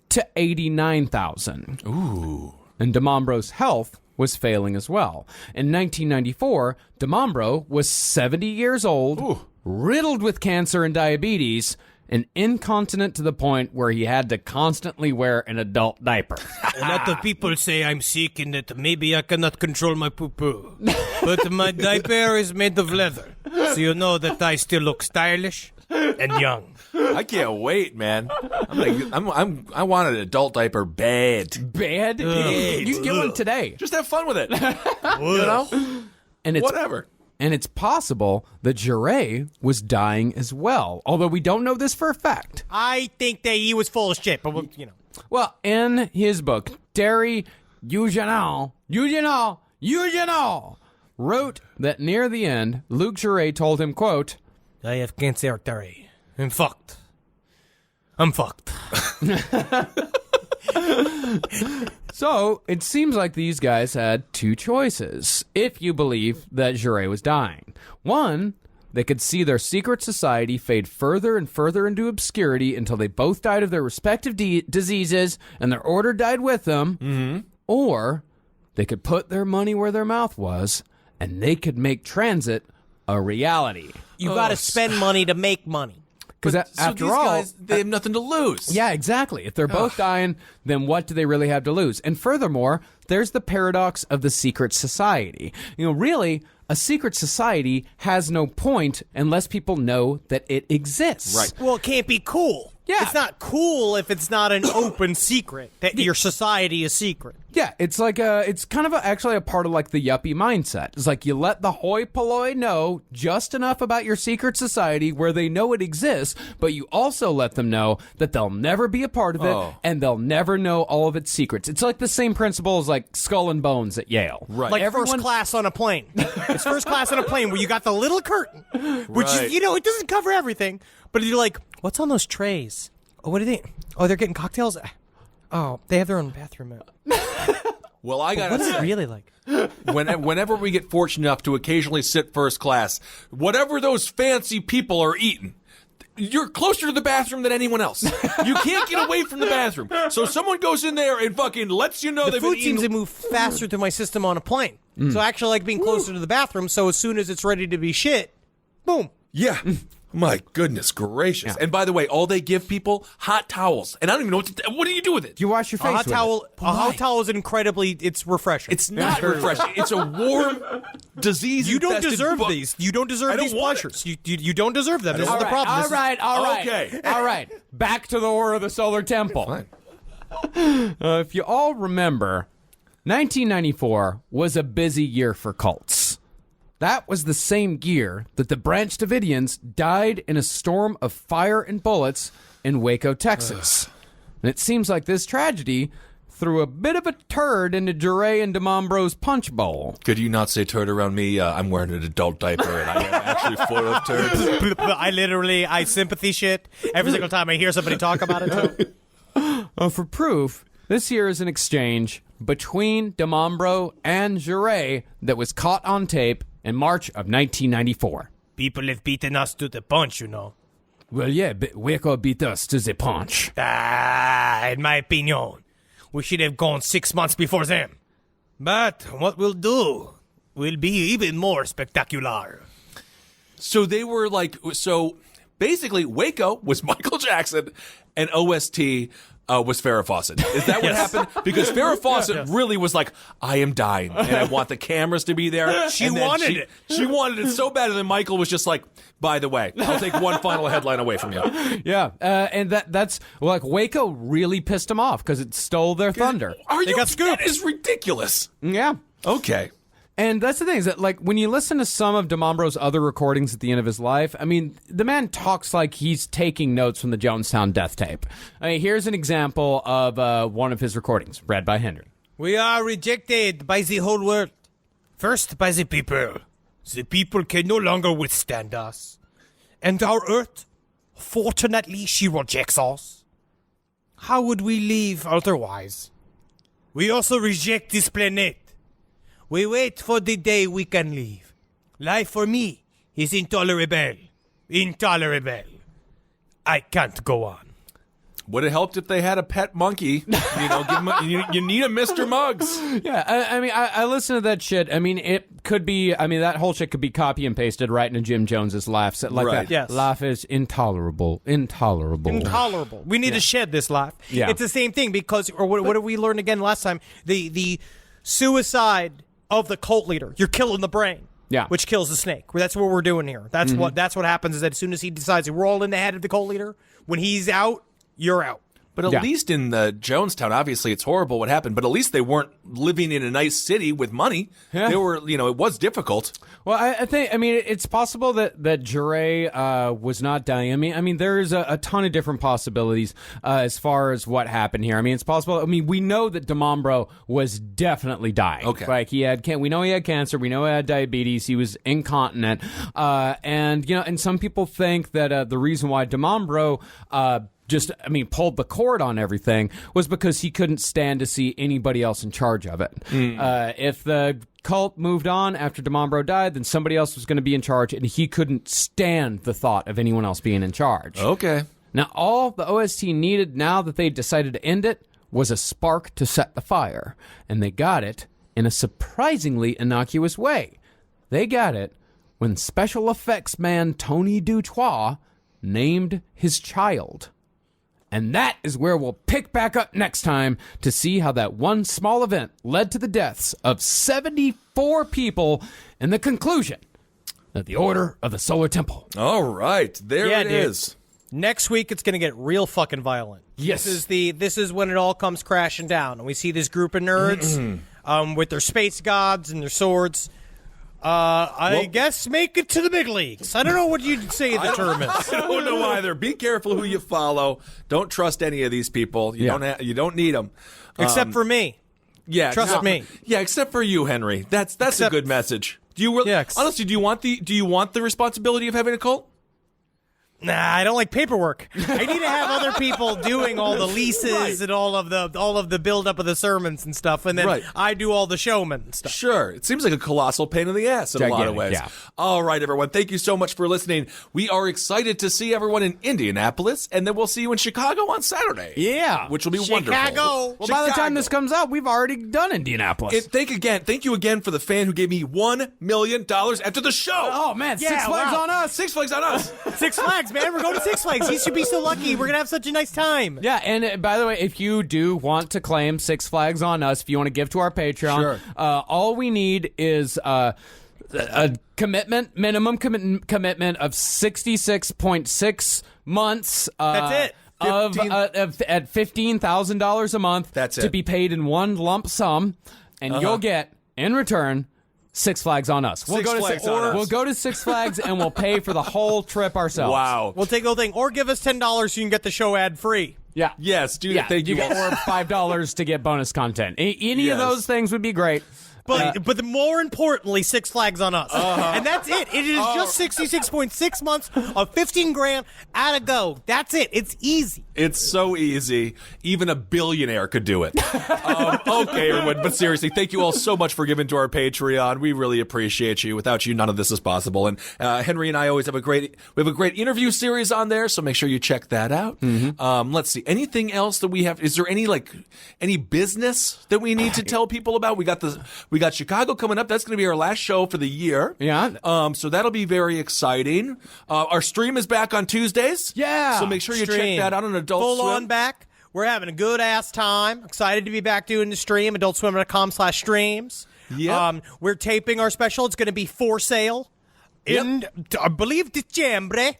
H: to 89,000.
G: Ooh.
H: And DeMombro's health was failing as well. In 1994, DeMombro was 70 years old, riddled with cancer and diabetes, and incontinent to the point where he had to constantly wear an adult diaper.
F: A lot of people say I'm sick and that maybe I cannot control my poo-poo. But my diaper is made of leather, so you know that I still look stylish and young.
G: I can't wait, man. I want an adult diaper bad.
H: Bad? You can get one today.
G: Just have fun with it. You know?
H: And it's
G: whatever.
H: And it's possible that Jure was dying as well, although we don't know this for a fact.
F: I think that he was full of shit, but you know.
H: Well, in his book, Terry Eugenal wrote that near the end, Luc Jure told him, quote,
F: I have cancer, Terry. I'm fucked.
H: So, it seems like these guys had two choices, if you believe that Jure was dying. One, they could see their secret society fade further and further into obscurity until they both died of their respective diseases and their order died with them.
G: Mm-hmm.
H: Or they could put their money where their mouth was and they could make transit a reality.
F: You gotta spend money to make money.
H: Because after all,
G: guys, they have nothing to lose.
H: Yeah, exactly. If they're both dying, then what do they really have to lose? And furthermore, there's the paradox of the secret society. You know, really, a secret society has no point unless people know that it exists.
G: Right.
F: Well, it can't be cool.
H: Yeah.
F: It's not cool if it's not an open secret, that your society is secret.
H: Yeah, it's like it's kind of actually a part of like the yuppie mindset. It's like you let the hoi polloi know just enough about your secret society where they know it exists, but you also let them know that they'll never be a part of it and they'll never know all of its secrets. It's like the same principle as like Skull and Bones at Yale.
G: Right.
F: Like first class on a plane. It's first class on a plane where you got the little curtain, which
G: Right.
F: is, it doesn't cover everything, but you're like, what's on those trays? Oh, what do you think? Oh, they're getting cocktails? Oh, they have their own bathroom.
G: Well, I got
F: What is it really like?
G: Whenever we get fortunate enough to occasionally sit first class, whatever those fancy people are eating, you're closer to the bathroom than anyone else. You can't get away from the bathroom. So someone goes in there and fucking lets you know
F: The
G: they've
F: food
G: been eating.
F: seems to move faster through my system on a plane. So I actually like being closer to the bathroom, so as soon as it's ready to be shit, boom.
G: Yeah. My goodness gracious. And by the way, all they give people, hot towels. And I don't even know what do you do with it?
H: You wash your face
F: A hot
H: with
F: towel.
H: it.
F: A hot towel is it's refreshing.
G: It's not refreshing. It's a warm disease.
F: You don't deserve these. You don't deserve these pleasures. You don't deserve them. This is the problem.
H: All right.
G: Okay.
H: All right. Back to the Order of the Solar Temple.
G: Fine.
H: If you all remember, 1994 was a busy year for cults. That was the same year that the Branch Davidians died in a storm of fire and bullets in Waco, Texas. And it seems like this tragedy threw a bit of a turd into Jure and DeMombro's punch bowl.
G: Could you not say turd around me? I'm wearing an adult diaper and I am actually full of turds.
F: I sympathy shit every single time I hear somebody talk about it.
H: For proof, this here is an exchange between DeMombro and Jure that was caught on tape in March of 1994.
F: People have beaten us to the punch, you know.
H: Well, yeah, but Waco beat us to the punch.
F: In my opinion, we should have gone 6 months before them. But what we'll do will be even more spectacular.
G: So they were like, so basically Waco was Michael Jackson and OST was Farrah Fawcett. Is that what happened? Because Farrah Fawcett really was like, I am dying and I want the cameras to be there.
F: She wanted it.
G: She wanted it so bad. And then Michael was just like, by the way, I'll take one final headline away from you.
H: Yeah, and that's like Waco really pissed them off because it stole their thunder.
G: They got scooped. That is ridiculous.
H: Yeah.
G: Okay.
H: And that's the thing is that, like, when you listen to some of DeMombro's other recordings at the end of his life, I mean, the man talks like he's taking notes from the Jonestown death tape. I mean, here's an example of one of his recordings, read by Henry.
F: We are rejected by the whole world. First by the people. The people can no longer withstand us. And our earth, fortunately, she rejects us. How would we live otherwise? We also reject this planet. We wait for the day we can leave. Life for me is intolerable. Intolerable. I can't go on.
G: Would it helped if they had a pet monkey? You know, give him you need a Mr. Muggs.
H: Yeah, I mean, I listen to that shit. I mean, it could be, I mean, that whole shit could be copy and pasted right into Jim Jones's laughs. Like
G: Right.
H: that.
F: Yes.
H: Laugh is intolerable.
F: Intolerable. We need to shed this laugh.
H: Yeah.
F: It's the same thing because, or what did we learn again last time? The suicide of the cult leader. You're killing the brain.
H: Yeah.
F: Which kills the snake. That's what we're doing here. That's what happens is that as soon as he decides we're all in the head of the cult leader, when he's out, you're out.
G: But at least in the Jonestown, obviously it's horrible what happened, but at least they weren't living in a nice city with money.
H: Yeah.
G: They were, you know, it was difficult.
H: Well, I think, I mean, it's possible that Jure was not dying. I mean, there's a ton of different possibilities as far as what happened here. I mean, it's possible. I mean, we know that DeMombro was definitely dying.
G: Okay.
H: Like, we know he had cancer. We know he had diabetes. He was incontinent. And, you know, and some people think that the reason why DeMombro pulled the cord on everything was because he couldn't stand to see anybody else in charge of it. If the cult moved on after DeMombro died, then somebody else was going to be in charge, and he couldn't stand the thought of anyone else being in charge.
G: Okay.
H: Now, all the OST needed now that they decided to end it was a spark to set the fire, and they got it in a surprisingly innocuous way. They got it when special effects man Tony Dutoit named his child. And that is where we'll pick back up next time to see how that one small event led to the deaths of 74 people and the conclusion of the Order of the Solar Temple.
G: All right. There it is.
F: Next week, it's going to get real fucking violent.
H: Yes.
F: This is when it all comes crashing down. And we see this group of nerds with their space gods and their swords. I guess make it to the big leagues. I don't know what you'd say the term is.
G: I don't know either. Be careful who you follow. Don't trust any of these people. You don't need them.
F: Except for me.
G: Yeah,
F: Trust me.
G: Yeah, except for you, Henry. That's a good message. Do you really, honestly? Do you want the responsibility of having a cult?
F: Nah, I don't like paperwork. I need to have other people doing all the leases and all of the build-up of the sermons and stuff, and then I do all the showman stuff.
G: Sure. It seems like a colossal pain in the ass in a lot of ways.
H: Yeah.
G: All right, everyone. Thank you so much for listening. We are excited to see everyone in Indianapolis, and then we'll see you in Chicago on Saturday.
H: Yeah.
G: Which will be wonderful.
H: Well, by the time this comes out, we've already done Indianapolis.
G: Thank you again for the fan who gave me $1 million after the show.
H: Oh, man. Six Flags on us.
G: Six Flags on us.
F: Six Flags, man. We're going to Six Flags. You should be so lucky. We're going to have such a nice time.
H: Yeah, and by the way, if you do want to claim Six Flags on us, if you want to give to our Patreon, all we need is a minimum commitment of 66.6 months.
F: That's it.
H: At $15,000 a month.
G: That's it.
H: To be paid in one lump sum, and you'll get, in return, Six Flags on us. We'll go to Six Flags and we'll pay for the whole trip ourselves.
G: Wow.
F: We'll take the whole thing. Or give us $10 so you can get the show ad-free.
H: Yeah.
G: Yes, do that. Thank you.
H: Or $5 to get bonus content. Any of those things would be great.
F: But more importantly, Six Flags on us. And that's it. It is just 66.6 months of $15,000 at a go. That's it. It's easy.
G: It's so easy. Even a billionaire could do it. Okay, everyone. But seriously, thank you all so much for giving to our Patreon. We really appreciate you. Without you, none of this is possible. And Henry and I always have a great interview series on there. So make sure you check that out. Let's see. Anything else that we have? Is there any business that we need to tell people about? We got Chicago coming up. That's going to be our last show for the year.
H: Yeah.
G: So that'll be very exciting. Our stream is back on Tuesdays.
H: Yeah.
G: So make sure you check that out on Adult
F: Full
G: Swim.
F: on back. We're having a good ass time. Excited to be back doing the stream. AdultSwim.com/streams.
G: Yep.
F: We're taping our special. It's going to be for sale in, I believe, December.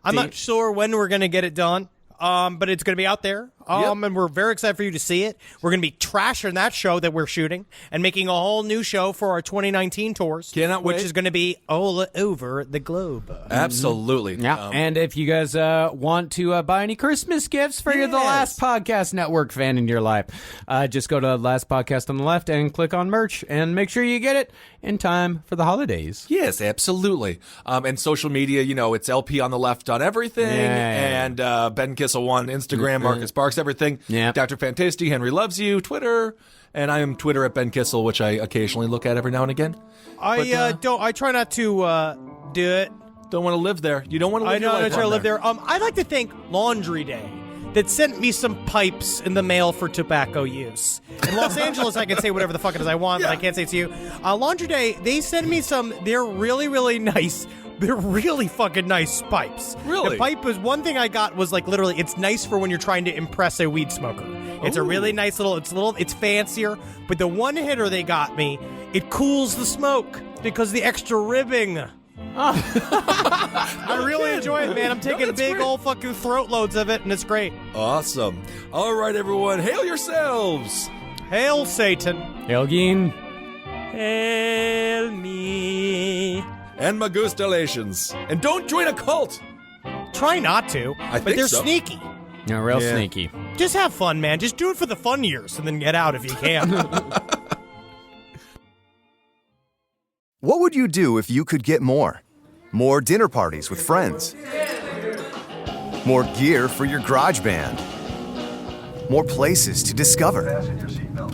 F: I'm not sure when we're going to get it done. But it's going to be out there. And we're very excited for you to see it. We're going to be trashing that show that we're shooting and making a whole new show for our 2019 tours.
G: Cannot wait.
F: Which is going to be all over the globe.
G: Absolutely.
H: Yeah. And if you guys want to buy any Christmas gifts for the Last Podcast Network fan in your life, just go to Last Podcast on the left and click on merch and make sure you get it in time for the holidays.
G: Yes, absolutely. And social media, it's LP on the left on everything. And Ben Kissel on Instagram, Marcus Barks, everything.
H: Yeah.
G: Dr. Fantasty, Henry Loves You, Twitter. And I am Twitter at Ben Kissel, which I occasionally look at every now and again.
F: I try not to do it.
G: Don't want to live there. You don't want to live
F: I try to live there. I'd like to thank Laundry Day that sent me some pipes in the mail for tobacco use. In Los Angeles, I can say whatever the fuck it is I want, but I can't say it to you. Laundry Day, they send me some, they're really, really nice. They're really fucking nice pipes.
G: Really?
F: The pipe was, one thing I got was like literally, it's nice for when you're trying to impress a weed smoker. It's a really nice it's fancier, but the one hitter they got me, it cools the smoke because the extra ribbing. I really enjoy it, man. I'm taking big old fucking throat loads of it, and it's great.
G: Awesome. All right, everyone. Hail yourselves.
F: Hail Satan.
H: Hail Geen.
F: Hail me.
G: And magustalations. And don't join a cult.
F: Try not to, but they're sneaky.
H: No, real sneaky.
F: Just have fun, man. Just do it for the fun years and then get out if you can.
J: What would you do if you could get more? More dinner parties with friends. More gear for your garage band. More places to discover.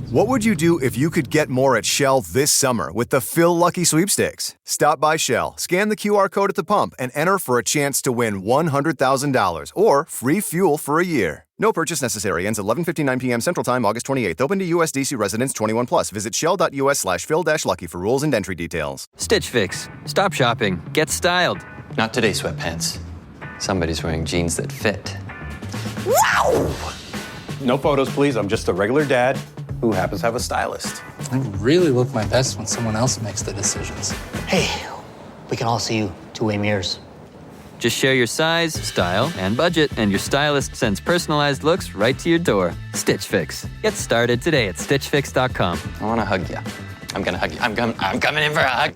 J: What would you do if you could get more at Shell this summer with the Phil Lucky Sweepstakes? Stop by Shell, scan the QR code at the pump, and enter for a chance to win $100,000 or free fuel for a year. No purchase necessary. Ends 11:59 p.m. Central Time, August 28th. Open to U.S. DC residents 21 plus. Visit shell.us/phil-lucky for rules and entry details.
K: Stitch Fix. Stop shopping. Get styled. Not today, sweatpants. Somebody's wearing jeans that fit.
L: Wow! No photos, please. I'm just a regular dad who happens to have a stylist.
M: I really look my best when someone else makes the decisions.
N: Hey, we can all see you two-way mirrors.
K: Just share your size, style, and budget, and your stylist sends personalized looks right to your door. Stitch Fix. Get started today at StitchFix.com.
L: I want to hug you. I'm going to hug you. I'm coming in for a hug.